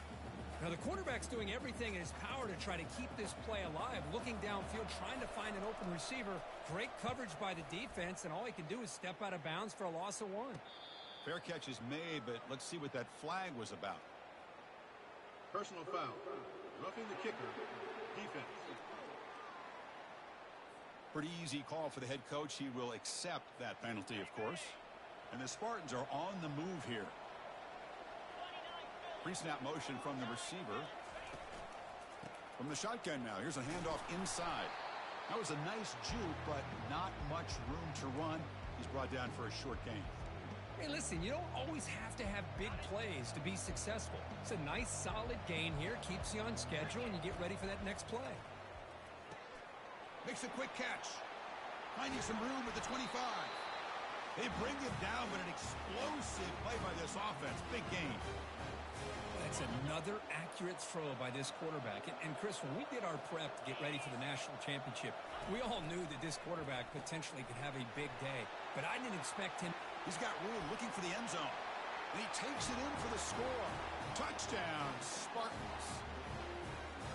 Now, the quarterback's doing everything in his power to try to keep this play alive, looking downfield, trying to find an open receiver. Great coverage by the defense, and all he can do is step out of bounds for a loss of 1.
Fair catch is made, but let's see what that flag was about.
Personal foul. Roughing the kicker. Defense.
Pretty easy call for the head coach. He will accept that penalty, of course. And the Spartans are on the move here. Pre-snap motion from the receiver. From the shotgun now. Here's a handoff inside. That was a nice juke, but not much room to run. He's brought down for a short gain.
Hey, listen, you don't always have to have big plays to be successful. It's a nice, solid gain here. Keeps you on schedule, and you get ready for that next play.
Makes a quick catch. Finding some room at the 25. They bring him down, but an explosive play by this offense. Big gain.
That's another accurate throw by this quarterback. And Chris, when we did our prep to get ready for the national championship, we all knew that this quarterback potentially could have a big day. But I didn't expect him.
He's got room looking for the end zone. And he takes it in for the score. Touchdown, Spartans.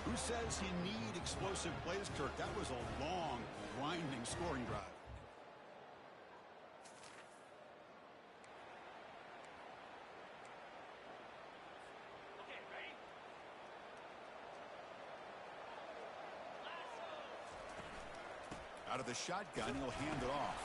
Who says you need explosive plays, Kirk? That was a long, grinding scoring drive. Out of the shotgun, he'll hand it off.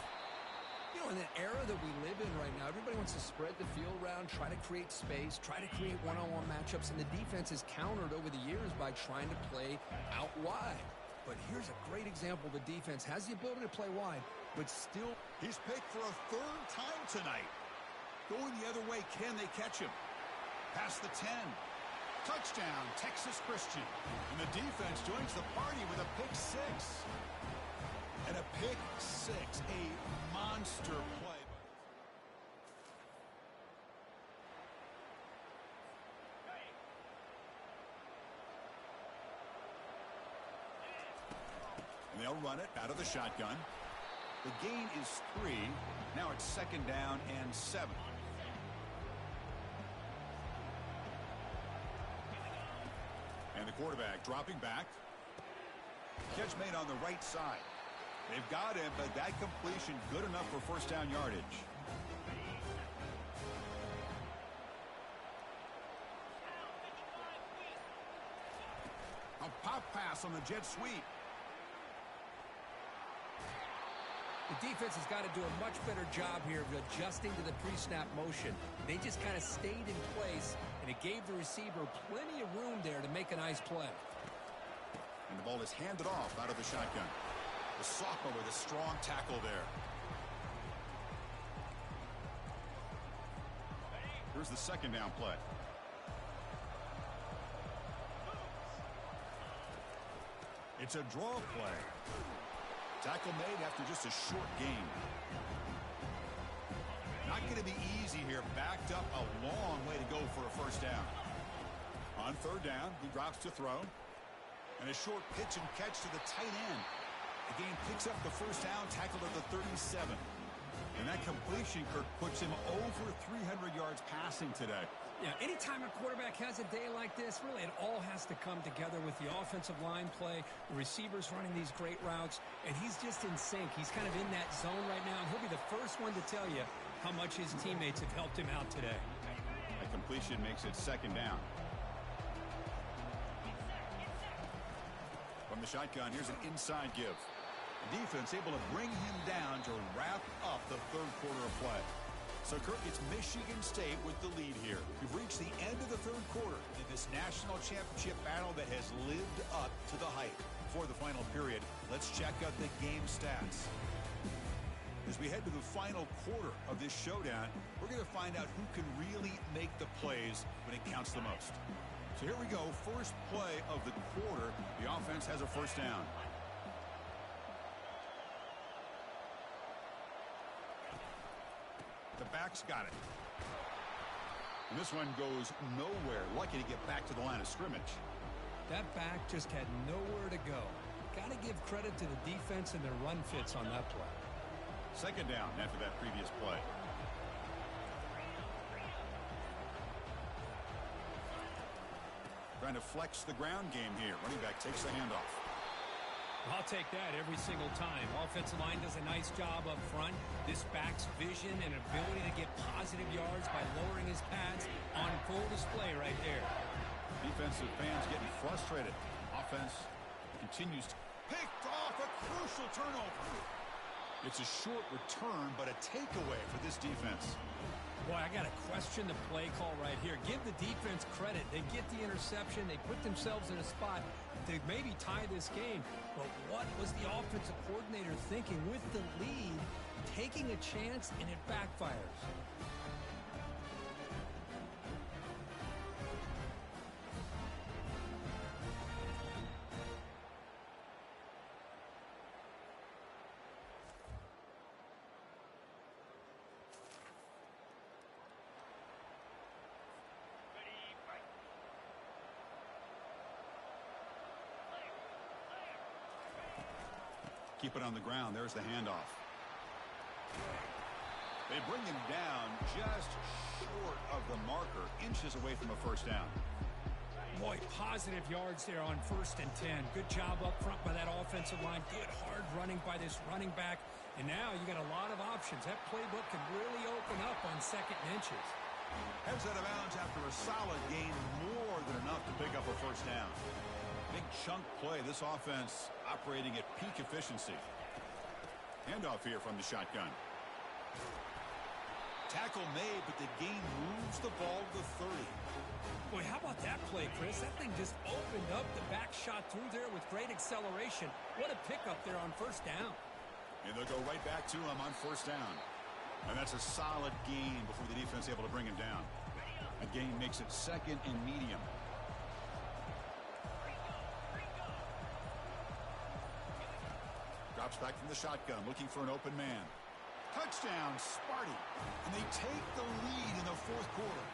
You know, in the era that we live in right now, everybody wants to spread the field around, try to create space, try to create one-on-one matchups, and the defense has countered over the years by trying to play out wide. But here's a great example. The defense has the ability to play wide, but still...
He's picked for a 3rd time tonight. Going the other way, can they catch him? Past the 10. Touchdown, Texas Christian. And the defense joins the party with a pick 6. And a pick 6, a monster play. And they'll run it out of the shotgun. The gain is 3. Now it's 2nd down and 7. And the quarterback dropping back. Catch made on the right side. They've got him, but that completion good enough for first down yardage. A pop pass on the jet sweep.
The defense has got to do a much better job here of adjusting to the pre-snap motion. They just kind of stayed in place, and it gave the receiver plenty of room there to make a nice play.
And the ball is handed off out of the shotgun. The sophomore with a strong tackle there. Here's the 2nd down play. It's a draw play. Tackle made after just a short gain. Not going to be easy here. Backed up a long way to go for a first down. On 3rd down, he drops to throw. And a short pitch and catch to the tight end. The game picks up the first down, tackled at the 37. And that completion, Kirk, puts him over 300 yards passing today.
Yeah, anytime a quarterback has a day like this, really it all has to come together with the offensive line play, the receivers running these great routes, and he's just in sync. He's kind of in that zone right now, and he'll be the first one to tell you how much his teammates have helped him out today.
That completion makes it second down. From the shotgun, here's an inside give. The defense able to bring him down to wrap up the third quarter of play. So, Kirk, it's Michigan State with the lead here. We've reached the end of the third quarter in this national championship battle that has lived up to the hype. For the final period, let's check out the game stats. As we head to the final quarter of this showdown, we're going to find out who can really make the plays when it counts the most. So here we go. First play of the quarter. The offense has a first down. The back's got it. And this one goes nowhere. Lucky to get back to the line of scrimmage.
That back just had nowhere to go. Got to give credit to the defense and their run fits on that play.
Second down after that previous play. Trying to flex the ground game here. Running back takes the handoff.
I'll take that every single time. Offensive line does a nice job up front. This back's vision and ability to get positive yards by lowering his pads on full display right there.
Defensive fans getting frustrated. Offense continues to picked off a crucial turnover. It's a short return, but a takeaway for this defense.
Boy, I got to question the play call right here. Give the defense credit. They get the interception. They put themselves in a spot to maybe tie this game. But what was the offensive coordinator thinking with the lead, taking a chance, and it backfires?
Keep it on the ground. There's the handoff. They bring him down just short of the marker, inches away from a first down.
Boy, positive yards there on 1st and 10. Good job up front by that offensive line. Good hard running by this running back. And now you got a lot of options. That playbook can really open up on 2nd and inches.
Heads out of bounds after a solid gain, more than enough to pick up a first down. Big chunk play. This offense operating at peak efficiency. Handoff here from the shotgun. Tackle made, but the gain moves the ball to the 30.
Boy, how about that play, Chris? That thing just opened up. The back shot through there with great acceleration. What a pickup there on 1st down.
And they'll go right back to him on 1st down. And that's a solid gain before the defense able to bring him down. A gain makes it 2nd and medium. Drops back from the shotgun, looking for an open man. Touchdown, Sparty. And they take the lead in the 4th quarter.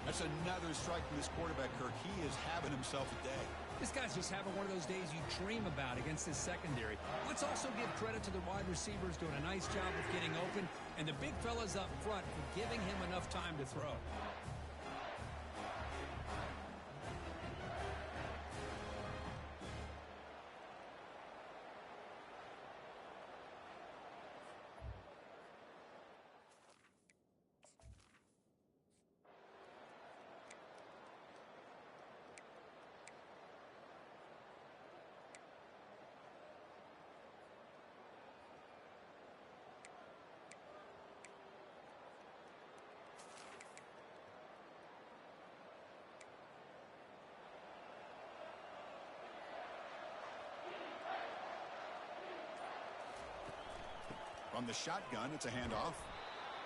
That's another strike from this quarterback, Kirk. He is having himself a day.
This guy's just having one of those days you dream about against this secondary. Let's also give credit to the wide receivers doing a nice job of getting open, and the big fellas up front for giving him enough time to throw.
From the shotgun, it's a handoff.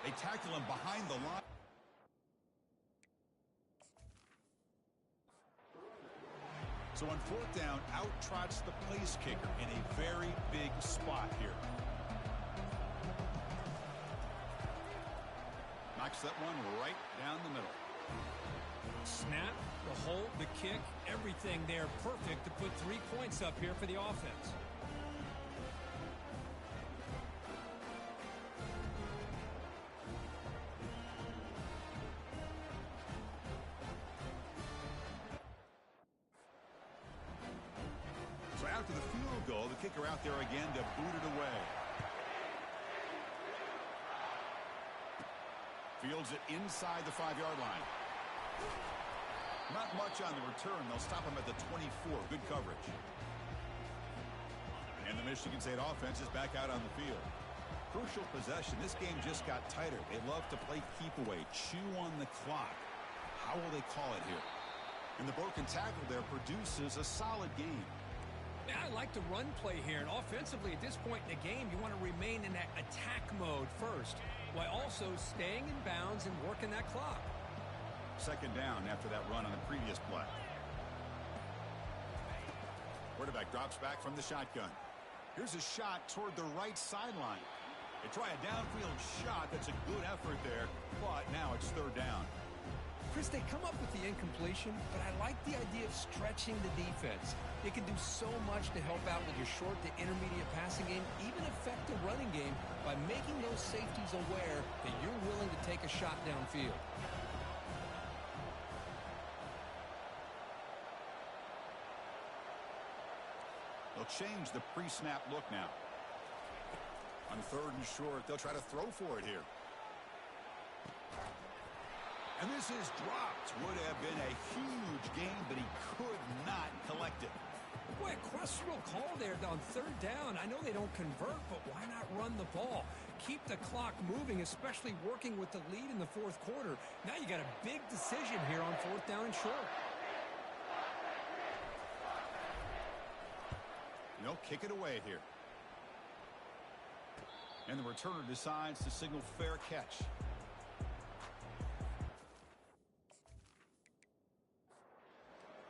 They tackle him behind the line. So on 4th down, out trots the place kicker in a very big spot here. Knocks that one right down the middle.
Snap, the hold, the kick, everything there perfect to put 3 points up here for the offense.
after the field goal, the kicker out there again to boot it away. Fields it inside the 5-yard line. Not much on the return. They'll stop him at the 24. Good coverage. And the Michigan State offense is back out on the field. Crucial possession. This game just got tighter. They love to play keep away, chew on the clock. How will they call it here? And the broken tackle there produces a solid game.
Yeah, I like the run play here, and offensively at this point in the game, you want to remain in that attack mode first, while also staying in bounds and working that clock.
Second down after that run on the previous play. Quarterback drops back from the shotgun. Here's a shot toward the right sideline. They try a downfield shot. That's a good effort there, but now it's third down.
Chris, they come up with the incompletion, but I like the idea of stretching the defense. It can do so much to help out with your short to intermediate passing game, even affect the running game by making those safeties aware that you're willing to take a shot downfield.
They'll change the pre-snap look now. On third and short, they'll try to throw for it here. And this is dropped. Would have been a huge gain, but he could not collect it.
Boy, a questionable call there on third down. I know they don't convert, but why not run the ball? Keep the clock moving, especially working with the lead in the fourth quarter. Now you got a big decision here on fourth down and short.
They'll kick it away here. And the returner decides to signal fair catch.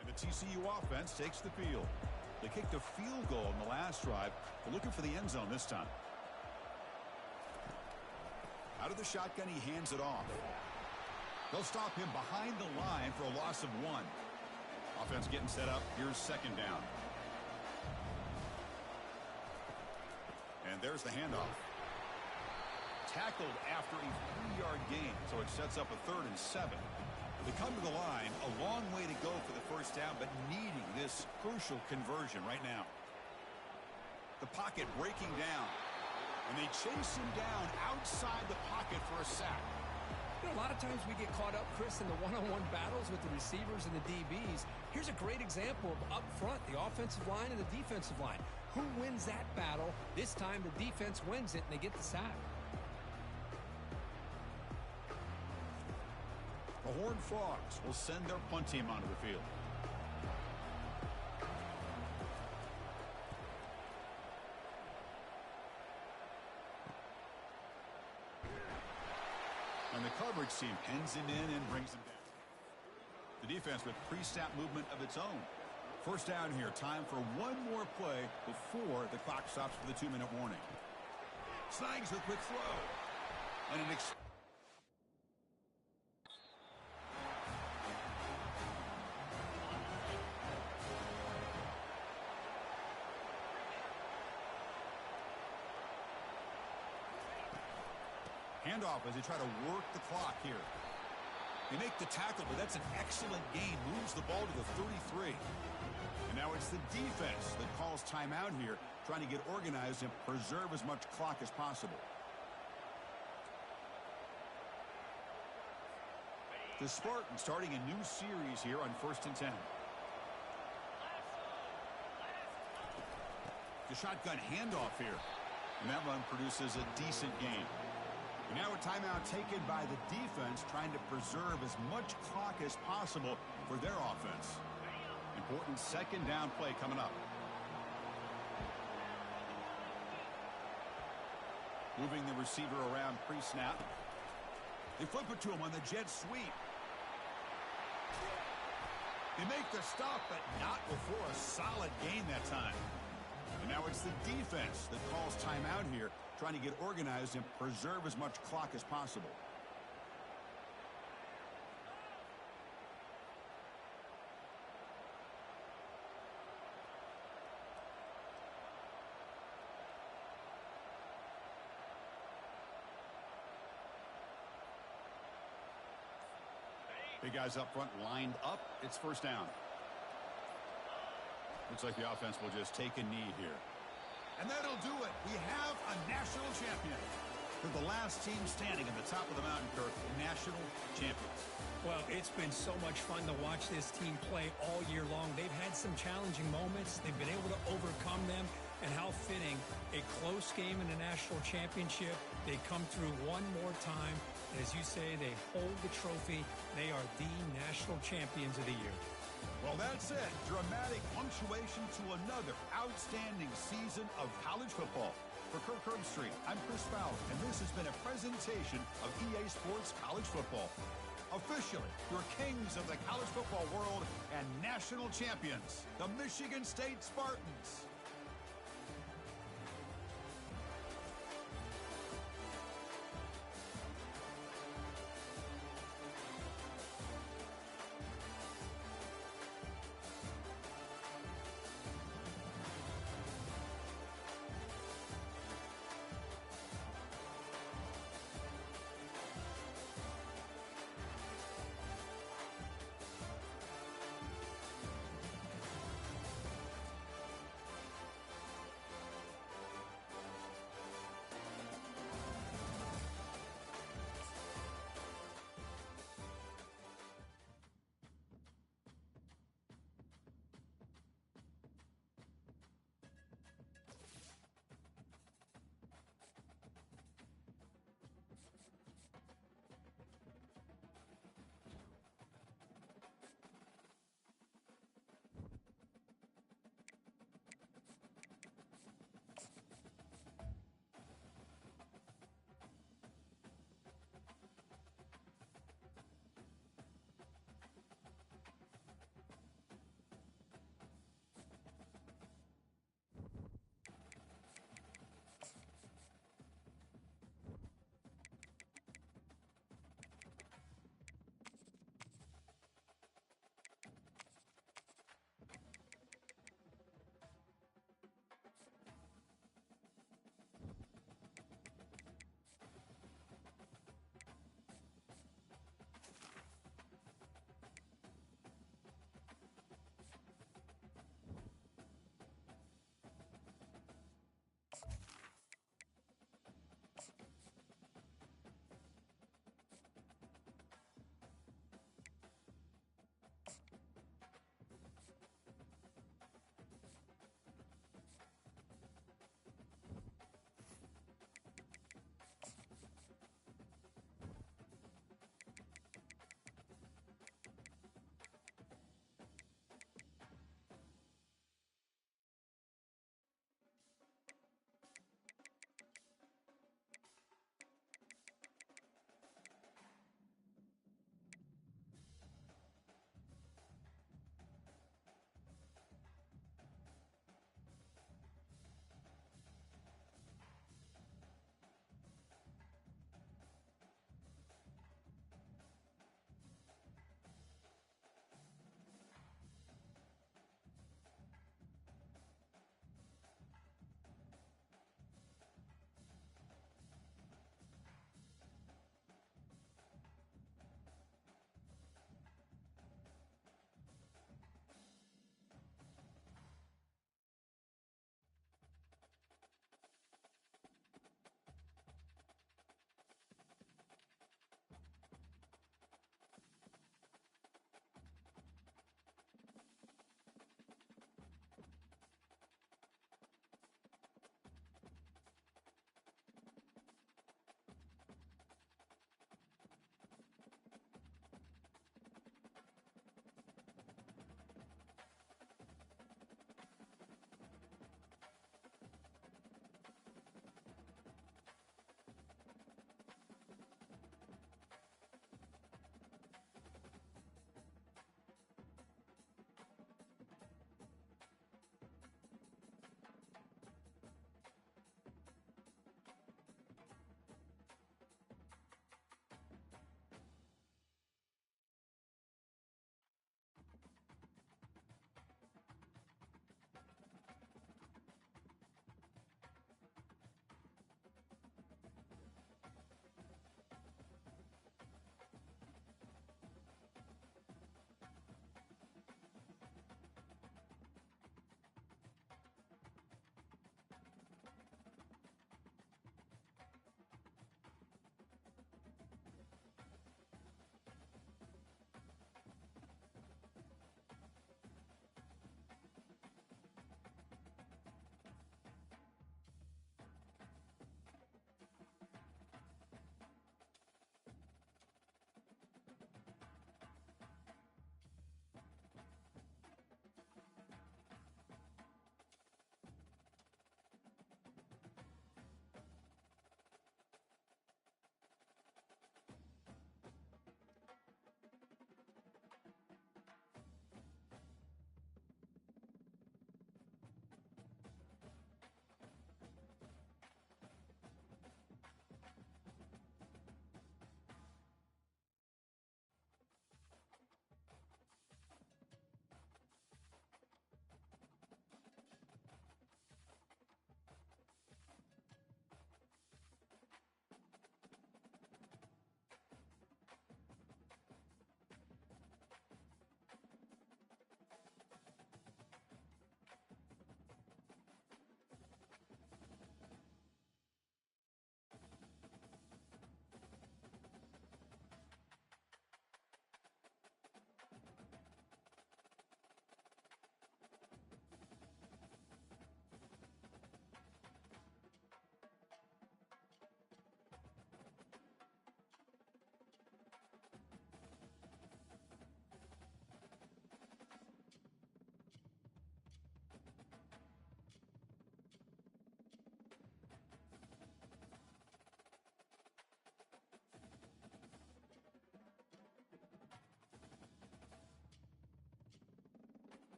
And the TCU offense takes the field. They kicked a field goal in the last drive. They're looking for the end zone this time. Out of the shotgun, he hands it off. They'll stop him behind the line for a loss of 1. Offense getting set up. Here's second down. And there's the handoff. Tackled after a 3-yard gain, so it sets up a 3rd and 7. They come to the line, a long way to go for the first down, but needing this crucial conversion right now. The pocket breaking down, and they chase him down outside the pocket for a sack.
You know, a lot of times we get caught up, Chris, in the one-on-one battles with the receivers and the DBs. Here's a great example of up front, the offensive line and the defensive line. Who wins that battle? This time the defense wins it, and they get the sack.
The Horned Frogs will send their punt team onto the field. And the coverage team pens him in and brings him down. The defense with pre-snap movement of its own. First down here. Time for one more play before the clock stops for the 2-minute warning. Snags a quick throw. And an handoff as they try to work the clock here. They make the tackle, but that's an excellent gain. Moves the ball to the 33. And now it's the defense that calls timeout here, trying to get organized and preserve as much clock as possible. The Spartans starting a new series here on 1st and 10. The shotgun handoff here. And that run produces a decent gain. And now a timeout taken by the defense, trying to preserve as much clock as possible for their offense. Important second down play coming up. Moving the receiver around pre-snap. They flip it to him on the jet sweep. They make the stop, but not before a solid gain that time. And now it's the defense that calls timeout here, trying to get organized and preserve as much clock as possible. Big guys up front lined up. It's first down. Looks like the offense will just take a knee here. And that'll do it. We have a national champion. They're the last team standing at the top of the mountain, Kirk, national champions.
Well, it's been so much fun to watch this team play all year long. They've had some challenging moments. They've been able to overcome them. And how fitting, a close game in a national championship. They come through one more time. And as you say, they hold the trophy. They are the national champions of the year.
Well, that's it. Dramatic punctuation to another outstanding season of college football. For Kirk Herbstreit, I'm Chris Fowler, and this has been a presentation of EA Sports College Football. Officially, your kings of the college football world and national champions, the Michigan State Spartans.